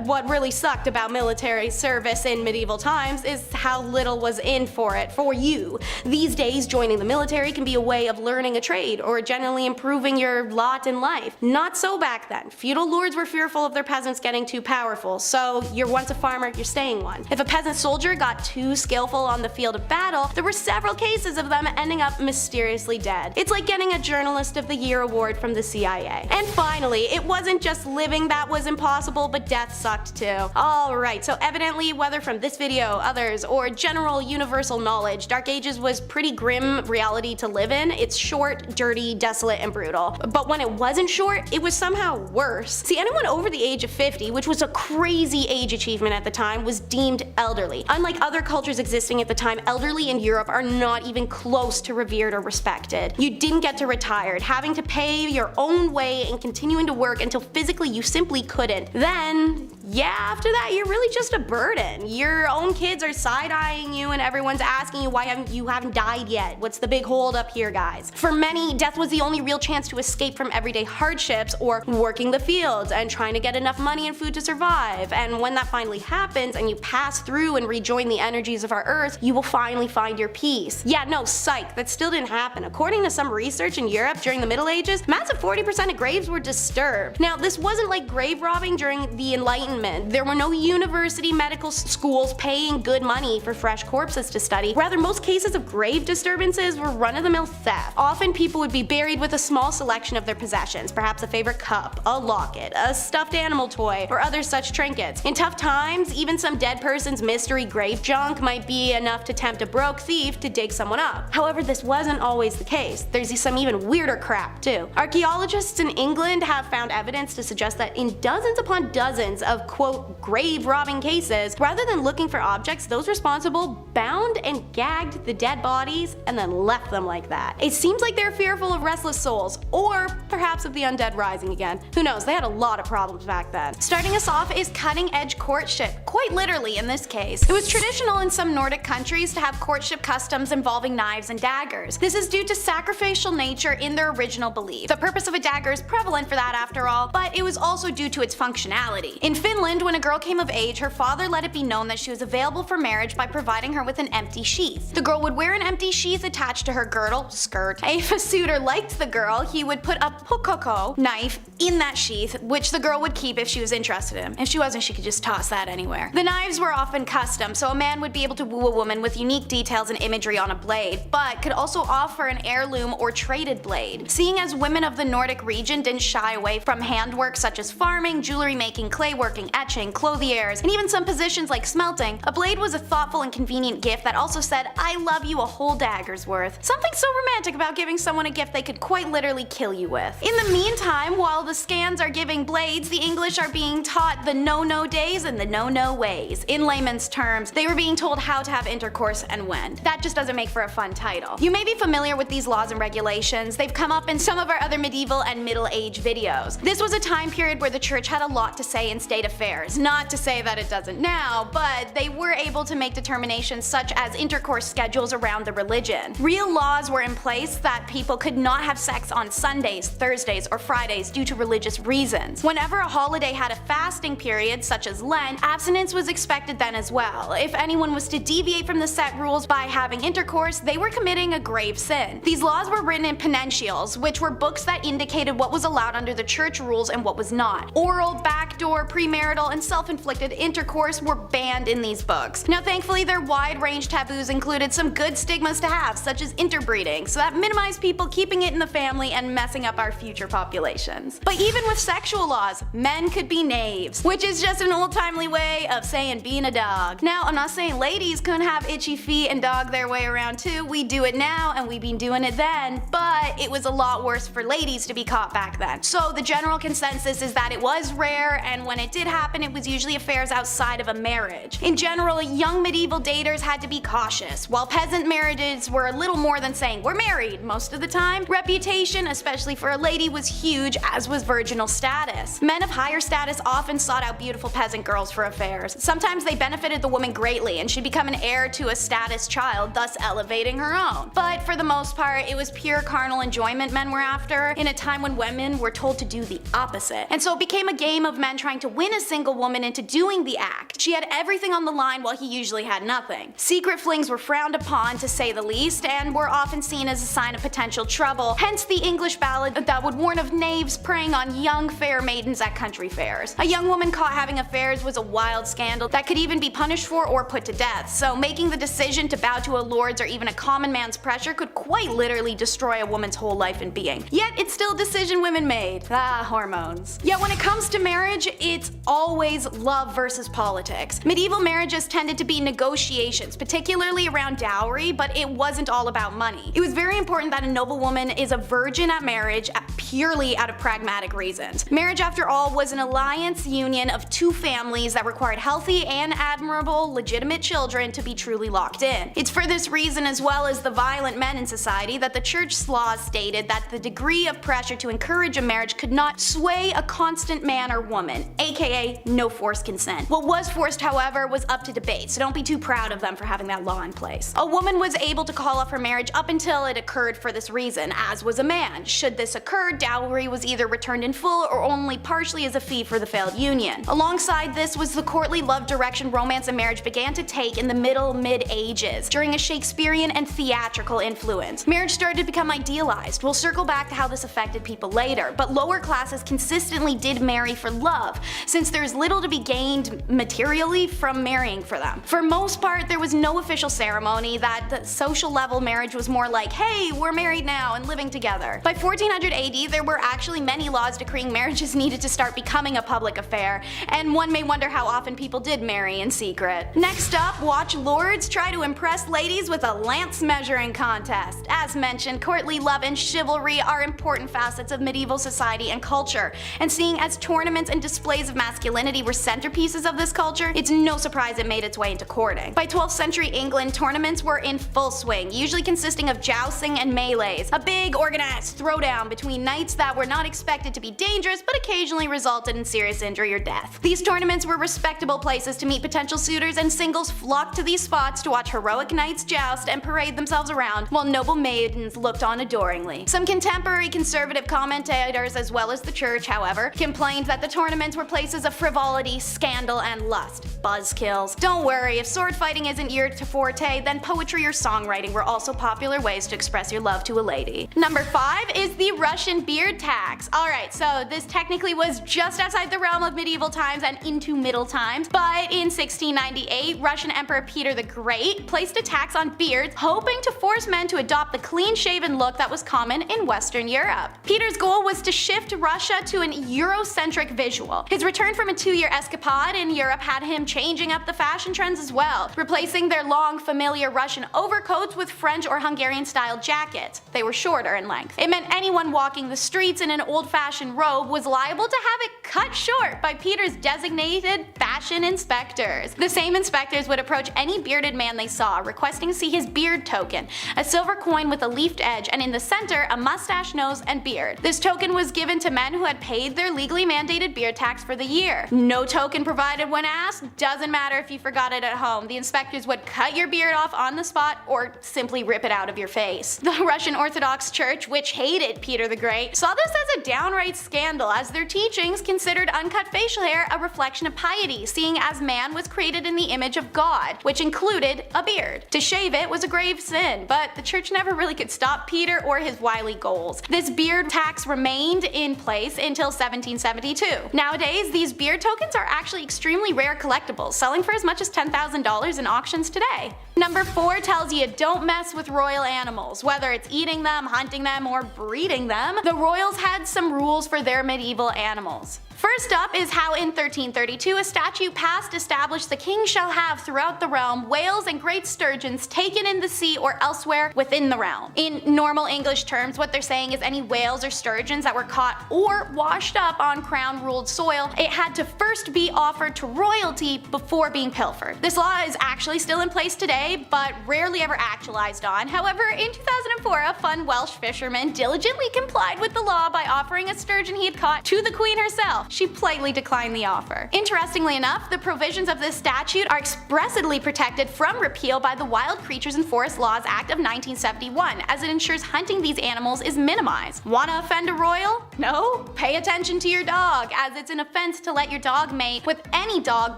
what really sucked about military service in medieval times is how little was in for it for you. These days, joining the military can be a way of learning a trade or generally improving your lot in life. Not so back then. Feudal lords were fearful of their peasants getting too powerful, so you're once a farmer, you're staying one. If a peasant soldier got too skillful on the field of battle, there were several cases of them ending up mysteriously dead. It's like getting a Journalist of the Year award from the CIA. And finally, it wasn't just living that was impossible, but death sucked too. Alright, so evidently, whether from this video, others, or general universal knowledge, Dark Ages was pretty grim reality to live in. It's short, dirty, desolate, and brutal. But when it wasn't short, it was somehow worse. See, anyone over the age of 50, which was a crazy age achievement at the time, was deemed elderly. Unlike other cultures existing at the time, elderly in Europe are not even close to revered or respected. You didn't get to retire, having to pay your own way and continuing to work until physically you simply couldn't. Then, yeah, after that, you're really just a burden. Your own kids are side-eyeing you and everyone's asking you why you haven't died yet. What's the big hold up here, guys? For many, death was the only real chance to escape from everyday hardships or working the fields and trying to get enough money and food to survive. And when that finally happens and you pass through and rejoin the energies of our earth, you will finally find your peace. Yeah, no, psych, that still didn't happen. According to some research in Europe during the Middle Ages, massive 40% of graves were disturbed. Now, this wasn't like grave robbing during the Enlightenment. There were no university medical schools paying good money for fresh corpses to study. Rather, most cases of grave disturbances were run-of-the-mill theft. Often people would be buried with a small selection of their possessions, perhaps a favorite cup, a locket, a stuffed animal toy, or other such trinkets. In tough times, even some dead person's mystery grave junk might be enough to tempt a broke thief to dig someone up. However, this wasn't always the case. There's some even weirder crap too. Archaeologists in England have found evidence to suggest that in dozens upon dozens of quote grave robbing cases, rather than looking for objects, those responsible bound and gagged the dead bodies and then left them like that. It seems like they're fearful of restless souls, or perhaps of the undead rising again. Who knows, they had a lot of problems back then. Starting us off is cutting edge courtship, quite literally in this case. It was traditional in some Nordic countries to have courtship customs involving knives and daggers. This is due to sacrificial nature in their original belief. The purpose of a dagger is prevalent for that after all, but it was also due to its functionality. In Finland, when a girl came of age, her father let it be known that she was available for marriage by providing her with an empty sheath. The girl would wear an empty sheath attached to her girdle, skirt. If a suitor liked the girl, he would put a pukoko knife in that sheath, which the girl would keep if she was interested in him. If she wasn't, she could just toss that anywhere. The knives were often custom, so a man would be able to woo a woman with unique details and imagery on a blade, but could also offer an heirloom or traded blade. Seeing as women of the Nordic region didn't shy away from handwork such as farming, jewelry making, clay working, etching, clothiers, and even some positions like smelting, a blade was a thoughtful and convenient gift that also said, I love you a whole dagger's worth. Something so romantic about giving someone a gift they could quite literally kill you with. In the meantime, while the Scans are giving blades, the English are being taught the no-no days and the no-no ways. In layman's terms, they were being told how to have intercourse and when. That just doesn't make for a fun title. You may be familiar with these laws and regulations. They've come up in some of our other medieval and Middle Age videos. This was a time period where the church had a lot to say in state affairs. Not to say that it doesn't now, but they were able to make determinations such as intercourse schedules around the religion. Real laws were in place that people could not have sex on Sundays, Thursdays, or Fridays due to religious reasons. Whenever a holiday had a fasting period, such as Lent, abstinence was expected then as well. If anyone was to deviate from the set rules by having intercourse, they were committing a grave sin. These laws were written in penitentials, which were books that indicated what was allowed under the church rules and what was not. Oral, backdoor, premarital, and self-inflicted intercourse were banned in these books. Now thankfully their wide-range taboos included some good stigmas to have, such as interbreeding, so that minimized people keeping it in the family and messing up our future populations. But even with sexual laws, men could be knaves, which is just an old-timely way of saying being a dog. Now I'm not saying ladies couldn't have itchy feet and dog their way around too. We do it now and we've been doing it then, but it was a lot worse for ladies to be caught back then. So the general consensus is that it it was rare, and when it did happen, it was usually affairs outside of a marriage. In general, young medieval daters had to be cautious. While peasant marriages were a little more than saying we're married most of the time, reputation, especially for a lady, was huge, as was virginal status. Men of higher status often sought out beautiful peasant girls for affairs. Sometimes they benefited the woman greatly, and she'd become an heir to a status child, thus elevating her own. But for the most part, it was pure carnal enjoyment men were after, in a time when women were told to do the opposite. And so it became a game of men trying to win a single woman into doing the act. She had everything on the line while he usually had nothing. Secret flings were frowned upon, to say the least, and were often seen as a sign of potential trouble, hence the English ballad that would warn of knaves preying on young fair maidens at country fairs. A young woman caught having affairs was a wild scandal that could even be punished for or put to death, so making the decision to bow to a lord's or even a common man's pressure could quite literally destroy a woman's whole life and being. Yet it's still a decision women made. Ah, hormones. Yet when it comes to marriage, it's always love versus politics. Medieval marriages tended to be negotiations, particularly around dowry, but it wasn't all about money. It was very important that a noble woman is a virgin at marriage purely out of pragmatic reasons. Marriage, after all, was an alliance union of two families that required healthy and admirable legitimate children to be truly locked in. It's for this reason, as well as the violent men in society, that the church's laws stated that the degree of pressure to encourage a marriage could not sway a constant man or woman, aka no forced consent. What was forced, however, was up to debate, so don't be too proud of them for having that law in place. A woman was able to call off her marriage up until it occurred for this reason, as was a man. Should this occur, dowry was either returned in full or only partially as a fee for the failed union. Alongside this was the courtly love direction romance and marriage began to take in the mid-ages, during a Shakespearean and theatrical influence. Marriage started to become idealized. We'll circle back to how this affected people later, but lower classes consistently did marry for love, since there's little to be gained materially from marrying for them. For most part, there was no official ceremony. That the social level marriage was more like, hey, we're married now and living together. By 1400 AD, there were actually many laws decreeing marriages needed to start becoming a public affair, and one may wonder how often people did marry in secret. Next up, watch lords try to impress ladies with a lance measuring contest. As mentioned, courtly love and chivalry are important facets of medieval society and culture, and seeing as tournaments and displays of masculinity were centerpieces of this culture, it's no surprise it made its way into courting. By 12th century England, tournaments were in full swing, usually consisting of jousting and melees, a big organized throwdown between knights that were not expected to be dangerous but occasionally resulted in serious injury or death. These tournaments were respectable places to meet potential suitors, and singles flocked to these spots to watch heroic knights joust and parade themselves around while noble maidens looked on adoringly. Some contemporary conservative commentators, as well as the church, however, complained that the tournaments were places of frivolity, scandal, and lust. Buzzkills. Don't worry, if sword fighting isn't your forte, then poetry or songwriting were also popular ways to express your love to a lady. Number 5 is the Russian beard tax. Alright, so this technically was just outside the realm of medieval times and into middle times, but in 1698, Russian Emperor Peter the Great placed a tax on beards, hoping to force men to adopt the clean-shaven look that was common in Western Europe. Peter's goal was to shift Russia to an Eurocentric visual. His return from a 2-year escapade in Europe had him changing up the fashion trends as well, replacing their long, familiar Russian overcoats with French or Hungarian-style jackets. They were shorter in length. It meant anyone walking the streets in an old-fashioned robe was liable to have it cut short by Peter's designated fashion inspectors. The same inspectors would approach any bearded man they saw, requesting to see his beard token, a silver coin with a leafed edge, and in the center, a mustache, nose, and beard. This token was given to men who had paid their legally mandated beard tax for the year. No token provided when asked. Doesn't matter if you forgot it at home. The inspectors would cut your beard off on the spot or simply rip it out of your face. The Russian Orthodox Church, which hated Peter the Great, saw this as a downright scandal, as their teachings considered uncut facial hair a reflection of piety, seeing as man was created in the image of God, which included a beard. To shave it was a grave sin, but the church never really could stop Peter or his wily goals. This beard tax remained in place until 1772. Nowadays, these beard tokens are actually extremely rare collectibles, selling for as much as $10,000 in auctions today. Number 4 tells you don't mess with royal animals. Whether it's eating them, hunting them, or breeding them, the royals had some rules for their medieval animals. First up is how in 1332 a statute passed established the king shall have throughout the realm whales and great sturgeons taken in the sea or elsewhere within the realm. In normal English terms, what they're saying is any whales or sturgeons that were caught or washed up on crown-ruled soil, it had to first be offered to royalty before being pilfered. This law is actually still in place today, but rarely ever actualized on. However, in 2004, a fun Welsh fisherman diligently complied with the law by offering a sturgeon he had caught to the Queen herself. She politely declined the offer. Interestingly enough, the provisions of this statute are expressly protected from repeal by the Wild Creatures and Forest Laws Act of 1971, as it ensures hunting these animals is minimized. Wanna offend a royal? No? Pay attention to your dog, as it's an offense to let your dog mate with any dog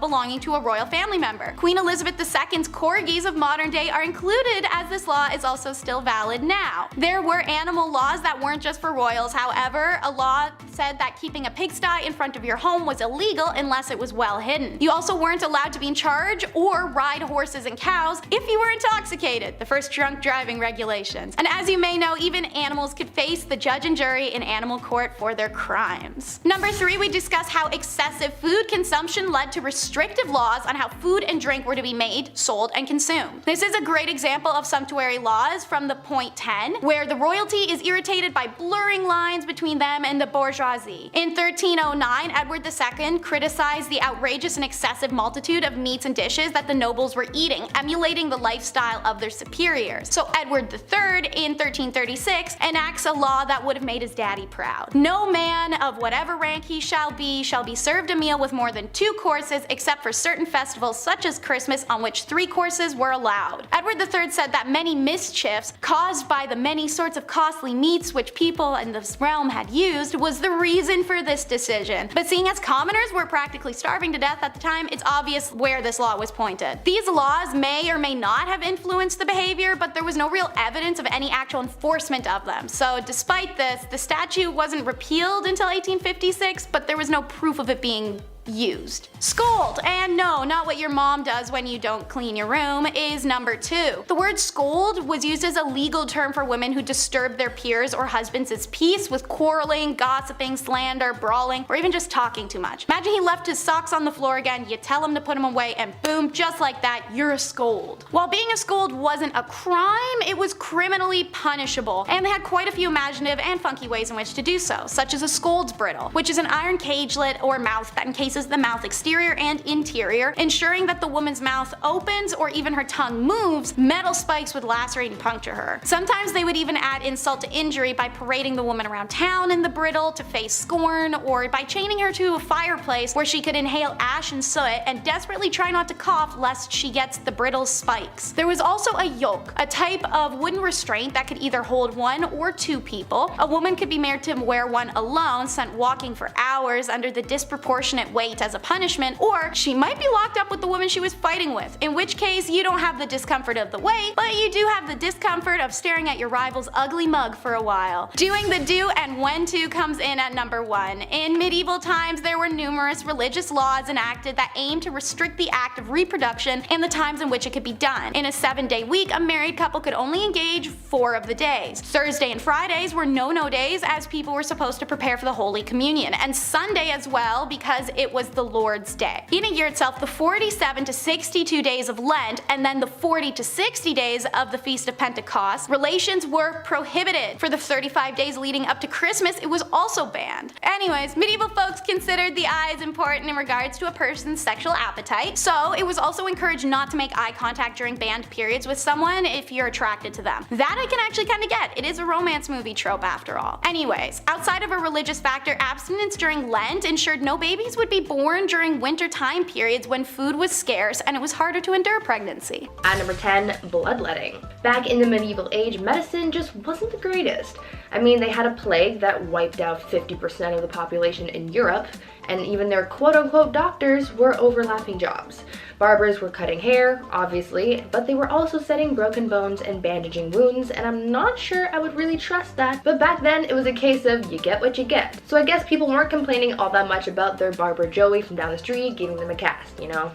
belonging to a royal family member. Queen Elizabeth II's corgis of modern day are included, as this law is also still valid now. There were animal laws that weren't just for royals, however. A law said that keeping a pigsty in front of your home was illegal unless it was well hidden. You also weren't allowed to be in charge or ride horses and cows if you were intoxicated, the first drunk driving regulations. And as you may know, even animals could face the judge and jury in animal court for their crimes. Number 3, we discuss how excessive food consumption led to restrictive laws on how food and drink were to be made, sold, and consumed. This is a great example of sumptuary laws from the point 10, where the royalty is irritated by blurring lines between them and the bourgeoisie. In 1309, Edward II criticized the outrageous and excessive multitude of meats and dishes that the nobles were eating, emulating the lifestyle of their superiors. So Edward III, in 1336, enacts a law that would have made his daddy proud. No man of whatever rank he shall be served a meal with more than 2 courses, except for certain festivals such as Christmas, on which 3 courses were allowed. Edward III said that many mischiefs caused by the many sorts of costly meats which people in this realm had used was the reason for this decision. But seeing as commoners were practically starving to death at the time, it's obvious where this law was pointed. These laws may or may not have influenced the behavior, but there was no real evidence of any actual enforcement of them. So despite this, the statute wasn't repealed until 1856, but there was no proof of it being used. Scold, and no, not what your mom does when you don't clean your room, is number 2. The word scold was used as a legal term for women who disturbed their peers or husbands' peace with quarreling, gossiping, slander, brawling, or even just talking too much. Imagine he left his socks on the floor again, you tell him to put them away, and boom, just like that, you're a scold. While being a scold wasn't a crime, it was criminally punishable, and they had quite a few imaginative and funky ways in which to do so, such as a scold's bridle, which is an iron cagelet or mouth that encases the mouth exterior and interior, ensuring that the woman's mouth opens or even her tongue moves. Metal spikes would lacerate and puncture her. Sometimes they would even add insult to injury by parading the woman around town in the bridle to face scorn, or by chaining her to a fireplace where she could inhale ash and soot and desperately try not to cough lest she gets the brittle spikes. There was also a yoke, a type of wooden restraint that could either hold 1 or 2 people. A woman could be made to wear one alone, sent walking for hours under the disproportionate weight as a punishment, or she might be locked up with the woman she was fighting with, in which case you don't have the discomfort of the weight, but you do have the discomfort of staring at your rival's ugly mug for a while. Doing the do and when to comes in at number 1. In medieval times, there were numerous religious laws enacted that aimed to restrict the act of reproduction and the times in which it could be done. In a 7-day week, a married couple could only engage 4 of the days. Thursday and Fridays were no-no days, as people were supposed to prepare for the Holy Communion, and Sunday as well, because it was the Lord's Day. In a year itself, the 47 to 62 days of Lent, and then the 40 to 60 days of the Feast of Pentecost, relations were prohibited. For the 35 days leading up to Christmas, it was also banned. Anyways, medieval folks considered the eyes important in regards to a person's sexual appetite, so it was also encouraged not to make eye contact during banned periods with someone if you're attracted to them. That I can actually kinda get. It is a romance movie trope after all. Anyways, outside of a religious factor, abstinence during Lent ensured no babies would be born during winter time periods when food was scarce and it was harder to endure pregnancy. At number 10, bloodletting. Back in the medieval age, medicine just wasn't the greatest. I mean, they had a plague that wiped out 50% of the population in Europe, and even their quote-unquote doctors were overlapping jobs. Barbers were cutting hair, obviously, but they were also setting broken bones and bandaging wounds, and I'm not sure I would really trust that. But back then, it was a case of you get what you get. So I guess people weren't complaining all that much about their barber Joey from down the street giving them a cast, you know?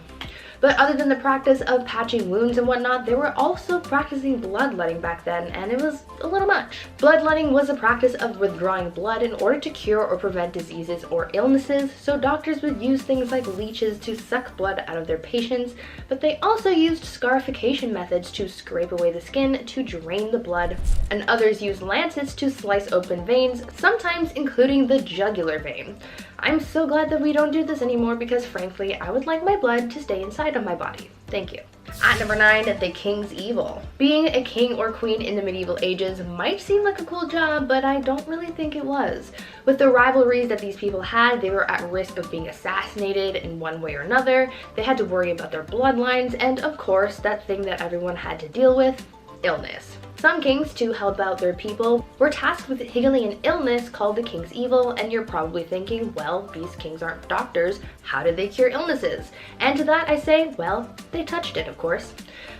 But other than the practice of patching wounds and whatnot, they were also practicing bloodletting back then, and it was a little much. Bloodletting was a practice of withdrawing blood in order to cure or prevent diseases or illnesses, so doctors would use things like leeches to suck blood out of their patients, but they also used scarification methods to scrape away the skin to drain the blood, and others used lancets to slice open veins, sometimes including the jugular vein. I'm so glad that we don't do this anymore because frankly, I would like my blood to stay inside of my body. Thank you. At number 9, the King's Evil. Being a king or queen in the medieval ages might seem like a cool job, but I don't really think it was. With the rivalries that these people had, they were at risk of being assassinated in one way or another, they had to worry about their bloodlines, and of course, that thing that everyone had to deal with, illness. Some kings, to help out their people, were tasked with healing an illness called the King's Evil, and you're probably thinking, well, these kings aren't doctors, how did they cure illnesses? And to that I say, well, they touched it, of course.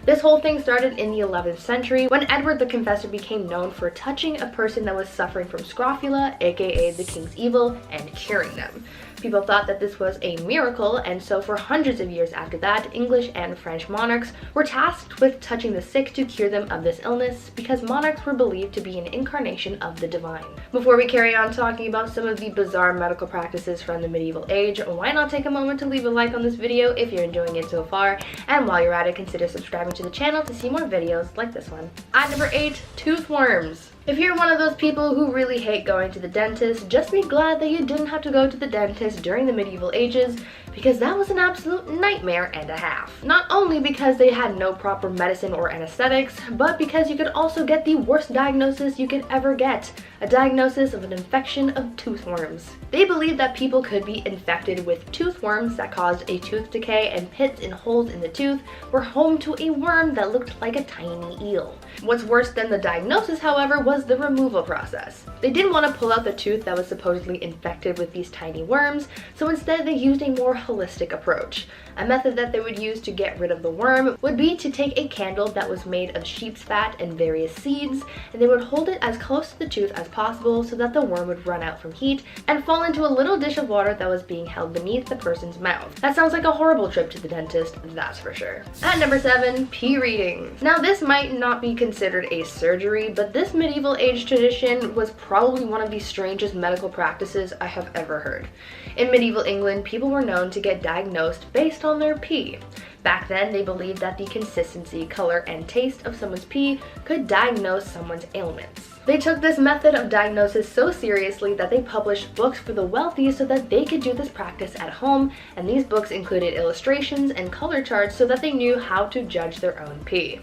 This whole thing started in the 11th century when Edward the Confessor became known for touching a person that was suffering from scrofula, aka the King's Evil, and curing them. People thought that this was a miracle, and so for hundreds of years after that, English and French monarchs were tasked with touching the sick to cure them of this illness because monarchs were believed to be an incarnation of the divine. Before we carry on talking about some of the bizarre medical practices from the medieval age, why not take a moment to leave a like on this video if you're enjoying it so far, and while you're at it, consider subscribing to the channel to see more videos like this one. At number 8, tooth worms. If you're one of those people who really hate going to the dentist, just be glad that you didn't have to go to the dentist during the medieval ages, because that was an absolute nightmare and a half. Not only because they had no proper medicine or anesthetics, but because you could also get the worst diagnosis you could ever get, a diagnosis of an infection of tooth worms. They believed that people could be infected with tooth worms that caused a tooth decay, and pits and holes in the tooth were home to a worm that looked like a tiny eel. What's worse than the diagnosis, however, was the removal process. They didn't want to pull out the tooth that was supposedly infected with these tiny worms, so instead they used a more holistic approach. A method that they would use to get rid of the worm would be to take a candle that was made of sheep's fat and various seeds, and they would hold it as close to the tooth as possible so that the worm would run out from heat and fall into a little dish of water that was being held beneath the person's mouth. That sounds like a horrible trip to the dentist, that's for sure. At number 7, pee reading. Now this might not be considered a surgery, but this medieval age tradition was probably one of the strangest medical practices I have ever heard. In medieval England, people were known to get diagnosed based on their pee. Back then, they believed that the consistency, color, and taste of someone's pee could diagnose someone's ailments. They took this method of diagnosis so seriously that they published books for the wealthy so that they could do this practice at home, and these books included illustrations and color charts so that they knew how to judge their own pee.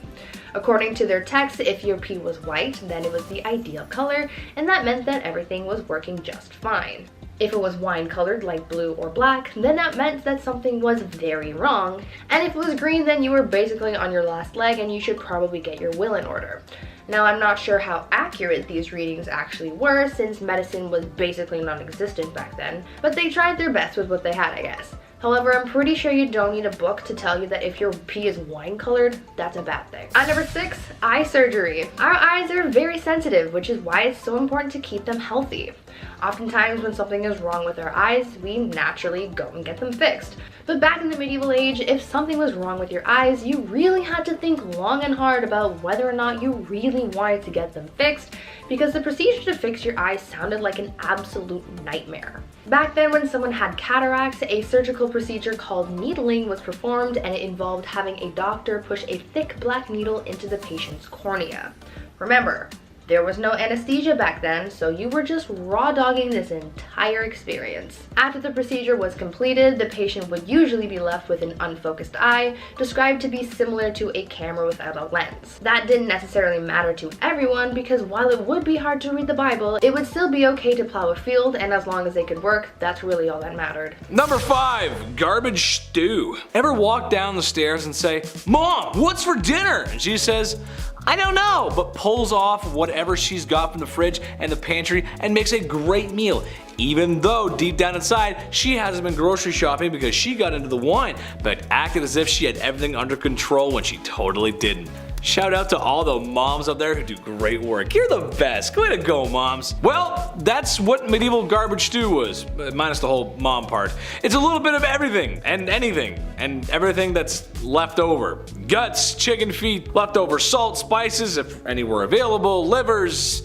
According to their text, if your pee was white, then it was the ideal color, and that meant that everything was working just fine. If it was wine colored like blue or black, then that meant that something was very wrong. And if it was green, then you were basically on your last leg and you should probably get your will in order. Now, I'm not sure how accurate these readings actually were since medicine was basically non-existent back then, but they tried their best with what they had, I guess. However, I'm pretty sure you don't need a book to tell you that if your pee is wine colored, that's a bad thing. At number 6, eye surgery. Our eyes are very sensitive, which is why it's so important to keep them healthy. Oftentimes when something is wrong with our eyes, we naturally go and get them fixed. But back in the medieval age, if something was wrong with your eyes, you really had to think long and hard about whether or not you really wanted to get them fixed, because the procedure to fix your eyes sounded like an absolute nightmare. Back then, when someone had cataracts, a surgical procedure called needling was performed, and it involved having a doctor push a thick black needle into the patient's cornea. Remember, there was no anesthesia back then, so you were just raw dogging this entire experience. After the procedure was completed, the patient would usually be left with an unfocused eye, described to be similar to a camera without a lens. That didn't necessarily matter to everyone, because while it would be hard to read the Bible, it would still be okay to plow a field, and as long as they could work, that's really all that mattered. Number 5, garbage stew. Ever walk down the stairs and say, "Mom, what's for dinner?" And she says, "I don't know," but pulls off whatever she's got from the fridge and the pantry and makes a great meal, even though deep down inside she hasn't been grocery shopping because she got into the wine, but acted as if she had everything under control when she totally didn't. Shout out to all the moms out there who do great work. You're the best. Way to go, moms. Well, that's what medieval garbage stew was, minus the whole mom part. It's a little bit of everything and anything and everything that's left over. Guts, chicken feet, leftover salt, spices if any were available, livers,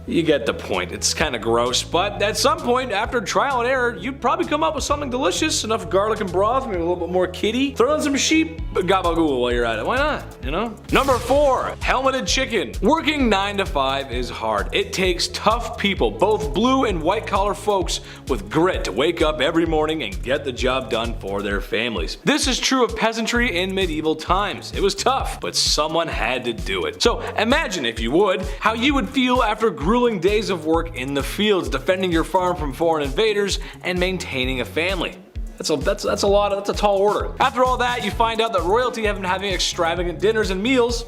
You get the point. It's kind of gross, but at some point, after trial and error, you'd probably come up with something delicious. Enough garlic and broth, maybe a little bit more kitty. Throw in some sheep gabagool while you're at it. Why not? You know? Number 4, helmeted chicken. Working 9 to 5 is hard. It takes tough people, both blue and white collar folks with grit, to wake up every morning and get the job done for their families. This is true of peasantry in medieval times. It was tough, but someone had to do it. So imagine, if you would, how you would feel after grueling days of work in the fields, defending your farm from foreign invaders and maintaining a family. That's a tall order. After all that, you find out that royalty have been having extravagant dinners and meals,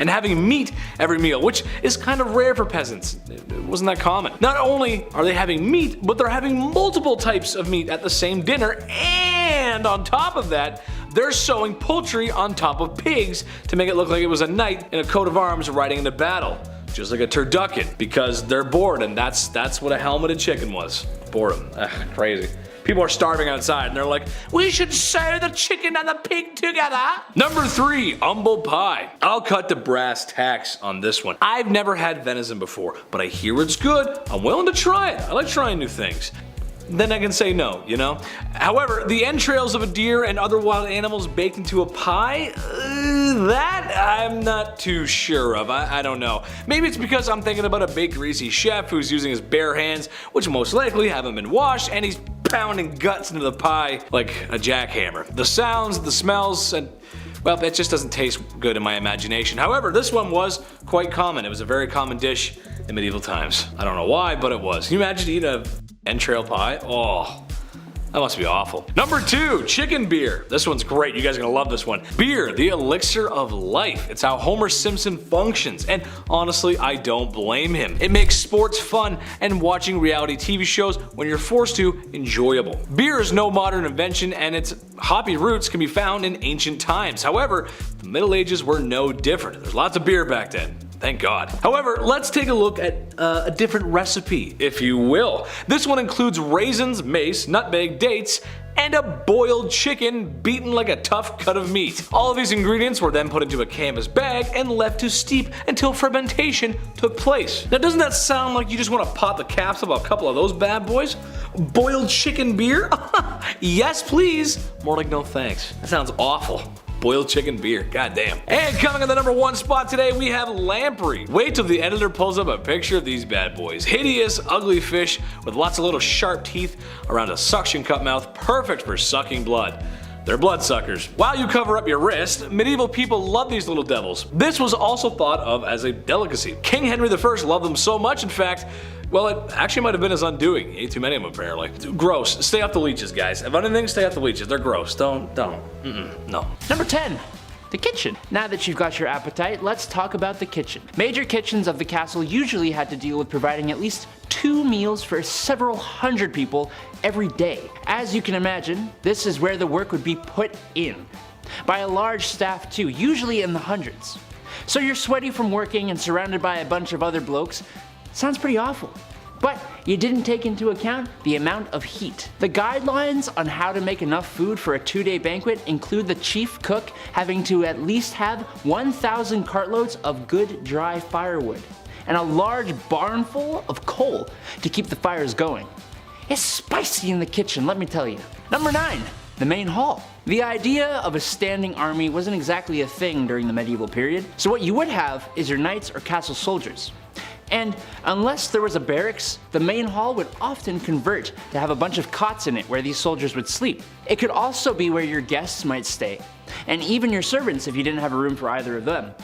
and having meat every meal, which is kind of rare for peasants. It wasn't that common. Not only are they having meat, but they're having multiple types of meat at the same dinner, and on top of that, they're sewing poultry on top of pigs to make it look like it was a knight in a coat of arms riding into battle. Just like a turducken, because they're bored, and that's what a helmeted chicken was. Boredom. Crazy. People are starving outside and they're like, we should sew the chicken and the pig together. Number 3, humble pie. I'll cut to brass tacks on this one. I've never had venison before, but I hear it's good. I'm willing to try it. I like trying new things. Then I can say no, you know? However, the entrails of a deer and other wild animals baked into a pie, that I'm not too sure of. I don't know. Maybe it's because I'm thinking about a big greasy chef who's using his bare hands, which most likely haven't been washed, and he's pounding guts into the pie like a jackhammer. The sounds, the smells, and well, it just doesn't taste good in my imagination. However, this one was quite common. It was a very common dish in medieval times. I don't know why, but it was. Can you imagine eating a entrail pie? Oh, that must be awful. Number 2, chicken beer. This one's great. You guys are gonna love this one. Beer, the elixir of life. It's how Homer Simpson functions, and honestly, I don't blame him. It makes sports fun and watching reality TV shows when you're forced to enjoyable. Beer is no modern invention, and its hoppy roots can be found in ancient times. However, the Middle Ages were no different. There's lots of beer back then. Thank God. However, let's take a look at a different recipe, if you will. This one includes raisins, mace, nutmeg, dates, and a boiled chicken beaten like a tough cut of meat. All of these ingredients were then put into a canvas bag and left to steep until fermentation took place. Now, doesn't that sound like you just want to pop the caps of a couple of those bad boys? Boiled chicken beer? Yes, please. More like no thanks. That sounds awful. Boiled chicken beer, goddamn. And coming in the number 1 spot today, we have lamprey. Wait till the editor pulls up a picture of these bad boys. Hideous, ugly fish with lots of little sharp teeth around a suction cup mouth, perfect for sucking blood. They're bloodsuckers. While you cover up your wrist, medieval people loved these little devils. This was also thought of as a delicacy. King Henry I loved them so much, in fact, well, it actually might have been his undoing. He ate too many of them, apparently. Gross. Stay off the leeches, guys. If anything, stay off the leeches. They're gross. Don't. No. Number 10. The kitchen. Now that you've got your appetite, let's talk about the kitchen. Major kitchens of the castle usually had to deal with providing at least 2 meals for several hundred people every day. As you can imagine, this is where the work would be put in. By a large staff too, usually in the hundreds. So you're sweaty from working and surrounded by a bunch of other blokes. Sounds pretty awful. But you didn't take into account the amount of heat. The guidelines on how to make enough food for a 2-day banquet include the chief cook having to at least have 1,000 cartloads of good dry firewood and a large barn full of coal to keep the fires going. It's spicy in the kitchen, let me tell you. Number 9. The main hall. The idea of a standing army wasn't exactly a thing during the medieval period, so what you would have is your knights or castle soldiers. And unless there was a barracks, the main hall would often convert to have a bunch of cots in it where these soldiers would sleep. It could also be where your guests might stay, and even your servants if you didn't have a room for either of them.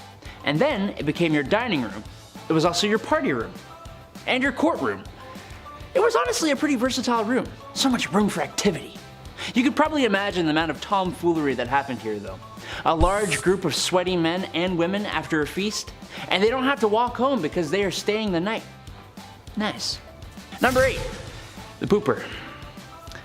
And then it became your dining room. It was also your party room, and your courtroom. It was honestly a pretty versatile room. So much room for activity. You could probably imagine the amount of tomfoolery that happened here though. A large group of sweaty men and women after a feast, and they don't have to walk home because they are staying the night. Nice. Number 8. The pooper.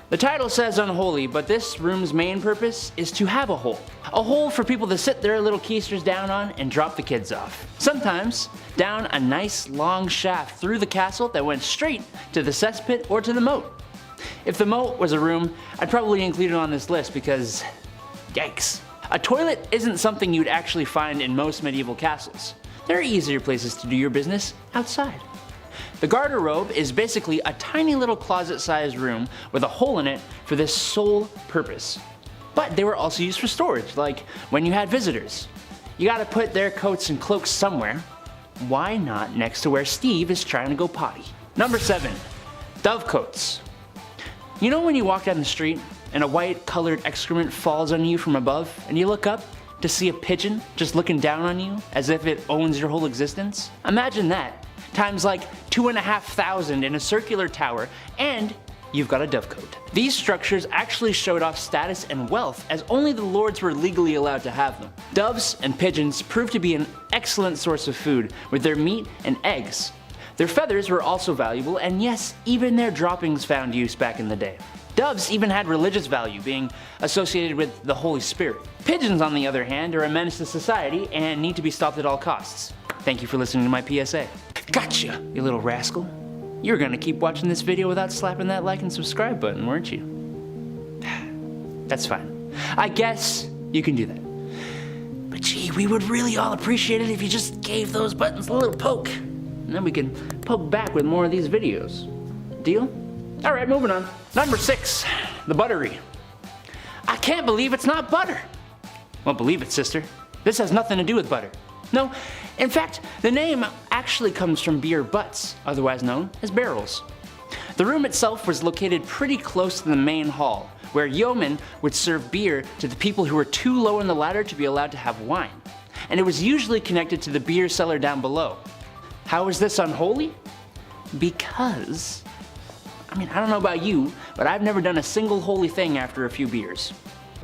The title says unholy, but this room's main purpose is to have a hole. A hole for people to sit their little keisters down on and drop the kids off. Sometimes down a nice long shaft through the castle that went straight to the cesspit or to the moat. If the moat was a room, I'd probably include it on this list because, yikes. A toilet isn't something you'd actually find in most medieval castles. There are easier places to do your business outside. The garderobe is basically a tiny little closet-sized room with a hole in it for this sole purpose. But they were also used for storage, like when you had visitors. You gotta put their coats and cloaks somewhere. Why not next to where Steve is trying to go potty? Number 7. Dovecotes. You know when you walk down the street and a white colored excrement falls on you from above and you look up to see a pigeon just looking down on you as if it owns your whole existence? Imagine that, times like 2,500 in a circular tower, and you've got a dovecote. These structures actually showed off status and wealth as only the lords were legally allowed to have them. Doves and pigeons proved to be an excellent source of food with their meat and eggs. Their feathers were also valuable, and yes, even their droppings found use back in the day. Doves even had religious value, being associated with the Holy Spirit. Pigeons, on the other hand, are a menace to society and need to be stopped at all costs. Thank you for listening to my PSA. Gotcha, you little rascal. You were gonna keep watching this video without slapping that like and subscribe button, weren't you? That's fine. I guess you can do that. But gee, we would really all appreciate it if you just gave those buttons a little poke. And then we can poke back with more of these videos. Deal? Alright, moving on. Number 6, the buttery. I can't believe it's not butter. Well, believe it, sister. This has nothing to do with butter. No, in fact, the name actually comes from beer butts, otherwise known as barrels. The room itself was located pretty close to the main hall, where yeomen would serve beer to the people who were too low in the ladder to be allowed to have wine. And it was usually connected to the beer cellar down below. How is this unholy? Because, I don't know about you, but I've never done a single holy thing after a few beers.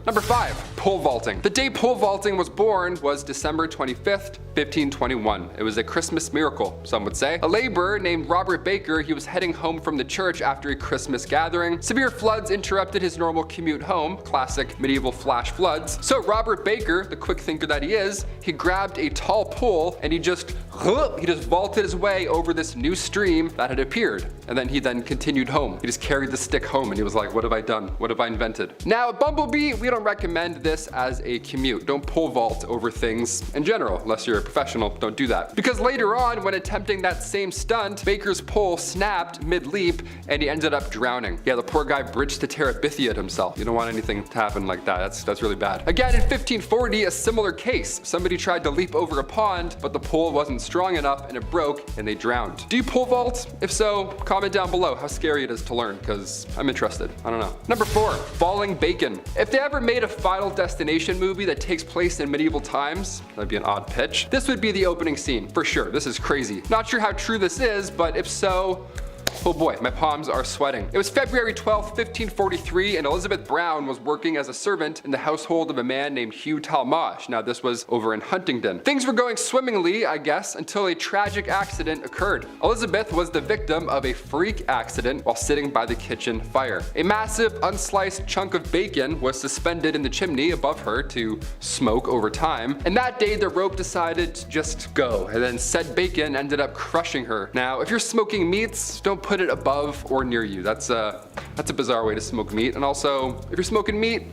Number 5, pole vaulting. The day pole vaulting was born was December 25th, 1521. It was a Christmas miracle, some would say. A laborer named Robert Baker, he was heading home from the church after a Christmas gathering. Severe floods interrupted his normal commute home, classic medieval flash floods. So Robert Baker, the quick thinker that he is, he grabbed a tall pole and he just vaulted his way over this new stream that had appeared. And then he continued home. He just carried the stick home and he was like, what have I done? What have I invented? Now at BumbleBee, we don't recommend this as a commute. Don't pole vault over things in general, unless you're a professional, don't do that. Because later on, when attempting that same stunt, Baker's pole snapped mid-leap and he ended up drowning. Yeah, the poor guy bridged to Terabithia himself. You don't want anything to happen like that. That's really bad. Again, in 1540, a similar case. Somebody tried to leap over a pond, but the pole wasn't strong enough and it broke and they drowned. Do you pole vault? If so, comment down below how scary it is to learn, because I'm interested. I don't know. Number 4, falling bacon. If they ever made a Final Destination movie that takes place in medieval times, that'd be an odd pitch. This would be the opening scene, for sure. This is crazy. Not sure how true this is, but if so, oh boy, my palms are sweating. It was February 12th, 1543, and Elizabeth Brown was working as a servant in the household of a man named Hugh Talmash. Now this was over in Huntingdon. Things were going swimmingly, I guess, until a tragic accident occurred. Elizabeth was the victim of a freak accident while sitting by the kitchen fire. A massive unsliced chunk of bacon was suspended in the chimney above her to smoke over time, and that day the rope decided to just go, and then said bacon ended up crushing her. Now, if you're smoking meats, don't put it above or near you. That's a bizarre way to smoke meat. And also, if you're smoking meat,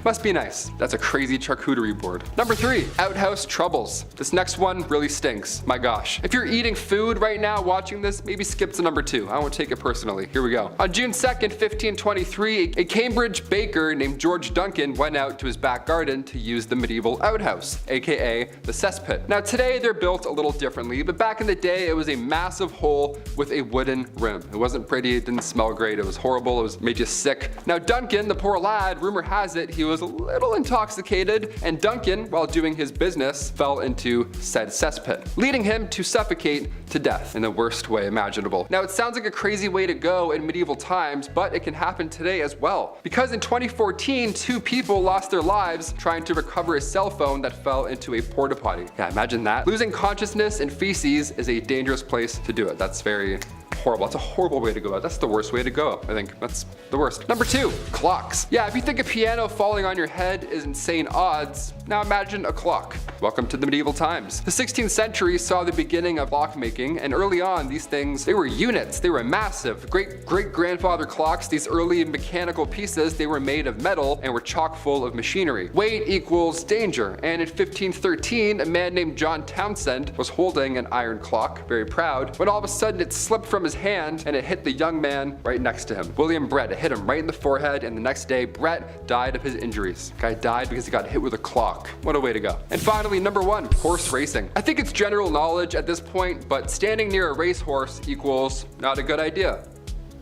must be nice. That's a crazy charcuterie board. Number 3, outhouse troubles. This next one really stinks. My gosh. If you're eating food right now watching this, maybe skip to number 2. I won't take it personally. Here we go. On June 2nd, 1523, a Cambridge baker named George Duncan went out to his back garden to use the medieval outhouse, aka the cesspit. Now today they're built a little differently, but back in the day it was a massive hole with a wooden rim. It wasn't pretty, it didn't smell great, it was horrible, made you sick. Now Duncan, the poor lad, rumor has it, he was a little intoxicated, and Duncan, while doing his business, fell into said cesspit, leading him to suffocate to death in the worst way imaginable. Now it sounds like a crazy way to go in medieval times, but it can happen today as well. Because in 2014, 2 people lost their lives trying to recover a cell phone that fell into a porta potty. Yeah, imagine that. Losing consciousness in feces is a dangerous place to do it. That's very horrible. That's a horrible way to go out. That's the worst way to go, I think. That's the worst. Number 2, clocks. Yeah, if you think a piano falling on your head is insane odds, Now imagine a clock. Welcome to the medieval times. The 16th century saw the beginning of clockmaking, and early on these things, they were units, they were massive. Great-grandfather clocks, these early mechanical pieces, they were made of metal and were chock full of machinery. Weight equals danger, and in 1513 a man named John Townsend was holding an iron clock, very proud, when all of a sudden it slipped from his hand and it hit the young man right next to him. William Brett. It hit him right in the forehead, and the next day Brett died of his injuries. Guy died because he got hit with a clock. What a way to go. And finally, number 1, horse racing. I think it's general knowledge at this point, but standing near a racehorse equals not a good idea.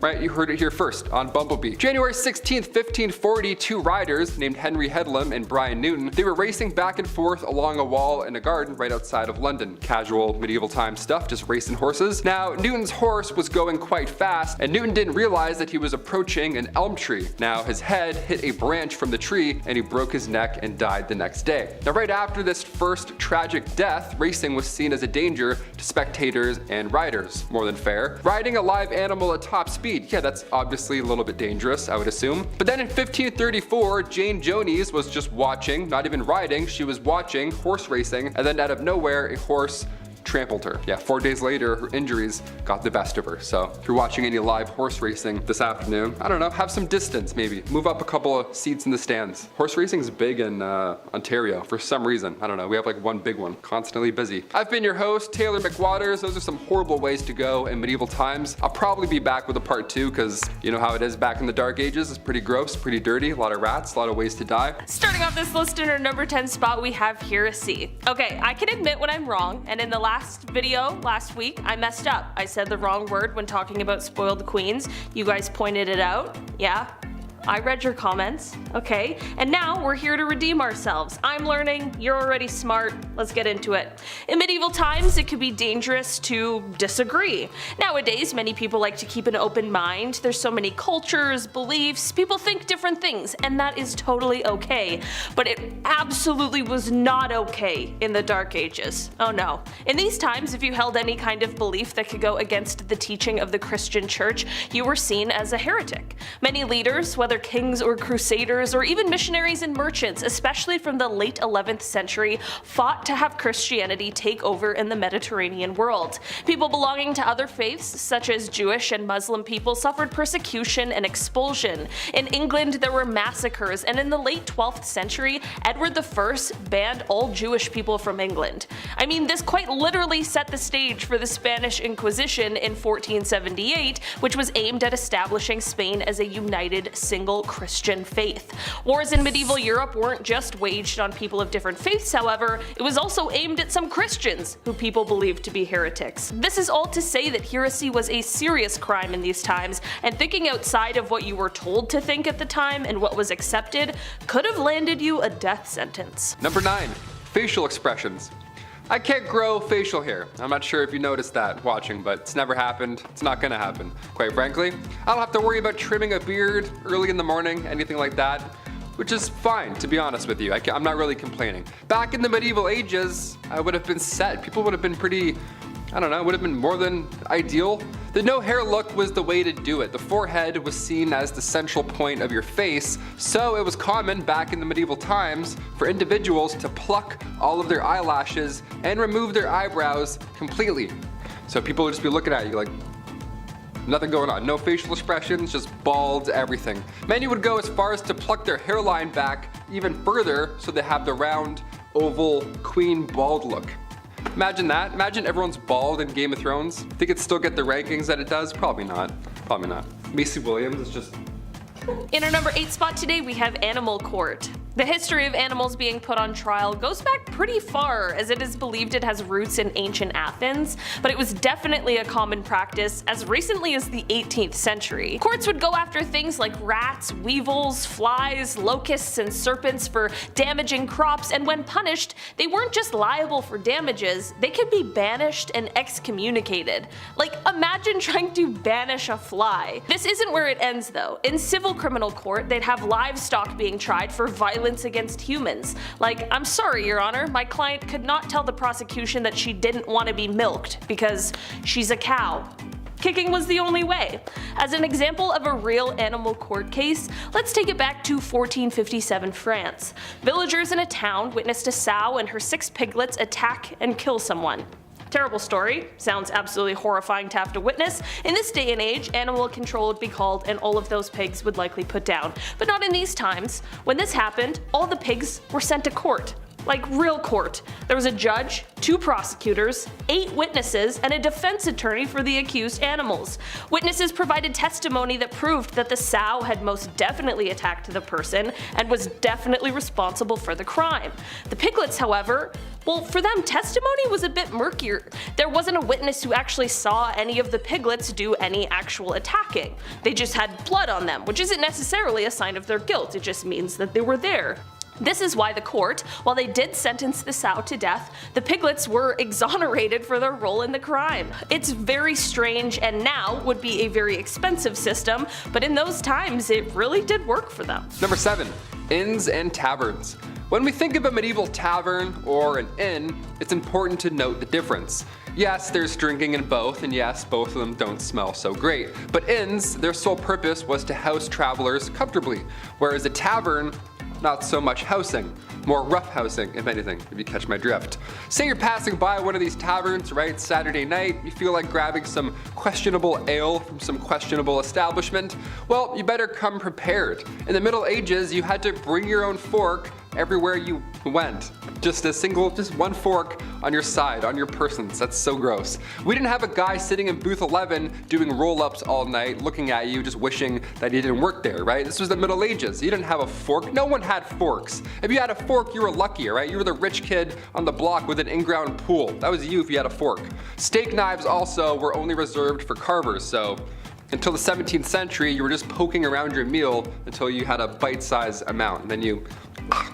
Right, you heard it here first on BumbleBee. January 16th, 1540, 2 riders named Henry Headlam and Brian Newton, they were racing back and forth along a wall in a garden right outside of London. Casual medieval time stuff, just racing horses. Now, Newton's horse was going quite fast, and Newton didn't realize that he was approaching an elm tree. Now, his head hit a branch from the tree, and he broke his neck and died the next day. Now, right after this first tragic death, racing was seen as a danger to spectators and riders. More than fair. Riding a live animal at top speed, yeah, that's obviously a little bit dangerous, I would assume. But then in 1534, Jane Jones was just watching, not even riding, she was watching horse racing, and then out of nowhere, a horse trampled her. Yeah, 4 days later, her injuries got the best of her. So if you're watching any live horse racing this afternoon, I don't know, have some distance maybe. Move up a couple of seats in the stands. Horse racing is big in Ontario for some reason. I don't know, we have like one big one, constantly busy. I've been your host, Taylor McWaters. Those are some horrible ways to go in medieval times. I'll probably be back with a part 2 because you know how it is back in the dark ages. It's pretty gross, pretty dirty, a lot of rats, a lot of ways to die. Starting off this list in our number 10 spot, we have heresy. Okay, I can admit when I'm wrong, and in the last video last week, I messed up. I said the wrong word when talking about spoiled queens. You guys pointed it out. Yeah, I read your comments, okay? And now we're here to redeem ourselves. I'm learning, you're already smart, let's get into it. In medieval times, it could be dangerous to disagree. Nowadays, many people like to keep an open mind. There's so many cultures, beliefs, people think different things, and that is totally okay. But it absolutely was not okay in the Dark Ages. Oh no. In these times, if you held any kind of belief that could go against the teaching of the Christian church, you were seen as a heretic. Many leaders, whether kings or crusaders or even missionaries and merchants, especially from the late 11th century, fought to have Christianity take over in the Mediterranean world. People belonging to other faiths, such as Jewish and Muslim people, suffered persecution and expulsion. In England, there were massacres, and in the late 12th century, Edward I banned all Jewish people from England. I mean, this quite literally set the stage for the Spanish Inquisition in 1478, which was aimed at establishing Spain as a united single Christian faith. Wars in medieval Europe weren't just waged on people of different faiths, however, it was also aimed at some Christians who people believed to be heretics. This is all to say that heresy was a serious crime in these times, and thinking outside of what you were told to think at the time and what was accepted could have landed you a death sentence. Number 9, facial expressions. I can't grow facial hair. I'm not sure if you noticed that watching, but it's never happened. It's not gonna happen. Quite frankly, I don't have to worry about trimming a beard early in the morning, anything like that, which is fine, to be honest with you. I'm not really complaining. Back in the medieval ages, I would have been set. People would have been pretty, I don't know, would have been more than ideal. The no hair look was the way to do it. The forehead was seen as the central point of your face, so it was common back in the medieval times for individuals to pluck all of their eyelashes and remove their eyebrows completely. So people would just be looking at you like, nothing going on, no facial expressions, just bald everything. Many would go as far as to pluck their hairline back even further so they have the round, oval, queen bald look. Imagine that. Imagine everyone's bald in Game of Thrones. Think it'd still get the rankings that it does? Probably not. Probably not. Macy Williams is just... In our number 8 spot today, we have Animal Court. The history of animals being put on trial goes back pretty far, as it is believed it has roots in ancient Athens, but it was definitely a common practice as recently as the 18th century. Courts would go after things like rats, weevils, flies, locusts, and serpents for damaging crops, and when punished, they weren't just liable for damages, they could be banished and excommunicated. Like, imagine trying to banish a fly. This isn't where it ends though. In civil criminal court, they'd have livestock being tried for violence against humans. Like, I'm sorry, Your Honor, my client could not tell the prosecution that she didn't want to be milked because she's a cow. Kicking was the only way. As an example of a real animal court case, let's take it back to 1457 France. Villagers in a town witnessed a sow and her 6 piglets attack and kill someone. Terrible story, sounds absolutely horrifying to have to witness. In this day and age, animal control would be called and all of those pigs would likely put down. But not in these times. When this happened, all the pigs were sent to court. Like real court. There was a judge, 2 prosecutors, 8 witnesses, and a defense attorney for the accused animals. Witnesses provided testimony that proved that the sow had most definitely attacked the person and was definitely responsible for the crime. The piglets, however, well, for them, testimony was a bit murkier. There wasn't a witness who actually saw any of the piglets do any actual attacking. They just had blood on them, which isn't necessarily a sign of their guilt, it just means that they were there. This is why the court, while they did sentence the sow to death, the piglets were exonerated for their role in the crime. It's very strange and now would be a very expensive system, but in those times it really did work for them. Number 7. Inns and taverns. When we think of a medieval tavern or an inn, it's important to note the difference. Yes, there's drinking in both, and yes, both of them don't smell so great. But inns, their sole purpose was to house travelers comfortably, whereas a tavern, not so much housing, more rough housing, if anything, if you catch my drift. Say you're passing by one of these taverns, right, Saturday night, you feel like grabbing some questionable ale from some questionable establishment, well, you better come prepared. In the Middle Ages, you had to bring your own fork everywhere you went. Just one fork on your side, on your persons. That's so gross. We didn't have a guy sitting in booth 11 doing roll-ups all night, looking at you, just wishing that he didn't work there, right? This was the Middle Ages. You didn't have a fork. No one had forks. If you had a fork, you were lucky, right? You were the rich kid on the block with an in-ground pool. That was you if you had a fork. Steak knives also were only reserved for carvers, so until the 17th century, you were just poking around your meal until you had a bite-sized amount, and then you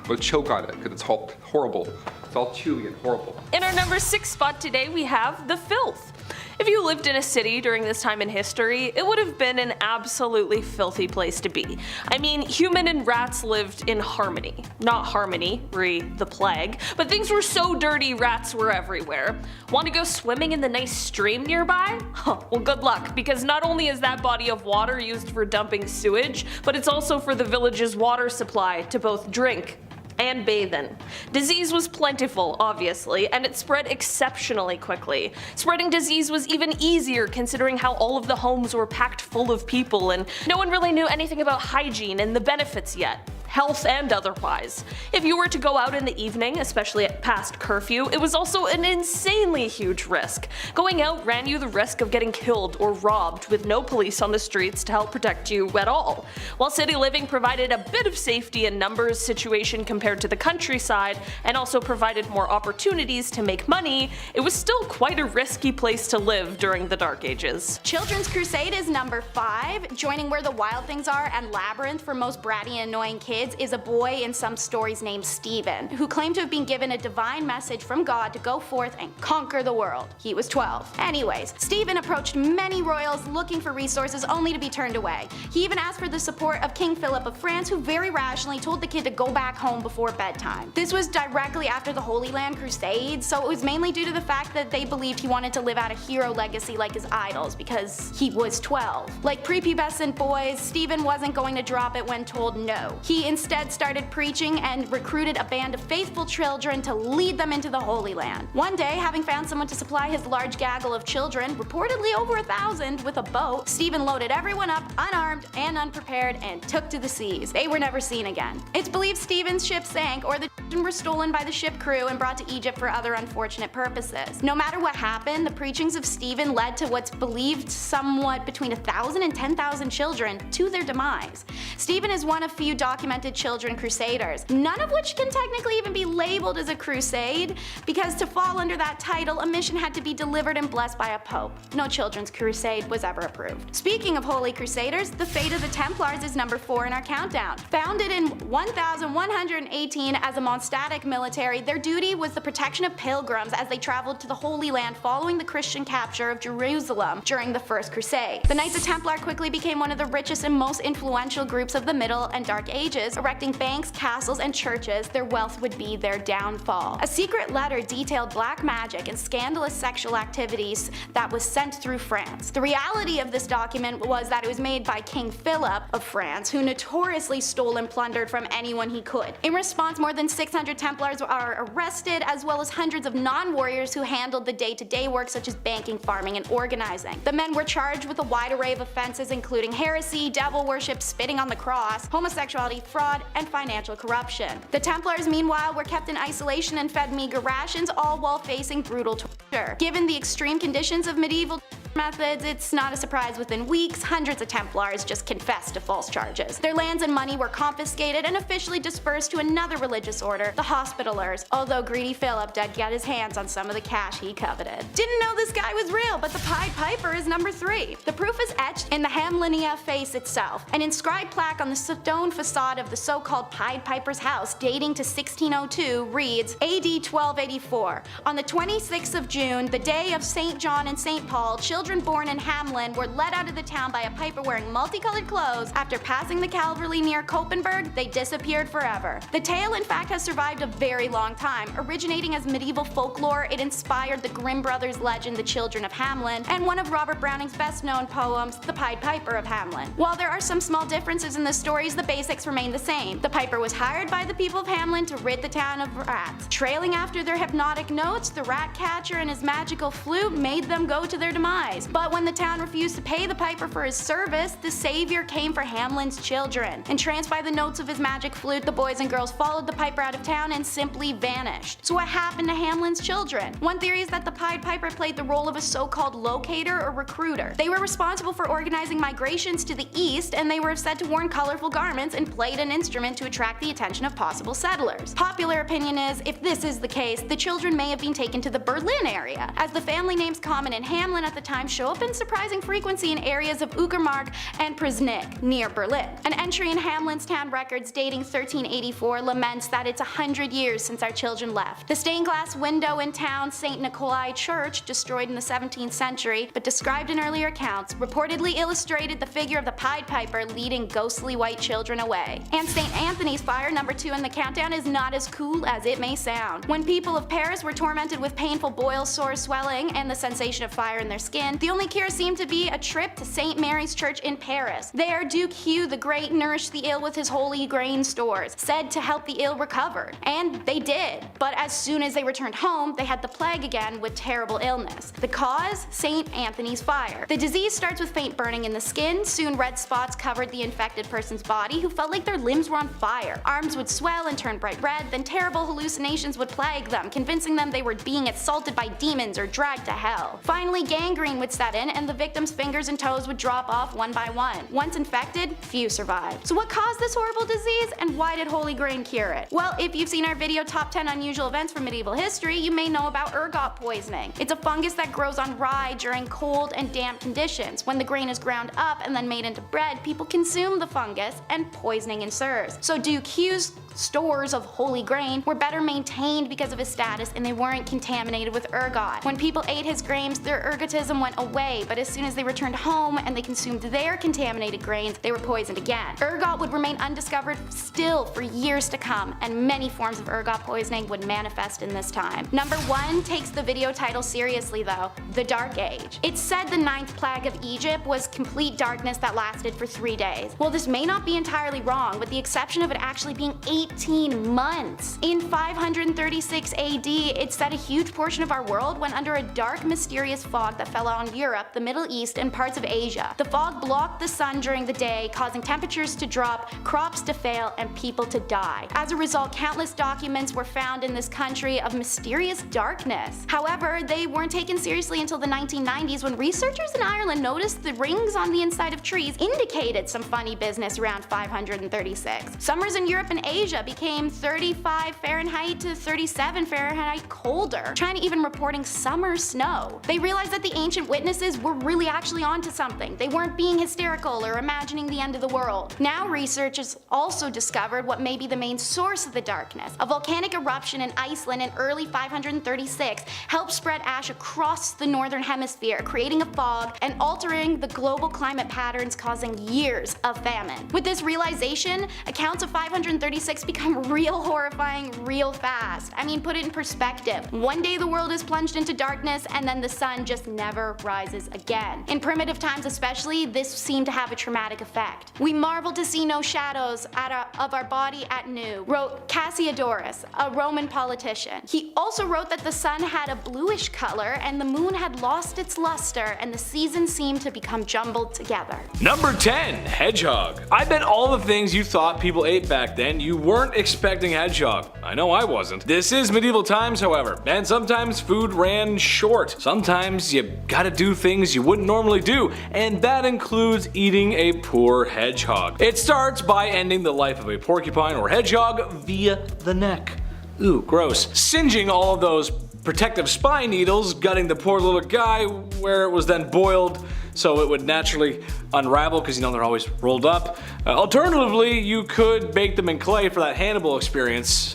would choke on it because it's horrible. It's all chewy and horrible. In our number 6 spot today, we have the filth. If you lived in a city during this time in history, it would have been an absolutely filthy place to be. I mean, human and rats lived in harmony. Not harmony, the plague, but things were so dirty rats were everywhere. Want to go swimming in the nice stream nearby? Well, good luck, because not only is that body of water used for dumping sewage, but it's also for the village's water supply to both drink and bathe in. Disease was plentiful, obviously, and it spread exceptionally quickly. Spreading disease was even easier considering how all of the homes were packed full of people and no one really knew anything about hygiene and the benefits yet, health and otherwise. If you were to go out in the evening, especially at past curfew, it was also an insanely huge risk. Going out ran you the risk of getting killed or robbed with no police on the streets to help protect you at all. While city living provided a bit of safety in numbers situation compared to the countryside and also provided more opportunities to make money, it was still quite a risky place to live during the Dark Ages. Children's Crusade is number 5. Joining Where the Wild Things Are and Labyrinth for most bratty and annoying kids is a boy in some stories named Stephen, who claimed to have been given a divine message from God to go forth and conquer the world. He was 12. Anyways, Stephen approached many royals looking for resources only to be turned away. He even asked for the support of King Philip of France, who very rationally told the kid to go back home before bedtime. This was directly after the Holy Land Crusade, so it was mainly due to the fact that they believed he wanted to live out a hero legacy like his idols because he was 12. Like prepubescent boys, Stephen wasn't going to drop it when told no. He instead started preaching and recruited a band of faithful children to lead them into the Holy Land. One day, having found someone to supply his large gaggle of children, reportedly over 1,000, with a boat, Stephen loaded everyone up unarmed and unprepared and took to the seas. They were never seen again. It's believed Stephen's ship sank or the children were stolen by the ship crew and brought to Egypt for other unfortunate purposes. No matter what happened, the preachings of Stephen led to what's believed somewhat between 1,000 and 10,000 children to their demise. Stephen is one of few documented children crusaders, none of which can technically even be labeled as a crusade, because to fall under that title, a mission had to be delivered and blessed by a pope. No children's crusade was ever approved. Speaking of holy crusaders, the fate of the Templars is number 4 in our countdown. Founded in 1118 as a monastic military, their duty was the protection of pilgrims as they traveled to the Holy Land following the Christian capture of Jerusalem during the First Crusade. The Knights of Templar quickly became one of the richest and most influential groups groups of the Middle and Dark Ages, erecting banks, castles, and churches. Their wealth would be their downfall. A secret letter detailed black magic and scandalous sexual activities that was sent through France. The reality of this document was that it was made by King Philip of France, who notoriously stole and plundered from anyone he could. In response, more than 600 Templars are arrested, as well as hundreds of non-warriors who handled the day-to-day work such as banking, farming, and organizing. The men were charged with a wide array of offenses including heresy, devil worship, spitting on the cross, homosexuality, fraud, and financial corruption. The Templars, meanwhile, were kept in isolation and fed meager rations, all while facing brutal torture. Given the extreme conditions of medieval methods, it's not a surprise within weeks, hundreds of Templars just confessed to false charges. Their lands and money were confiscated and officially dispersed to another religious order, the Hospitallers, although greedy Philip did get his hands on some of the cash he coveted. Didn't know this guy was real, but the Pied Piper is number 3. The proof is etched in the Hamlinia face itself. An inscribed plaque on the stone facade of the so-called Pied Piper's house, dating to 1602, reads, AD 1284. On the 26th of June, the day of St. John and St. Paul, children born in Hamelin were led out of the town by a piper wearing multicolored clothes. After passing the Calvary near Koppenberg, they disappeared forever. The tale, in fact, has survived a very long time. Originating as medieval folklore, it inspired the Grimm brothers' legend, The Children of Hamelin, and one of Robert Browning's best-known poems, The Pied Piper of Hamelin. While there are some small differences in the stories, the basics remain the same. The piper was hired by the people of Hamelin to rid the town of rats. Trailing after their hypnotic notes, the rat catcher and his magical flute made them go to their demise. But when the town refused to pay the piper for his service, the savior came for Hamelin's children. Entranced by the notes of his magic flute, the boys and girls followed the piper out of town and simply vanished. So what happened to Hamelin's children? One theory is that the Pied Piper played the role of a so-called locator or recruiter. They were responsible for organizing migrations to the east, and they were said to wear colorful garments and played an instrument to attract the attention of possible settlers. Popular opinion is, if this is the case, the children may have been taken to the Berlin area, as the family names common in Hamelin at the time show up in surprising frequency in areas of Uckermark and Prznik, near Berlin. An entry in Hamelin's town records dating 1384 laments that it's 100 years since our children left. The stained glass window in town St. Nikolai Church, destroyed in the 17th century, but described in earlier accounts, reportedly illustrated the figure of the Pied Piper leading ghostly white children away. And St. Anthony's fire, number 2 in the countdown, is not as cool as it may sound. When people of Paris were tormented with painful boils, sores, swelling, and the sensation of fire in their skin, the only cure seemed to be a trip to St. Mary's Church in Paris. There, Duke Hugh the Great nourished the ill with his holy grain stores, said to help the ill recovered. And they did. But as soon as they returned home, they had the plague again with terrible illness. The cause? St. Anthony's fire. The disease starts with faint burning in the skin. Soon red spots covered the infected person's body, who felt like their limbs were on fire. Arms would swell and turn bright red, then terrible hallucinations would plague them, convincing them they were being assaulted by demons or dragged to hell. Finally, gangrene would set in, and the victim's fingers and toes would drop off one by one. Once infected, few survived. So what caused this horrible disease, and why did holy grain cure it? Well, if you've seen our video Top 10 Unusual Events from Medieval History, you may know about ergot poisoning. It's a fungus that grows on rye during cold and damp conditions. When the grain is ground up and then made into bread, people consume the fungus and poisoning ensues. So Duke Hugh's stores of holy grain were better maintained because of his status, and they weren't contaminated with ergot. When people ate his grains, their ergotism went away, but as soon as they returned home and they consumed their contaminated grains, they were poisoned again. Ergot would remain undiscovered still for years to come, and many forms of ergot poisoning would manifest in this time. Number 1 takes the video title seriously though, the Dark Age. It's said the 9th plague of Egypt was complete darkness that lasted for 3 days. Well, this may not be entirely wrong, with the exception of it actually being 18 months. In 536 AD, it's said a huge portion of our world went under a dark, mysterious fog that fell on Europe, the Middle East, and parts of Asia. The fog blocked the sun during the day, causing temperatures to drop, crops to fail, and people to die. As a result, countless documents were found in this country of mysterious darkness. However, they weren't taken seriously until the 1990s, when researchers in Ireland noticed the rings on the inside of trees indicated some funny business around 536. Summers in Europe and Asia became 35 Fahrenheit to 37 Fahrenheit colder, China even reporting summer snow. They realized that the ancient witnesses were really actually onto something. They weren't being hysterical or imagining the end of the world. Now researchers also discovered what may be the main source of the darkness. A volcanic eruption in Iceland in early 536 helped spread ash across the northern hemisphere, creating a fog and altering the global climate patterns, causing years of famine. With this realization, accounts of 536 become real horrifying real fast. I mean, put it in perspective. One day the world is plunged into darkness and then the sun just never rises again. In primitive times especially, this seemed to have a traumatic effect. We marvel to see no shadows of our body at noon, wrote Cassiodorus, a Roman politician. He also wrote that the sun had a bluish color and the moon had lost its luster and the seasons seemed to become jumbled together. Number 10, hedgehog. I bet all the things you thought people ate back then, you weren't expecting hedgehog. I know I wasn't. This is medieval times, however, and sometimes food ran short. Sometimes you gotta do things you wouldn't normally do, and that includes eating a poor hedgehog. It starts by ending the life of a porcupine or hedgehog via the neck. Ooh, gross. Singeing all of those protective spine needles, gutting the poor little guy, where it was then boiled so it would naturally unravel because they're always rolled up. Alternatively, you could bake them in clay for that Hannibal experience.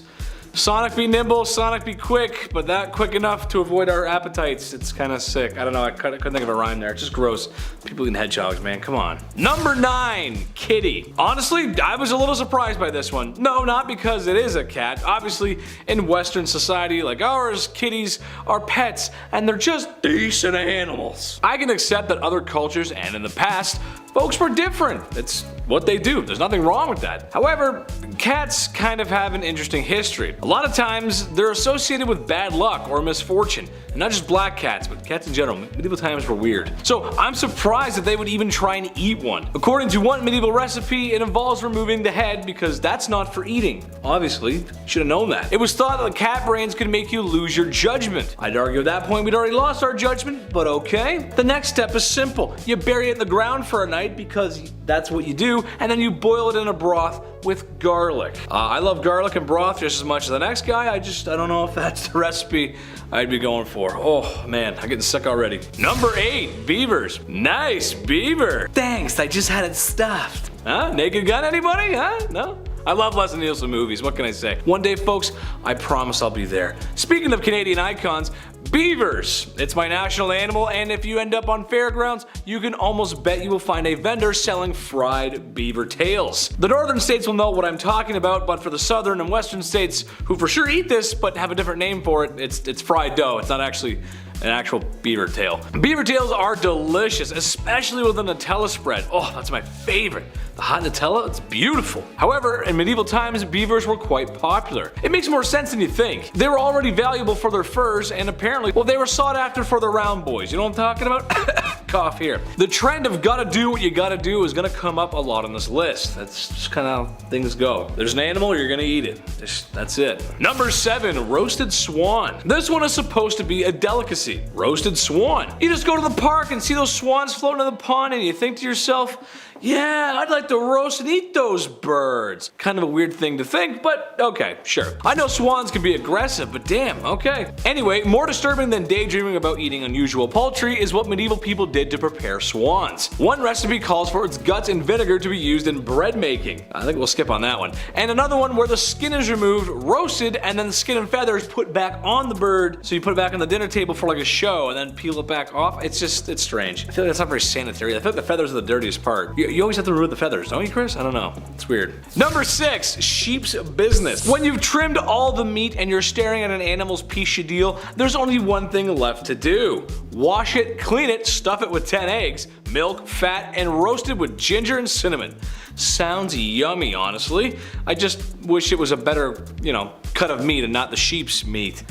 Sonic be nimble, Sonic be quick, but not quick enough to avoid our appetites. It's kind of sick. I don't know, I couldn't think of a rhyme there. It's just gross. People eating hedgehogs, man, come on. Number 9, kitty. Honestly, I was a little surprised by this one. No, not because it is a cat. Obviously, in Western society like ours, kitties are pets, and they're just decent animals. I can accept that other cultures and in the past, folks were different. It's what they do. There's nothing wrong with that. However, cats kind of have an interesting history. A lot of times, they're associated with bad luck or misfortune. And not just black cats, but cats in general. Medieval times were weird. So I'm surprised that they would even try and eat one. According to one medieval recipe, it involves removing the head because that's not for eating. Obviously, should have known that. It was thought that the cat brains could make you lose your judgment. I'd argue at that point we'd already lost our judgment, but okay. The next step is simple. You bury it in the ground for a night because that's what you do, and then you boil it in a broth with garlic. I love garlic and broth just as much as the next guy. I don't know if that's the recipe I'd be going for. Oh man, I'm getting sick already. Number 8, beavers. Nice beaver. Thanks, I just had it stuffed. Huh? Naked Gun, anybody? Huh? No? I love Leslie Nielsen movies, what can I say? One day, folks, I promise I'll be there. Speaking of Canadian icons, beavers. It's my national animal, and if you end up on fairgrounds, you can almost bet you will find a vendor selling fried beaver tails. The northern states will know what I'm talking about, but for the southern and western states who for sure eat this but have a different name for it, it's fried dough. It's not actually an actual beaver tail. Beaver tails are delicious, especially with a Nutella spread. Oh, that's my favorite. The hot Nutella, it's beautiful. However, in medieval times, beavers were quite popular. It makes more sense than you think. They were already valuable for their furs, and apparently, well, they were sought after for the round boys. You know what I'm talking about? Cough here. The trend of gotta do what you gotta do is gonna come up a lot on this list. That's just kind of how things go. There's an animal, you're gonna eat it. That's it. Number 7, roasted swan. This one is supposed to be a delicacy. Roasted swan. You just go to the park and see those swans floating in the pond and you think to yourself, yeah, I'd like to roast and eat those birds. Kind of a weird thing to think, but okay, sure. I know swans can be aggressive, but damn, okay. Anyway, more disturbing than daydreaming about eating unusual poultry is what medieval people did to prepare swans. One recipe calls for its guts and vinegar to be used in bread making. I think we'll skip on that one. And another one where the skin is removed, roasted, and then the skin and feathers put back on the bird, so you put it back on the dinner table for like a show and then peel it back off. It's strange. I feel like that's not very sanitary. I feel like the feathers are the dirtiest part. You always have to remove the feathers, don't you, Chris? I don't know. It's weird. Number 6, sheep's business. When you've trimmed all the meat and you're staring at an animal's piece of deal, there's only one thing left to do. Wash it, clean it, stuff it with 10 eggs, milk, fat, and roast it with ginger and cinnamon. Sounds yummy, honestly. I just wish it was a better, cut of meat and not the sheep's meat.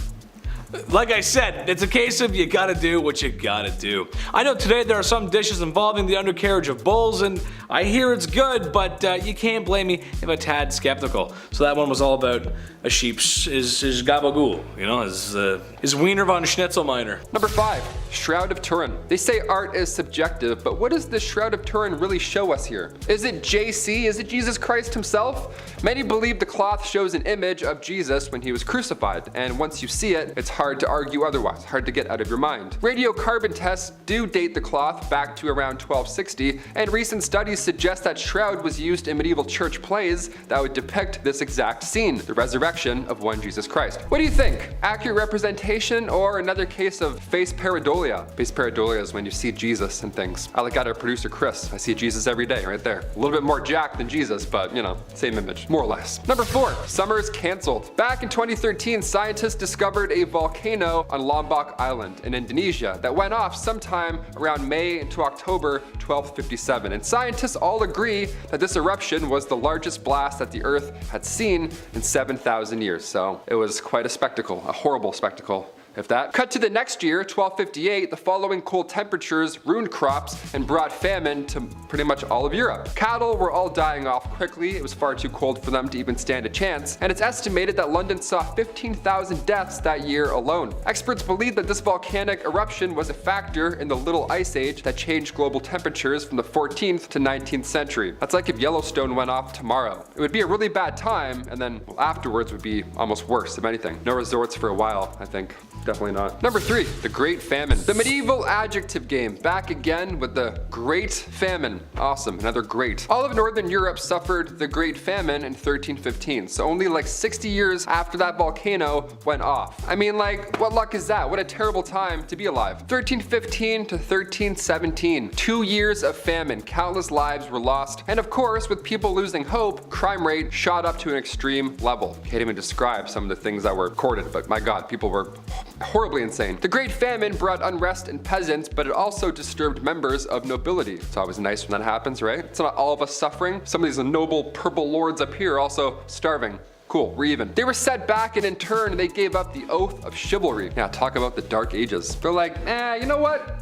Like I said, it's a case of you gotta do what you gotta do. I know today there are some dishes involving the undercarriage of bulls, and I hear it's good, but you can't blame me if I'm a tad skeptical. So that one was all about a sheep's his gabagool, you know, his Wiener von Schnitzelminer. Number 5, Shroud of Turin. They say art is subjective, but what does the Shroud of Turin really show us here? Is it JC? Is it Jesus Christ himself? Many believe the cloth shows an image of Jesus when he was crucified, and once you see it, it's hard to argue otherwise, hard to get out of your mind. Radiocarbon tests do date the cloth back to around 1260, and recent studies suggest that shroud was used in medieval church plays that would depict this exact scene, the resurrection of one Jesus Christ. What do you think? Accurate representation or another case of face pareidolia? Face pareidolia is when you see Jesus and things. I got our producer Chris. I see Jesus every day right there. A little bit more jacked than Jesus, but you know, same image, more or less. Number 4, summer is cancelled. Back in 2013, scientists discovered a volcano on Lombok Island in Indonesia that went off sometime around May into October 1257, and scientists all agree that this eruption was the largest blast that the Earth had seen in 7,000 years. So it was quite a spectacle, a horrible spectacle. If that. Cut to the next year, 1258, the following cold temperatures ruined crops and brought famine to pretty much all of Europe. Cattle were all dying off quickly, it was far too cold for them to even stand a chance, and it's estimated that London saw 15,000 deaths that year alone. Experts believe that this volcanic eruption was a factor in the Little Ice Age that changed global temperatures from the 14th to 19th century. That's like if Yellowstone went off tomorrow. It would be a really bad time, and then afterwards would be almost worse, if anything. No resorts for a while, I think. Definitely not. Number 3, the Great Famine. The medieval adjective game, back again with the Great Famine. Awesome, another great. All of Northern Europe suffered the Great Famine in 1315, so only like 60 years after that volcano went off. I mean, like, what luck is that? What a terrible time to be alive. 1315 to 1317, 2 years of famine, countless lives were lost, and of course, with people losing hope, crime rate shot up to an extreme level. Can't even describe some of the things that were recorded, but my god, people were horribly insane. The Great Famine brought unrest in peasants, but it also disturbed members of nobility. It's always nice when that happens, right? It's not all of us suffering. Some of these noble purple lords up here are also starving. Cool, we're even. They were set back, and in turn, they gave up the oath of chivalry. Now, talk about the Dark Ages. They're like, you know what?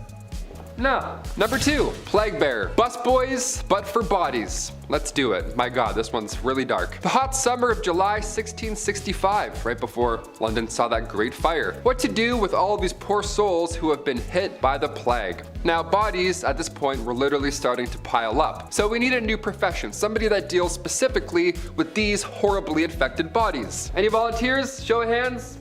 No. Number 2, Plague Bear. Busboys, but for bodies. Let's do it. My god, this one's really dark. The hot summer of July 1665, right before London saw that great fire. What to do with all of these poor souls who have been hit by the plague? Now, bodies at this point were literally starting to pile up. So we need a new profession, somebody that deals specifically with these horribly infected bodies. Any volunteers? Show of hands.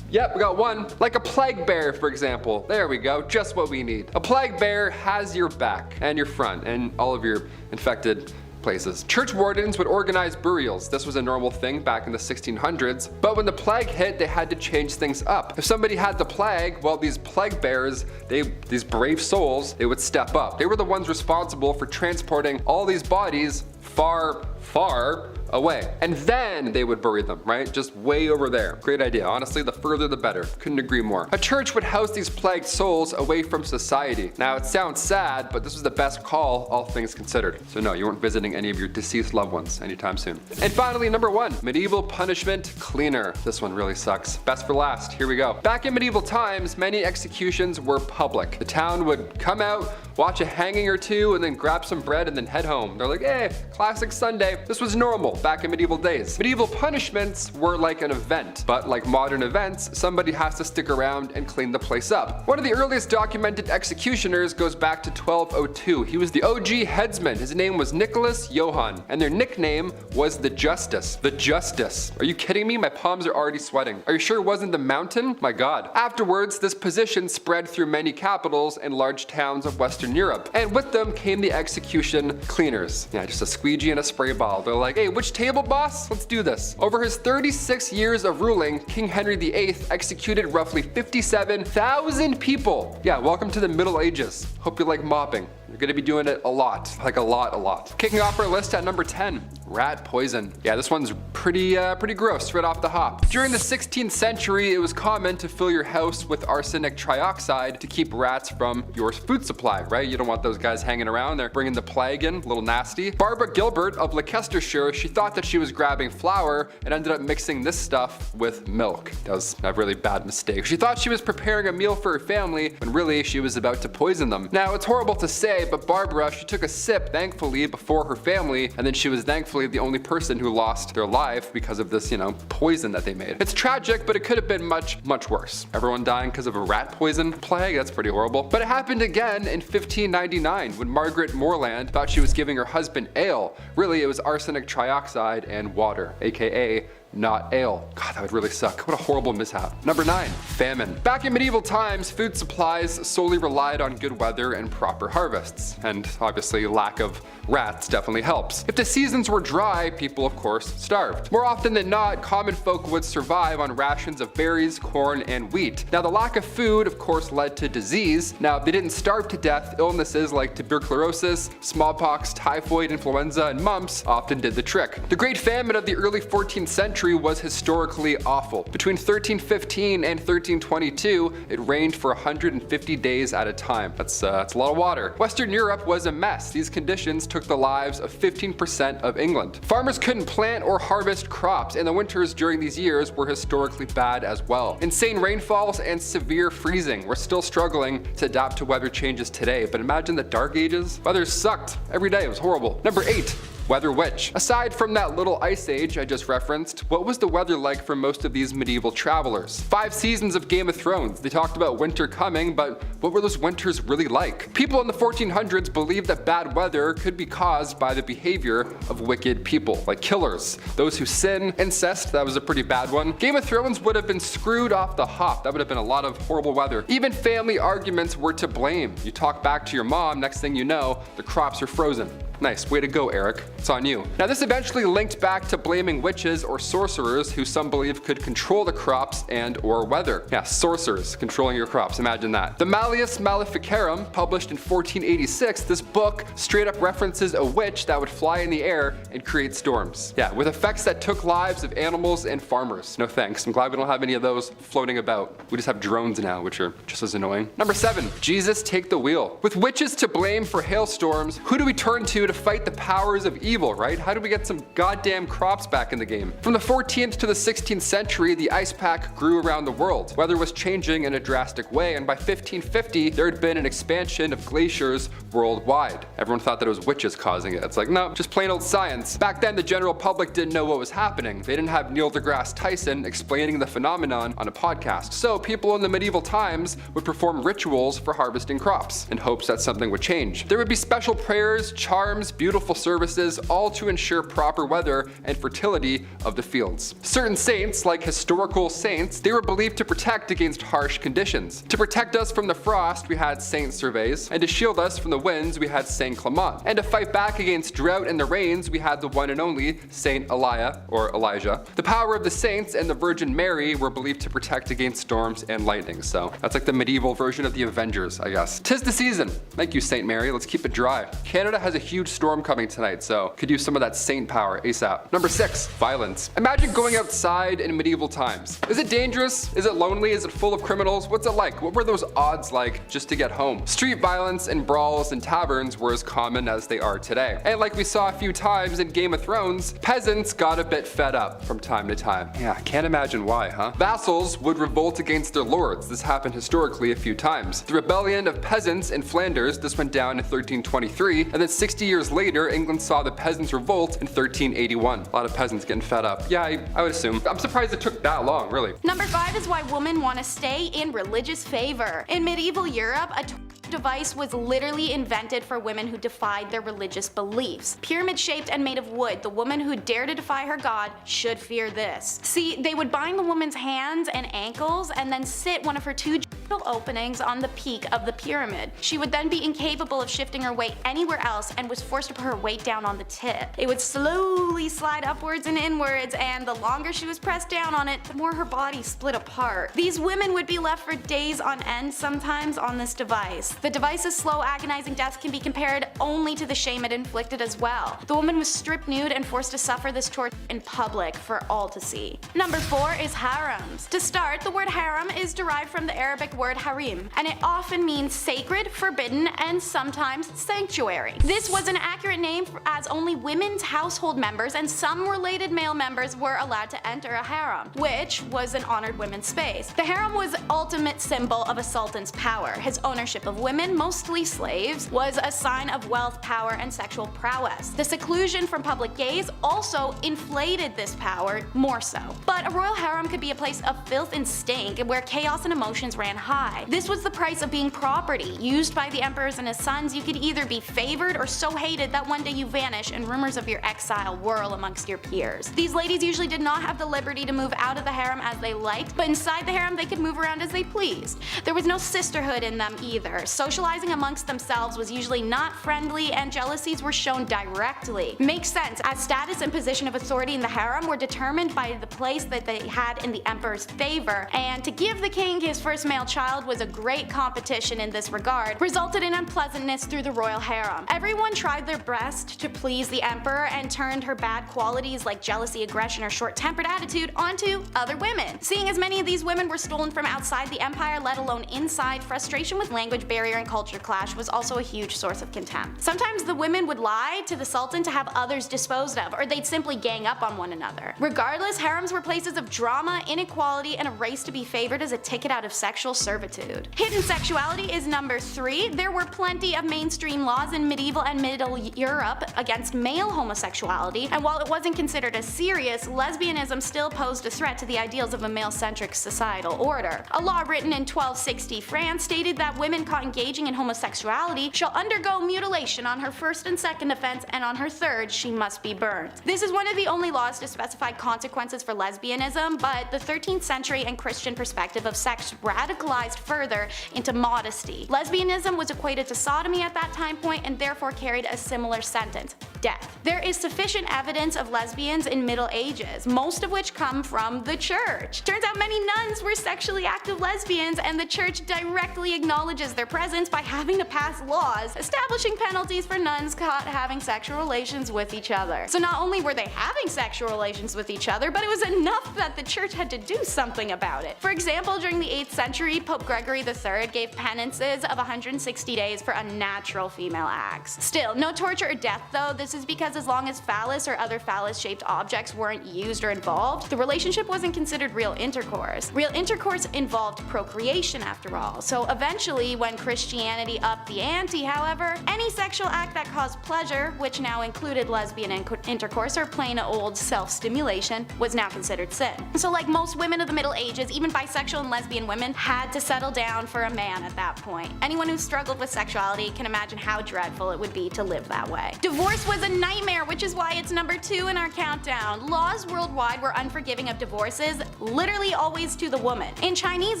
Yep, we got one. Like a plague bear, for example. There we go, just what we need. A plague bear has your back and your front and all of your infected places. Church wardens would organize burials. This was a normal thing back in the 1600s, but when the plague hit, they had to change things up. If somebody had the plague, well, these plague bearers, these brave souls, they would step up. They were the ones responsible for transporting all these bodies far, far away. And then they would bury them, right? Just way over there. Great idea. Honestly, the further the better. Couldn't agree more. A church would house these plagued souls away from society. Now, it sounds sad, but this was the best call, all things considered. So no, you weren't visiting any of your deceased loved ones anytime soon. And finally, number 1, medieval punishment cleaner. This one really sucks. Best for last. Here we go. Back in medieval times, many executions were public. The town would come out, watch a hanging or two, and then grab some bread and then head home. They're like, hey, classic Sunday. This was normal back in medieval days. Medieval punishments were like an event, but like modern events, somebody has to stick around and clean the place up. One of the earliest documented executioners goes back to 1202. He was the OG headsman. His name was Nicholas Johann, and their nickname was the Justice. The Justice. Are you kidding me? My palms are already sweating. Are you sure it wasn't the mountain? My god. Afterwards, this position spread through many capitals and large towns of Western Europe, and with them came the execution cleaners. Yeah, just a squeegee and a spray bottle. They're like, hey, which table, boss? Let's do this. Over his 36 years of ruling, King Henry VIII executed roughly 57,000 people. Yeah, welcome to the Middle Ages. Hope you like mopping. You're gonna be doing it a lot, like a lot. Kicking off our list at number 10, rat poison. Yeah, this one's pretty gross right off the hop. During the 16th century, it was common to fill your house with arsenic trioxide to keep rats from your food supply, right? You don't want those guys hanging around. They're bringing the plague in, a little nasty. Barbara Gilbert of Leicestershire, she thought that she was grabbing flour and ended up mixing this stuff with milk. That was a really bad mistake. She thought she was preparing a meal for her family when really she was about to poison them. Now, it's horrible to say, say, but Barbara, she took a sip, thankfully, before her family, and then she was thankfully the only person who lost their life because of this, poison that they made. It's tragic, but it could have been much, much worse. Everyone dying because of a rat poison plague? That's pretty horrible. But it happened again in 1599 when Margaret Morland thought she was giving her husband ale. Really, it was arsenic trioxide and water, aka not ale. God, that would really suck. What a horrible mishap. Number 9, famine. Back in medieval times, food supplies solely relied on good weather and proper harvests. And obviously, lack of rats definitely helps. If the seasons were dry, people of course starved. More often than not, common folk would survive on rations of berries, corn, and wheat. Now, the lack of food, of course, led to disease. Now, if they didn't starve to death, illnesses like tuberculosis, smallpox, typhoid, influenza, and mumps often did the trick. The Great Famine of the early 14th century was historically awful. Between 1315 and 1322, it rained for 150 days at a time. That's a lot of water. Western Europe was a mess. These conditions took the lives of 15% of England. Farmers couldn't plant or harvest crops, and the winters during these years were historically bad as well. Insane rainfalls and severe freezing. We're still struggling to adapt to weather changes today, but imagine the Dark Ages. Weather sucked every day. It was horrible. Number 8. Weather witch. Aside from that little ice age I just referenced, what was the weather like for most of these medieval travelers? 5 seasons of Game of Thrones. They talked about winter coming, but what were those winters really like? People in the 1400s believed that bad weather could be caused by the behavior of wicked people, like killers, those who sin, incest, that was a pretty bad one. Game of Thrones would have been screwed off the hop. That would have been a lot of horrible weather. Even family arguments were to blame. You talk back to your mom, next thing you know, the crops are frozen. Nice, way to go, Eric. It's on you. Now, this eventually linked back to blaming witches or sorcerers who some believe could control the crops and or weather. Yeah, sorcerers controlling your crops, imagine that. The Malleus Maleficarum, published in 1486, this book straight up references a witch that would fly in the air and create storms. Yeah, with effects that took lives of animals and farmers. No thanks, I'm glad we don't have any of those floating about. We just have drones now, which are just as annoying. Number 7, Jesus take the wheel. With witches to blame for hailstorms, who do we turn to fight the powers of evil, right? How do we get some goddamn crops back in the game? From the 14th to the 16th century, the ice pack grew around the world. Weather was changing in a drastic way, and by 1550, there had been an expansion of glaciers worldwide. Everyone thought that it was witches causing it. It's like, no, just plain old science. Back then, the general public didn't know what was happening. They didn't have Neil deGrasse Tyson explaining the phenomenon on a podcast. So people in the medieval times would perform rituals for harvesting crops in hopes that something would change. There would be special prayers, charms, beautiful services, all to ensure proper weather and fertility of the fields. Certain saints, like historical saints, they were believed to protect against harsh conditions. To protect us from the frost, we had Saint Servais, and to shield us from the winds, we had Saint Clement. And to fight back against drought and the rains, we had the one and only Saint Elijah, or Elijah. The power of the saints and the Virgin Mary were believed to protect against storms and lightning, so that's like the medieval version of the Avengers, I guess. 'Tis the season. Thank you, Saint Mary. Let's keep it dry. Canada has a huge storm coming tonight, so could use some of that saint power ASAP. Number 6, violence. Imagine going outside in medieval times. Is it dangerous? Is it lonely? Is it full of criminals? What's it like? What were those odds like just to get home? Street violence and brawls in taverns were as common as they are today. And like we saw a few times in Game of Thrones, peasants got a bit fed up from time to time. Yeah, can't imagine why, huh? Vassals would revolt against their lords. This happened historically a few times. The rebellion of peasants in Flanders, this went down in 1323, and then 60 years later, England saw the peasants revolt in 1381. A lot of peasants getting fed up. Yeah, I would assume. I'm surprised it took that long, really. Number 5 is why women want to stay in religious favor. In medieval Europe, a device was literally invented for women who defied their religious beliefs. Pyramid-shaped and made of wood, the woman who dared to defy her god should fear this. See, they would bind the woman's hands and ankles and then sit one of her 2 openings on the peak of the pyramid. She would then be incapable of shifting her weight anywhere else and was forced to put her weight down on the tip. It would slowly slide upwards and inwards, and the longer she was pressed down on it, the more her body split apart. These women would be left for days on end sometimes on this device. The device's slow, agonizing death can be compared only to the shame it inflicted as well. The woman was stripped nude and forced to suffer this torture in public for all to see. Number 4 is harems. To start, the word harem is derived from the Arabic word harem, and it often means sacred, forbidden, and sometimes sanctuary. This was an accurate name as only women's household members and some related male members were allowed to enter a harem, which was an honored women's space. The harem was the ultimate symbol of a sultan's power. His ownership of women, mostly slaves, was a sign of wealth, power, and sexual prowess. The seclusion from public gaze also inflated this power more so. But a royal harem could be a place of filth and stink where chaos and emotions ran high. This was the price of being property. Used by the emperors and his sons, you could either be favored or so hated that one day you vanish and rumors of your exile whirl amongst your peers. These ladies usually did not have the liberty to move out of the harem as they liked, but inside the harem they could move around as they pleased. There was no sisterhood in them either. Socializing amongst themselves was usually not friendly and jealousies were shown directly. Makes sense, as status and position of authority in the harem were determined by the place that they had in the emperor's favor, and to give the king his first male child was a great competition in this regard, resulted in unpleasantness through the royal harem. Everyone tried their best to please the emperor and turned her bad qualities like jealousy, aggression, or short-tempered attitude onto other women. Seeing as many of these women were stolen from outside the empire, let alone inside, frustration with language barrier and culture clash was also a huge source of contempt. Sometimes the women would lie to the sultan to have others disposed of, or they'd simply gang up on one another. Regardless, harems were places of drama, inequality, and a race to be favored as a ticket out of sexual servitude. Hidden sexuality is number 3. There were plenty of mainstream laws in medieval and Middle Europe against male homosexuality, and while it wasn't considered as serious, lesbianism still posed a threat to the ideals of a male-centric societal order. A law written in 1260 France stated that women caught engaging in homosexuality shall undergo mutilation on her first and second offense, and on her third she must be burned. This is one of the only laws to specify consequences for lesbianism, but the 13th century and Christian perspective of sex radicalized further into modesty. Lesbianism was equated to sodomy at that time point and therefore carried a similar sentence: death. There is sufficient evidence of lesbians in Middle Ages, most of which come from the church. Turns out many nuns were sexually active lesbians, and the church directly acknowledges their presence by having to pass laws establishing penalties for nuns caught having sexual relations with each other. So not only were they having sexual relations with each other, but it was enough that the church had to do something about it. For example, during the 8th century, Pope Gregory III gave penances of 160 days for unnatural female acts. Still, no torture or death though. This is because as long as phallus or other phallus-shaped objects weren't used or involved, the relationship wasn't considered real intercourse. Real intercourse involved procreation after all. So eventually, when Christianity upped the ante, however, any sexual act that caused pleasure, which now included lesbian intercourse or plain old self-stimulation, was now considered sin. So like most women of the Middle Ages, even bisexual and lesbian women had to settle down for a man at that point. Anyone who struggled with sexuality can imagine how dreadful it would be to live that way. Divorce was a nightmare, which is why it's number 2 in our countdown. Laws worldwide were unforgiving of divorces, literally always to the woman. In Chinese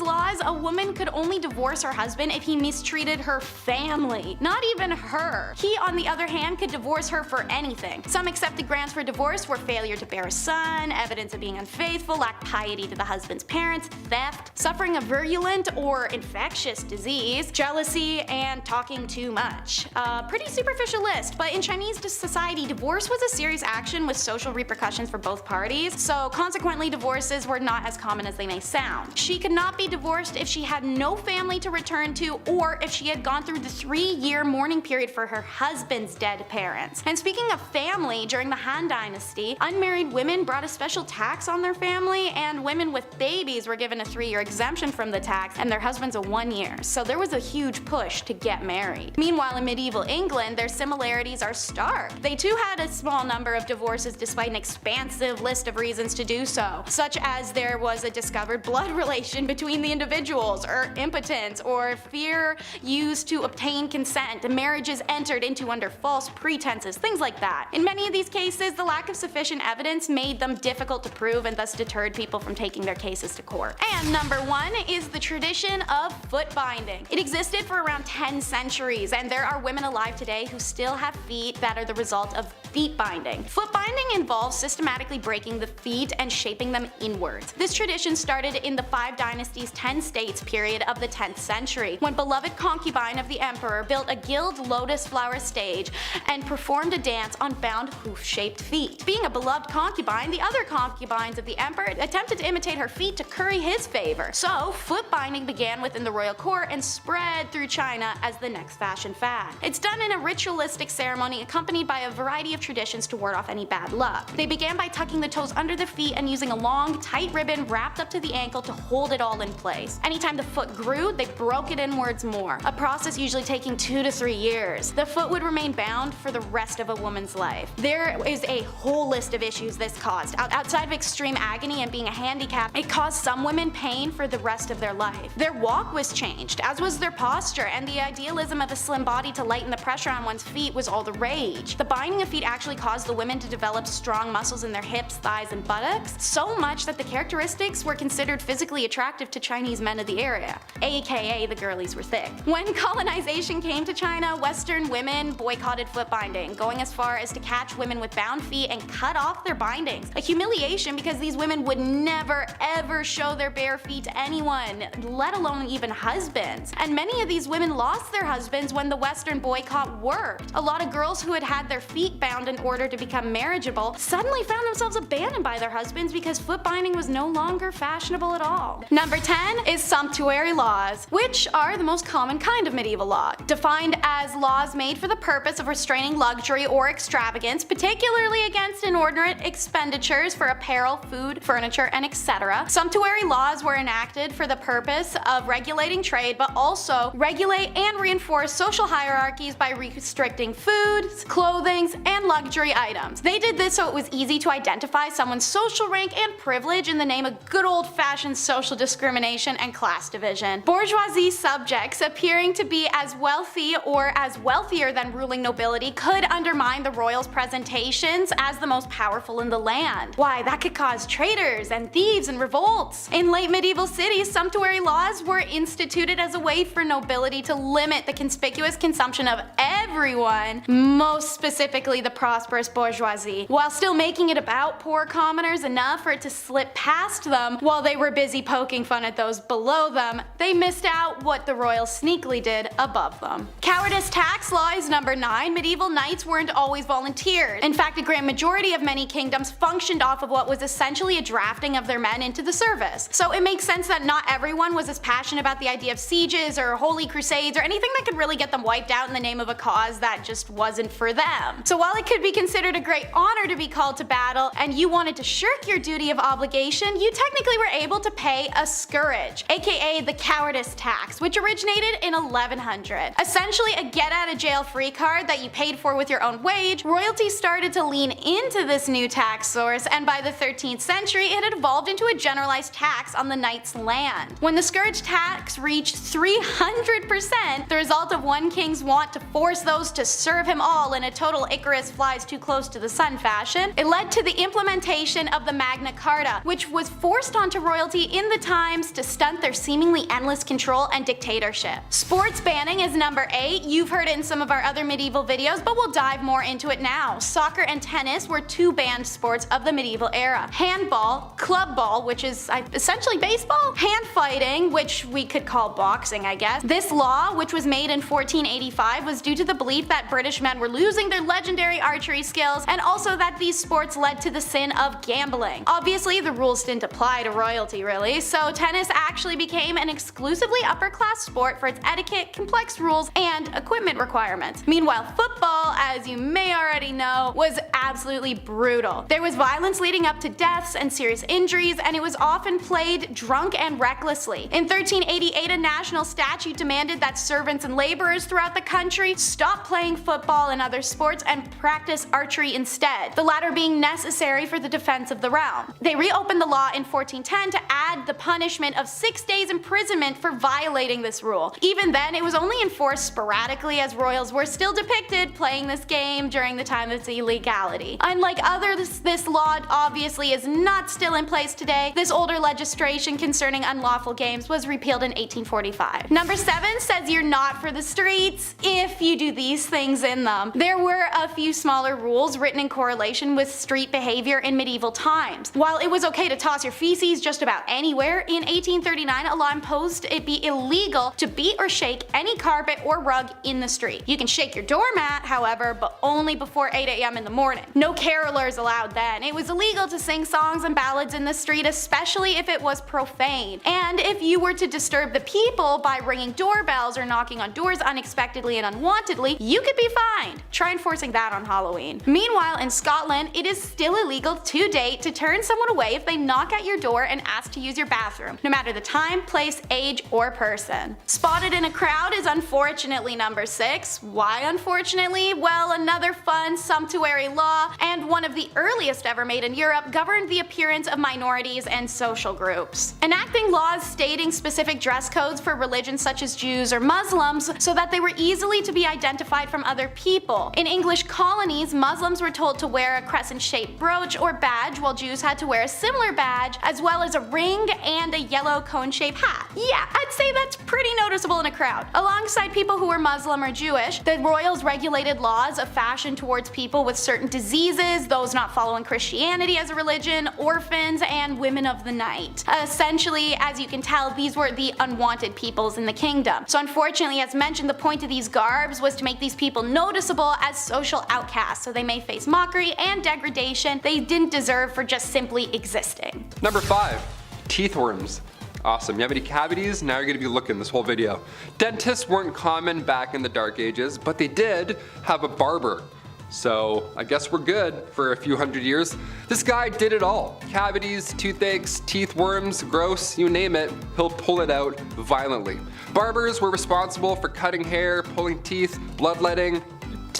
laws, a woman could only divorce her husband if he mistreated her family, not even her. He, on the other hand, could divorce her for anything. Some accepted grounds for divorce were failure to bear a son, evidence of being unfaithful, lack piety to the husband's parents, theft, suffering a virulent or infectious disease, jealousy, and talking too much. A pretty superficial list, but in Chinese society, divorce was a serious action with social repercussions for both parties, so consequently divorces were not as common as they may sound. She could not be divorced if she had no family to return to, or if she had gone through the 3-year mourning period for her husband's dead parents. And speaking of family, during the Han Dynasty, unmarried women brought a special tax on their family, and women with babies were given a 3-year exemption from the tax, and their husbands a 1 year. So there was a huge push to get married. Meanwhile, in medieval England, their similarities are stark. They too had a small number of divorces despite an expansive list of reasons to do so, such as there was a discovered blood relation between the individuals, or impotence, or fear used to obtain consent, marriages entered into under false pretenses, things like that. In many of these cases, the lack of sufficient evidence made them difficult to prove and thus deterred people from taking their cases to court. And number 1 is the tradition of foot binding. It existed for around 10 centuries, and there are women alive today who still have feet that are the result of feet binding. Foot binding involves systematically breaking the feet and shaping them inwards. This tradition started in the 5 Dynasties 10 states period of the 10th century, when beloved concubine of the emperor built a gilded lotus flower stage and performed a dance on bound hoof-shaped feet. Being a beloved concubine, the other concubines of the emperor attempted to imitate her feet to curry his favor. So foot binding binding began within the royal court and spread through China as the next fashion fad. It's done in a ritualistic ceremony accompanied by a variety of traditions to ward off any bad luck. They began by tucking the toes under the feet and using a long, tight ribbon wrapped up to the ankle to hold it all in place. Anytime the foot grew, they broke it inwards more, a process usually taking 2 to 3 years. The foot would remain bound for the rest of a woman's life. There is a whole list of issues this caused. Outside of extreme agony and being a handicap, it caused some women pain for the rest of their life. Their walk was changed, as was their posture, and the idealism of a slim body to lighten the pressure on one's feet was all the rage. The binding of feet actually caused the women to develop strong muscles in their hips, thighs, and buttocks, so much that the characteristics were considered physically attractive to Chinese men of the area, aka the girlies were thick. When colonization came to China, Western women boycotted foot binding, going as far as to catch women with bound feet and cut off their bindings. A humiliation because these women would never ever show their bare feet to anyone, let alone even husbands. And many of these women lost their husbands when the Western boycott worked. A lot of girls who had had their feet bound in order to become marriageable suddenly found themselves abandoned by their husbands because foot binding was no longer fashionable at all. Number 10 is sumptuary laws, which are the most common kind of medieval law, defined as laws made for the purpose of restraining luxury or extravagance, particularly against inordinate expenditures for apparel, food, furniture, and etc. Sumptuary laws were enacted for the purpose of regulating trade, but also regulate and reinforce social hierarchies by restricting foods, clothing, and luxury items. They did this so it was easy to identify someone's social rank and privilege in the name of good old-fashioned social discrimination and class division. Bourgeoisie subjects appearing to be as wealthy or as wealthier than ruling nobility could undermine the royals' presentations as the most powerful in the land. Why, that could cause traitors and thieves and revolts. In late medieval cities, sumptuary laws were instituted as a way for nobility to limit the conspicuous consumption of everyone, most specifically the prosperous bourgeoisie, while still making it about poor commoners enough for it to slip past them while they were busy poking fun at those below them. They missed out what the royals sneakily did above them. Cowardice tax law is number 9. Medieval knights weren't always volunteered. In fact, a grand majority of many kingdoms functioned off of what was essentially a drafting of their men into the service. So it makes sense that not everyone was as passionate about the idea of sieges or holy crusades or anything that could really get them wiped out in the name of a cause that just wasn't for them. So while it could be considered a great honor to be called to battle and you wanted to shirk your duty of obligation, you technically were able to pay a scourge, aka the cowardice tax, which originated in 1100. Essentially a get-out-of-jail-free card that you paid for with your own wage. Royalty started to lean into this new tax source, and by the 13th century it had evolved into a generalized tax on the knight's land. When the scourge tax reached 300%, the result of one king's want to force those to serve him all in a total Icarus flies too close to the sun fashion, it led to the implementation of the Magna Carta, which was forced onto royalty in the times to stunt their seemingly endless control and dictatorship. Sports banning is number 8. You've heard it in some of our other medieval videos, but we'll dive more into it now. Soccer and tennis were 2 banned sports of the medieval era. Handball, club ball, which is essentially baseball, hand fighting, which we could call boxing, I guess. This law, which was made in 1485, was due to the belief that British men were losing their legendary archery skills, and also that these sports led to the sin of gambling. Obviously, the rules didn't apply to royalty really, so tennis actually became an exclusively upper-class sport for its etiquette, complex rules, and equipment requirements. Meanwhile, football, as you may already know, was absolutely brutal. There was violence leading up to deaths and serious injuries, and it was often played drunk and recklessly. In 1388, a national statute demanded that servants and laborers throughout the country stop playing football and other sports and practice archery instead, the latter being necessary for the defense of the realm. They reopened the law in 1410 to add the punishment of 6 days imprisonment for violating this rule. Even then, it was only enforced sporadically as royals were still depicted playing this game during the time of its illegality. Unlike others, this law obviously is not still in place today. This older legislation concerning unlawful games was repealed in 1845. Number 7 says you're not for the streets if you do these things in them. There were a few smaller rules written in correlation with street behavior in medieval times. While it was okay to toss your feces just about anywhere, in 1839 a law imposed proposed it be illegal to beat or shake any carpet or rug in the street. You can shake your doormat, however, but only before 8 a.m. in the morning. No carolers allowed then. It was illegal to sing songs and ballads in the street, especially if it was profane. And if you were to disturb the people by ringing doorbells or knocking on doors unexpectedly and unwantedly, you could be fined. Try enforcing that on Halloween. Meanwhile, in Scotland, it is still illegal to date to turn someone away if they knock at your door and ask to use your bathroom, no matter the time, place, age, or person. Spotted in a crowd is unfortunately number 6. Why unfortunately? Well, another fun, sumptuary law, and one of the earliest ever made in Europe, governed the appearance of minorities and social groups. Enacting laws stating specific dress codes for religions such as Jews or Muslims so that they were easily to be identified from other people. In English colonies, Muslims were told to wear a crescent-shaped brooch or badge, while Jews had to wear a similar badge, as well as a ring and a yellow cone-shaped hat. Yeah, I'd say that's pretty noticeable in a crowd. Alongside people who were Muslim or Jewish, the royals regulated laws of fashion towards people with certain diseases, those not following Christianity as a religion, orphans, and women of the night. Essentially, as you can tell, these were the unwanted peoples in the kingdom. So unfortunately, as mentioned, the point of these garbs was to make these people noticeable as social outcasts, so they may face mockery and degradation they didn't deserve for just simply existing. Number 5. Teeth worms. Awesome. You have any cavities? Now you're going to be looking this whole video. Dentists weren't common back in the Dark Ages, but they did have a barber. So I guess we're good for a few hundred years. This guy did it all. Cavities, toothaches, teeth worms, gross, you name it, he'll pull it out violently. Barbers were responsible for cutting hair, pulling teeth, bloodletting.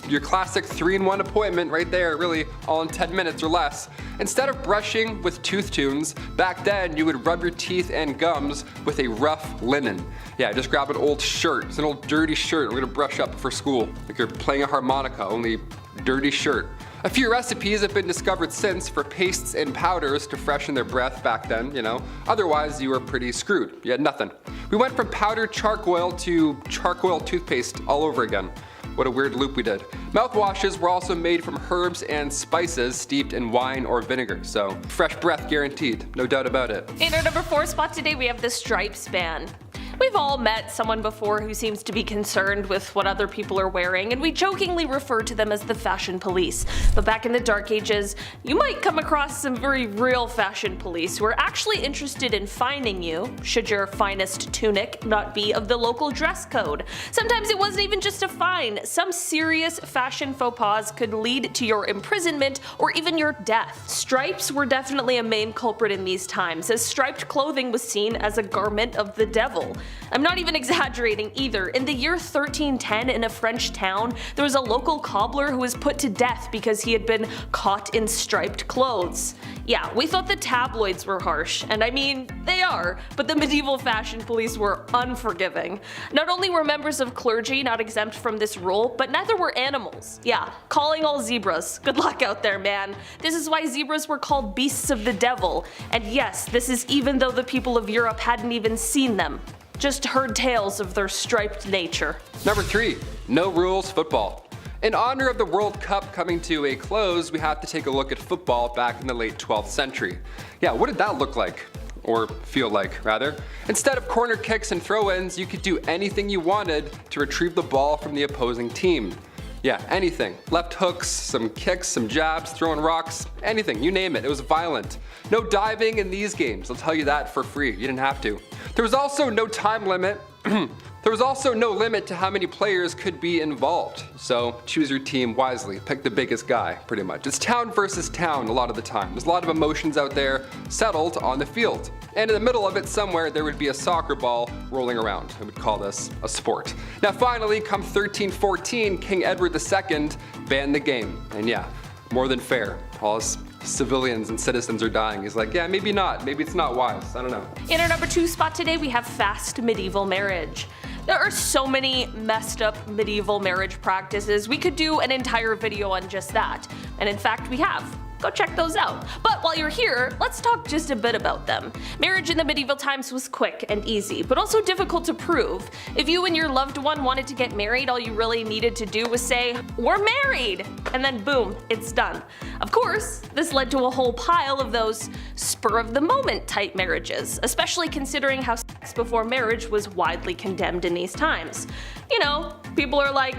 Your classic 3-in-1 appointment right there, really all in 10 minutes or less. Instead of brushing with tooth tunes, back then you would rub your teeth and gums with a rough linen. Yeah, just grab an old shirt. It's an old dirty shirt we're gonna brush up for school. Like you're playing a harmonica, only dirty shirt. A few recipes have been discovered since for pastes and powders to freshen their breath back then, you know. Otherwise, you were pretty screwed. You had nothing. We went from powdered charcoal to charcoal toothpaste all over again. What a weird loop we did. Mouthwashes were also made from herbs and spices steeped in wine or vinegar, so fresh breath guaranteed, no doubt about it. In our number 4 spot today, we have the stripes ban. We've all met someone before who seems to be concerned with what other people are wearing, and we jokingly refer to them as the fashion police. But back in the Dark Ages, you might come across some very real fashion police who are actually interested in fining you, should your finest tunic not be of the local dress code. Sometimes it wasn't even just a fine. Some serious fashion faux pas could lead to your imprisonment or even your death. Stripes were definitely a main culprit in these times, as striped clothing was seen as a garment of the devil. I'm not even exaggerating either. In the year 1310 in a French town, there was a local cobbler who was put to death because he had been caught in striped clothes. Yeah, we thought the tabloids were harsh, and I mean, they are, but the medieval fashion police were unforgiving. Not only were members of clergy not exempt from this rule, but neither were animals. Yeah, calling all zebras. Good luck out there, man. This is why zebras were called beasts of the devil, and yes, this is even though the people of Europe hadn't even seen them. Just heard tales of their striped nature. Number 3, no rules football. In honor of the World Cup coming to a close, we have to take a look at football back in the late 12th century. Yeah, what did that look like? Or feel like, rather. Instead of corner kicks and throw-ins, you could do anything you wanted to retrieve the ball from the opposing team. Yeah, anything. Left hooks, some kicks, some jabs, throwing rocks, anything, you name it. It was violent. No diving in these games, I'll tell you that for free. You didn't have to. There was also no time limit. There was also no limit to how many players could be involved. So choose your team wisely. Pick the biggest guy, pretty much. It's town versus town a lot of the time. There's a lot of emotions out there settled on the field. And in the middle of it somewhere, there would be a soccer ball rolling around. We would call this a sport. Now finally, come 1314, King Edward II banned the game. And yeah, more than fair. All his civilians and citizens are dying. He's like, yeah, maybe not. Maybe it's not wise. I don't know. In our number 2 spot today, we have fast medieval marriage. There are so many messed up medieval marriage practices, we could do an entire video on just that. And in fact, we have. go check those out. But while you're here, let's talk just a bit about them. Marriage in the medieval times was quick and easy, but also difficult to prove. If you and your loved one wanted to get married, all you really needed to do was say, "We're married!" and then boom, it's done. Of course, this led to a whole pile of those spur-of-the-moment type marriages, especially considering how sex before marriage was widely condemned in these times. You know, people are like,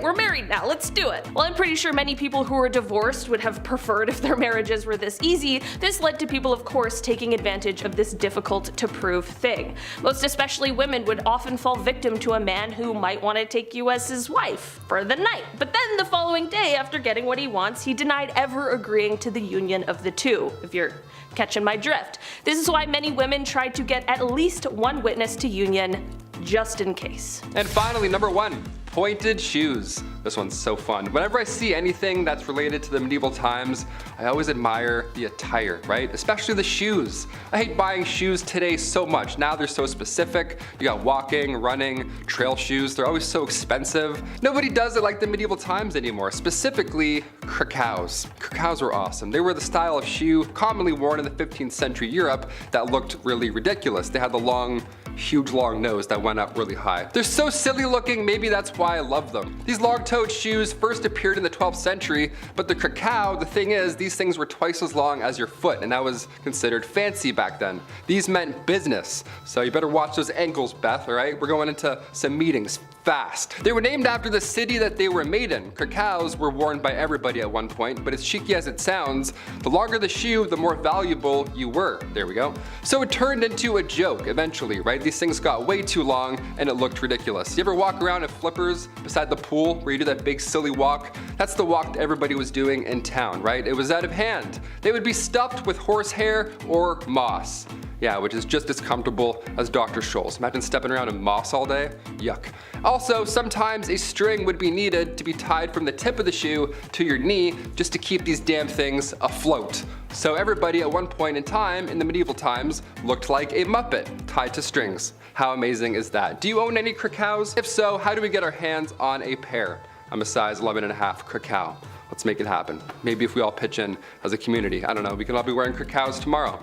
we're married now, let's do it. Well, I'm pretty sure many people who were divorced would have preferred if their marriages were this easy. This led to people, of course, taking advantage of this difficult to prove thing. Most especially women would often fall victim to a man who might want to take you as his wife for the night. But then the following day, after getting what he wants, he denied ever agreeing to the union of the two, if you're catching my drift. This is why many women tried to get at least one witness to union, just in case. And finally, number 1. Pointed shoes. This one's so fun. Whenever I see anything that's related to the medieval times, I always admire the attire, right? Especially the shoes. I hate buying shoes today so much. Now they're so specific. You got walking, running, trail shoes. They're always so expensive. Nobody does it like the medieval times anymore. Specifically, krakows. Krakows were awesome. They were the style of shoe commonly worn in the 15th century Europe that looked really ridiculous. They had the huge long nose that went up really high. They're so silly looking, maybe that's why I love them. These long-toed shoes first appeared in the 12th century, but the krakow, the thing is, these things were twice as long as your foot, and that was considered fancy back then. These meant business, so you better watch those ankles, Beth, alright? We're going into some meetings fast. They were named after the city that they were made in. Krakows were worn by everybody at one point, but as cheeky as it sounds, the longer the shoe, the more valuable you were. There we go. So it turned into a joke eventually, right? These things got way too long and it looked ridiculous. You ever walk around in flippers beside the pool where you do that big silly walk? That's the walk that everybody was doing in town, right? It was out of hand. They would be stuffed with horsehair or moss. Yeah, which is just as comfortable as Dr. Scholl's. Imagine stepping around in moss all day. Yuck. Also, sometimes a string would be needed to be tied from the tip of the shoe to your knee just to keep these damn things afloat. So everybody at one point in time, in the medieval times, looked like a Muppet tied to strings. How amazing is that? Do you own any krakows? If so, how do we get our hands on a pair? I'm a size 11.5 krakow. Let's make it happen. Maybe if we all pitch in as a community. I don't know, we can all be wearing krakows tomorrow.